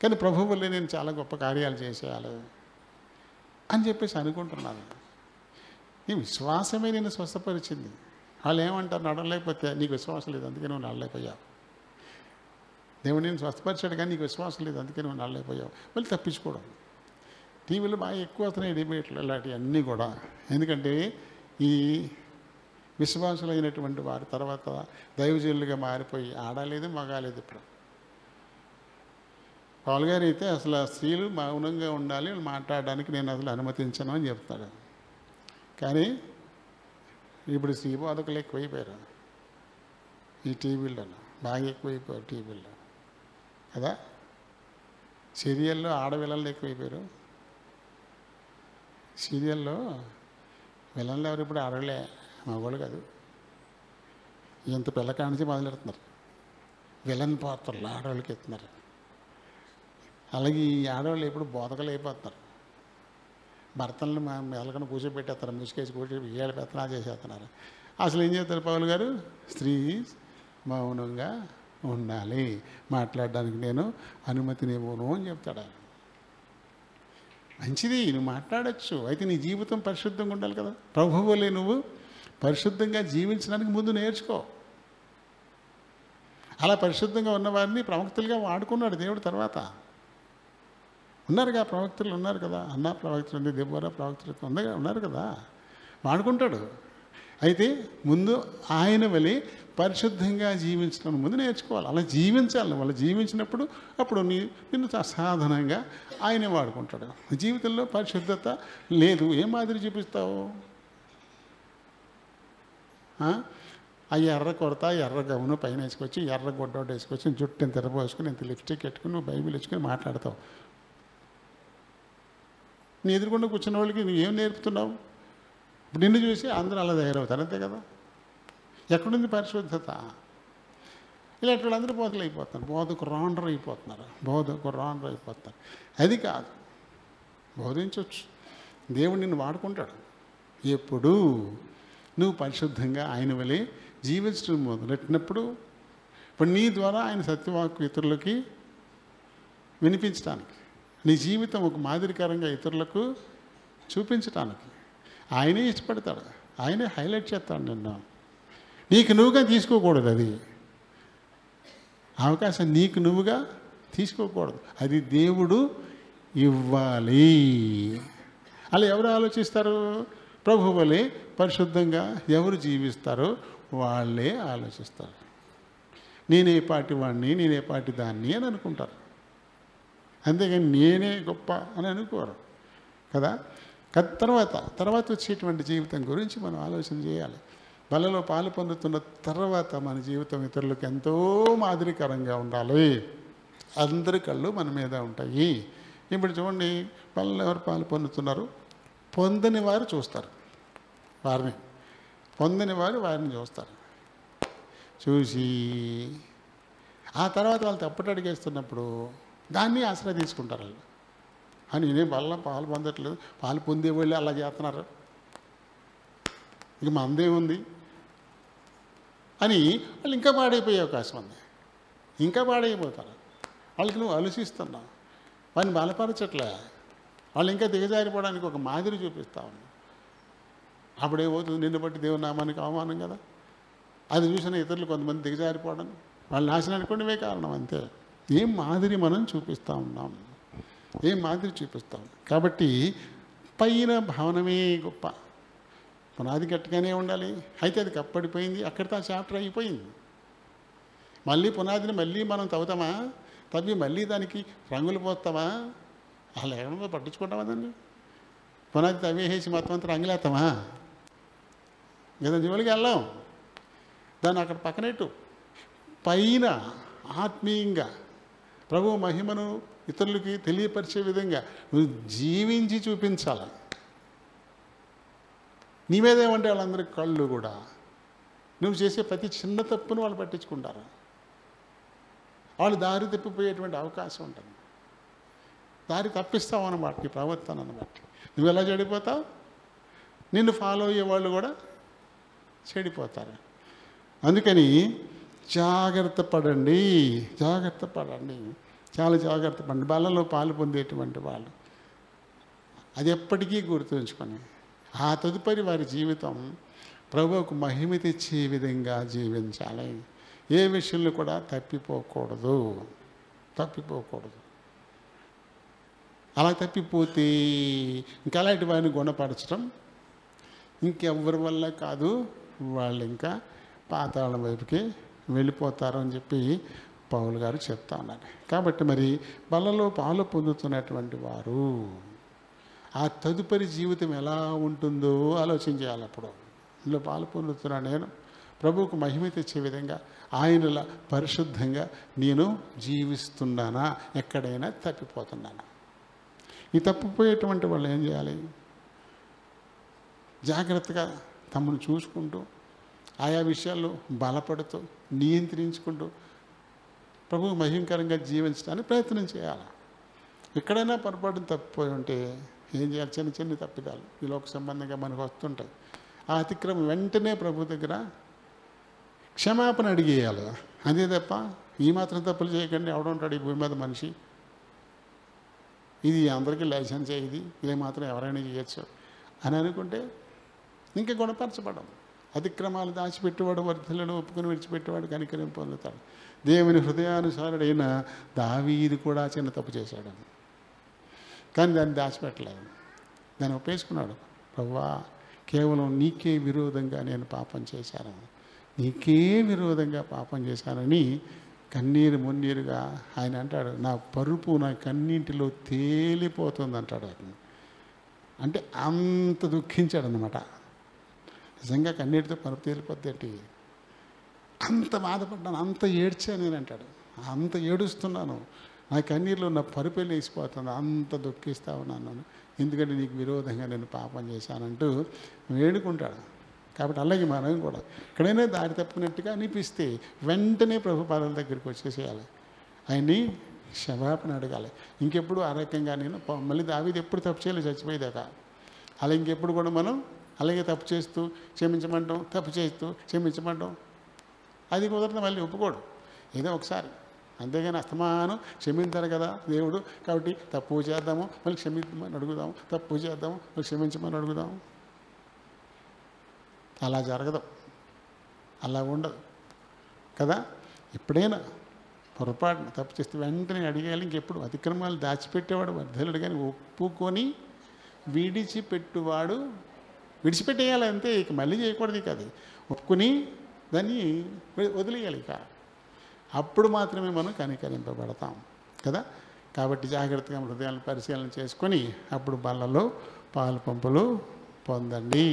కానీ ప్రభు వల్లే నేను చాలా గొప్ప కార్యాలు చేసేయాలి అని చెప్పేసి అనుకుంటున్నాను. నీ విశ్వాసమే నేను స్వస్థపరిచింది. వాళ్ళు ఏమంటారు, నడవలేకపోతే నీకు విశ్వాసం లేదు అందుకే నువ్వు నడలేకపోయావు. దేవుడు నేను స్వస్థపరిచాడు కానీ నీకు విశ్వాసం లేదు అందుకే నువ్వు నడలేకపోయావు. మళ్ళీ తప్పించుకోవడం. టీవీలో బాగా ఎక్కువ వస్తున్నాయి డిబేట్లు ఇలాంటివన్నీ కూడా. ఎందుకంటే ఈ విశ్వాసులైనటువంటి వారి తర్వాత దైవజనులుగా మారిపోయి ఆడలేదు మగాలేదు. ఇప్పుడు పౌలు గారు అయితే అసలు స్త్రీలు మౌనంగా ఉండాలి, మాట్లాడడానికి నేను అసలు అనుమతించను అని చెప్తాడు. కానీ ఇప్పుడు స్త్రీ బోధకులు ఎక్కువైపోయారు ఈ టీవీల్లో, బాగా ఎక్కువైపోయారు టీవీల్లో కదా. సీరియల్లో ఆడవిలన్లు ఎక్కువైపోయారు. సీరియల్లో విలన్లు ఎవరు ఇప్పుడు ఆడలే, మగవాళ్ళు కాదు. ఇంత పిల్లకాడ నుంచి మొదలెడుతున్నారు విలన్ పాత్రలు ఆడవాళ్ళకి ఎత్తున్నారు. అలాగే ఈ ఆడవాళ్ళు ఎప్పుడు బోధకలు అయిపోతున్నారు. భర్తలను మెలకను కూర్చోబెట్టేస్తారు, ముసుకేసి కూర్చో ఏళ్ళ పెత్తనా చేసేస్తున్నారు. అసలు ఏం చేస్తారు పౌలు గారు, స్త్రీ మౌనంగా ఉండాలి, మాట్లాడడానికి నేను అనుమతినివ్వను అని చెప్తాడు ఆయన. మంచిది, నువ్వు మాట్లాడచ్చు, అయితే నీ జీవితం పరిశుద్ధంగా ఉండాలి కదా. ప్రభువులే నువ్వు పరిశుద్ధంగా జీవించడానికి ముందు నేర్చుకో. అలా పరిశుద్ధంగా ఉన్నవారిని ప్రవక్తలుగా వాడుకున్నాడు దేవుడు. తర్వాత ఉన్నారుగా ప్రవక్తలు, ఉన్నారు కదా, అన్నా ప్రవక్తలు ఉంది, దెబ్బోరా ప్రవక్తలు ఉన్నారు కదా, వాడుకుంటాడు. అయితే ముందు ఆయన వలె పరిశుద్ధంగా జీవించడం ముందు నేర్చుకోవాలి. అలా జీవించాలి. వాళ్ళు జీవించినప్పుడు అప్పుడు నిన్ను సాధనంగా ఆయనే వాడుకుంటాడు. జీవితంలో పరిశుద్ధత లేదు, ఏం మాదిరి చూపిస్తావు? ఆ ఎర్ర కొడతా, ఎర్ర గౌను పైన వేసుకొచ్చి, ఎర్ర గొడ్డోట వేసుకొచ్చి, జుట్టు ఇంత తెరపోసుకుని, ఇంత లిప్స్టిక్ పెట్టుకుని, నువ్వు బైబిల్ ఇచ్చుకొని మాట్లాడతావు. నీ ఎదురుకుండా కూర్చున్న వాళ్ళకి నువ్వు ఏం నేర్పుతున్నావు? ఇప్పుడు నిన్ను చూసి అందరూ అలా తయారవుతారు, అంతే కదా. ఎక్కడుంది పరిశుద్ధత? ఇలాంటి వాళ్ళందరూ బోధకులు అయిపోతున్నారు, బోధకు రాండర్ అయిపోతున్నారు. అది కాదు, బోధించవచ్చు. దేవుడు నిన్ను వాడుకుంటాడు. ఎప్పుడు నువ్వు పరిశుద్ధంగా ఆయన వలె జీవించడం మొదలెట్టినప్పుడు, ఇప్పుడు నీ ద్వారా ఆయన సత్యవాక్కు ఇతరులకి వినిపించడానికి, నీ జీవితం ఒక మాదిరికరంగా ఇతరులకు చూపించటానికి ఆయనే ఇష్టపడతాడు, ఆయనే హైలైట్ చేస్తాడు నిన్ను. నీకు నువ్వుగా తీసుకోకూడదు, అది అవకాశం నీకు నువ్వుగా తీసుకోకూడదు, అది దేవుడు ఇవ్వాలి. అలా ఎవరు ఆలోచిస్తారు? ప్రభు వలె పరిశుద్ధంగా ఎవరు జీవిస్తారో వాళ్ళే ఆలోచిస్తారు. నేనే పాటి వాడిని, నేనే పాటి దాన్ని అని అనుకుంటారు, అంతేగాని నేనే గొప్ప అని అనుకోరు కదా. తర్వాత వచ్చేటువంటి జీవితం గురించి మనం ఆలోచన చేయాలి. బలలో పాలు పొందుతున్న తర్వాత మన జీవితం ఇతరులకు ఎంతో మాదిరికరంగా ఉండాలి. అందరి కళ్ళు మన మీద ఉంటాయి. ఇప్పుడు చూడండి, బలలో ఎవరు పాలు పొందుతున్నారు? పొందని వారు చూస్తారు వారిని, పొందని వారు వారిని చూస్తారు. చూసి ఆ తర్వాత వాళ్ళు తప్పటి అడిగేస్తున్నప్పుడు దాన్ని ఆశ్రయ తీసుకుంటారు వాళ్ళు. అని నేనే బల్ల పాలు పొందట్లేదు, పాలు పొందే వాళ్ళు అలా చేస్తున్నారు, ఇక మందే ఉంది అని వాళ్ళు ఇంకా పాడైపోయే అవకాశం ఉంది. ఇంకా పాడైపోతారు. వాళ్ళకి నువ్వు ఆలోచిస్తున్నావు, వాడిని బలపరచట్లే, వాళ్ళు ఇంకా దిగజారిపోవడానికి ఒక మాదిరి చూపిస్తా ఉన్నావు. అప్పుడేమవుతుంది? నిన్ను బట్టి దేవుని నామానికి అవమానం కదా. అది చూసిన ఇతరులు కొంతమంది దిగజారిపోవడం, వాళ్ళ నాశనానికి కూడా ఇవే కారణం, అంతే. ఏం మాదిరి మనం చూపిస్తూ ఉన్నాం, ఏం మాదిరి చూపిస్తాం. కాబట్టి పైన భవనమే గొప్ప, పునాది గట్టిగానే ఉండాలి. అయితే అది కప్పడిపోయింది, అక్కడితో ఆ చాప్టర్ అయిపోయింది. మళ్ళీ పునాదిని మళ్ళీ మనం తవ్వుతామా? తవ్వి మళ్ళీ దానికి రంగులు పోస్తామా? అసలు ఎక్కడ పట్టించుకుంటామా దాన్ని? పునాది తవ్వేసేసి మొత్తం అంతా రంగులేస్తామా? ఏదో జోలికి వెళ్ళాం. దాన్ని అక్కడ పక్కనెట్టు పైన ఆత్మీయంగా ప్రభు మహిమను ఇతరులకి తెలియపరిచే విధంగా నువ్వు జీవించి చూపించాలి. నీ మీదేమంటే వాళ్ళందరి కళ్ళు కూడా నువ్వు చేసే ప్రతి చిన్న తప్పును వాళ్ళు పట్టించుకుంటారు. వాళ్ళు దారి తప్పిపోయేటువంటి అవకాశం ఉంటుంది. దారి తప్పిస్తావు అన్నమాట నీ ప్రవర్తనను బట్టి. నువ్వు ఎలా చెడిపోతావు, నిన్ను ఫాలో అయ్యే వాళ్ళు కూడా చెడిపోతారు. అందుకని జాగ్రత్త పడండి, జాగ్రత్త పడండి, చాలా జాగ్రత్త పడండి. బలలో పాలు పొందేటువంటి వాళ్ళు అది ఎప్పటికీ గుర్తుంచుకొని ఆ తదుపరి వారి జీవితం ప్రభువుకు మహిమ తెచ్చే విధంగా జీవించాలి. ఏ విషయంలో కూడా తప్పిపోకూడదు. అలా తప్పిపోతే ఇంకా అలాంటి వారిని గుణపరచడం ఇంకెవ్వరి వల్ల కాదు. వాళ్ళు ఇంకా పాతాళం వైపుకి వెళ్ళిపోతారు అని చెప్పి పౌలు గారు చెప్తా ఉన్నారు. కాబట్టి మరి బలలో పాలు పొందుతున్నటువంటి వారు ఆ తదుపరి జీవితం ఎలా ఉంటుందో ఆలోచన చేయాలి. అప్పుడు ఇందులో పాలు పొందుతున్నా నేను ప్రభువుకు మహిమ తెచ్చే విధంగా ఆయనలా పరిశుద్ధంగా నేను జీవిస్తున్నానా, ఎక్కడైనా తప్పిపోతున్నానా? ఈ తప్పిపోయేటువంటి వాళ్ళు ఏం చేయాలి? జాగ్రత్తగా తమను చూసుకుంటూ ఆయా విషయాల్లో బలపడుతూ నియంత్రించుకుంటూ ప్రభువు మహిమకరంగా జీవించడానికి ప్రయత్నం చేయాలి. ఎక్కడైనా పొరపాటున తప్పిపోయి ఉంటే ఏం చేయాలి? చిన్న చిన్న తప్పిదాలు ఈ లోక సంబంధంగా మనకు వస్తుంటాయి. ఆ అతిక్రమం వెంటనే ప్రభు దగ్గర క్షమాపణ అడిగేయాలి. అదే తప్ప ఈ మాత్రం తప్పులు చేయకండి, ఎవడుంటాడు ఈ భూమి మీద మనిషి, ఇది అందరికీ లైసెన్సే, ఇది ఏమాత్రం ఎవరైనా చేయొచ్చు అని అనుకుంటే ఇంకా గుణపరచబడం. అతిక్రమాలు దాచిపెట్టేవాడు వర్ధలను ఒప్పుకొని విడిచిపెట్టేవాడు కనికరం పొందుతాడు. దేవుని హృదయానుసారుడైన దావీదు కూడా చిన్న తప్పు చేశాడు, కానీ దాన్ని దాచిపెట్టలేదు, దాన్ని ఒప్పేసుకున్నాడు. ప్రభువా, కేవలం నీకే విరోధంగా నేను పాపం చేశాను, నీకే విరోధంగా పాపం చేశానని కన్నీరు మున్నీరుగా ఆయన అంటాడు. నా పరుపు నా కన్నీంటిలో తేలిపోతుంది అంటాడు. అంటే అంత దుఃఖించాడు అన్నమాట. నిజంగా కన్నీటితో పరుపు తేలిపోద్ది ఏంటి? అంత బాధపడ్డాను, అంత ఏడ్చాను నేను అంటాడు. అంత ఏడుస్తున్నాను, నా కన్నీరులో నా పరుపు వేసిపోతుంది, అంత దుఃఖిస్తా ఉన్నాను, ఎందుకంటే నీకు విరోధంగా నేను పాపం చేశానంటూ వేడుకుంటాడు. కాబట్టి అలాగే మనం కూడా ఎక్కడైనా దారి తప్పినట్టుగా అనిపిస్తే వెంటనే ప్రభు పాదాల దగ్గరికి వచ్చేసేయాలి, ఆయన్ని క్షమాపణ అడగాలి. ఇంకెప్పుడు ఆ రకంగా నేను మళ్ళీ దావీదు ఎప్పుడు తప్పు చేయలేదు చచ్చిపోయేదాకా. అలా ఇంకెప్పుడు కూడా మనం అలాగే తప్పు చేస్తూ క్షమించమంటాం, తప్పు చేస్తూ క్షమించమంటాం, అది కుదరదు. మళ్ళీ ఒప్పుకోడు, ఏదో ఒకసారి, అంతేగాని అస్తమానం క్షమించారు కదా దేవుడు, కాబట్టి తప్పు చేద్దాము మళ్ళీ క్షమించమని అడుగుదాము, తప్పు చేద్దాము మళ్ళీ క్షమించమని అడుగుదాము. అలా జరగదు, అలా ఉండదు కదా. ఎప్పుడైనా పొరపాటున తప్పు చేస్తే వెంటనే అడిగేయాలి. ఇంకెప్పుడు అతిక్రమాలు దాచిపెట్టేవాడు వర్ధలుడు, కానీ ఒప్పుకొని విడిచిపెట్టేయాలి అంతే. ఇక మళ్ళీ చేయకూడదు. ఇక అది ఒప్పుకొని దాన్ని వదిలేయాలి. ఇక అప్పుడు మాత్రమే మనం కనికరింపబడతాం కదా. కాబట్టి జాగ్రత్తగా హృదయాలను పరిశీలన చేసుకొని అప్పుడు బలలో పాలు పంపులు పొందండి.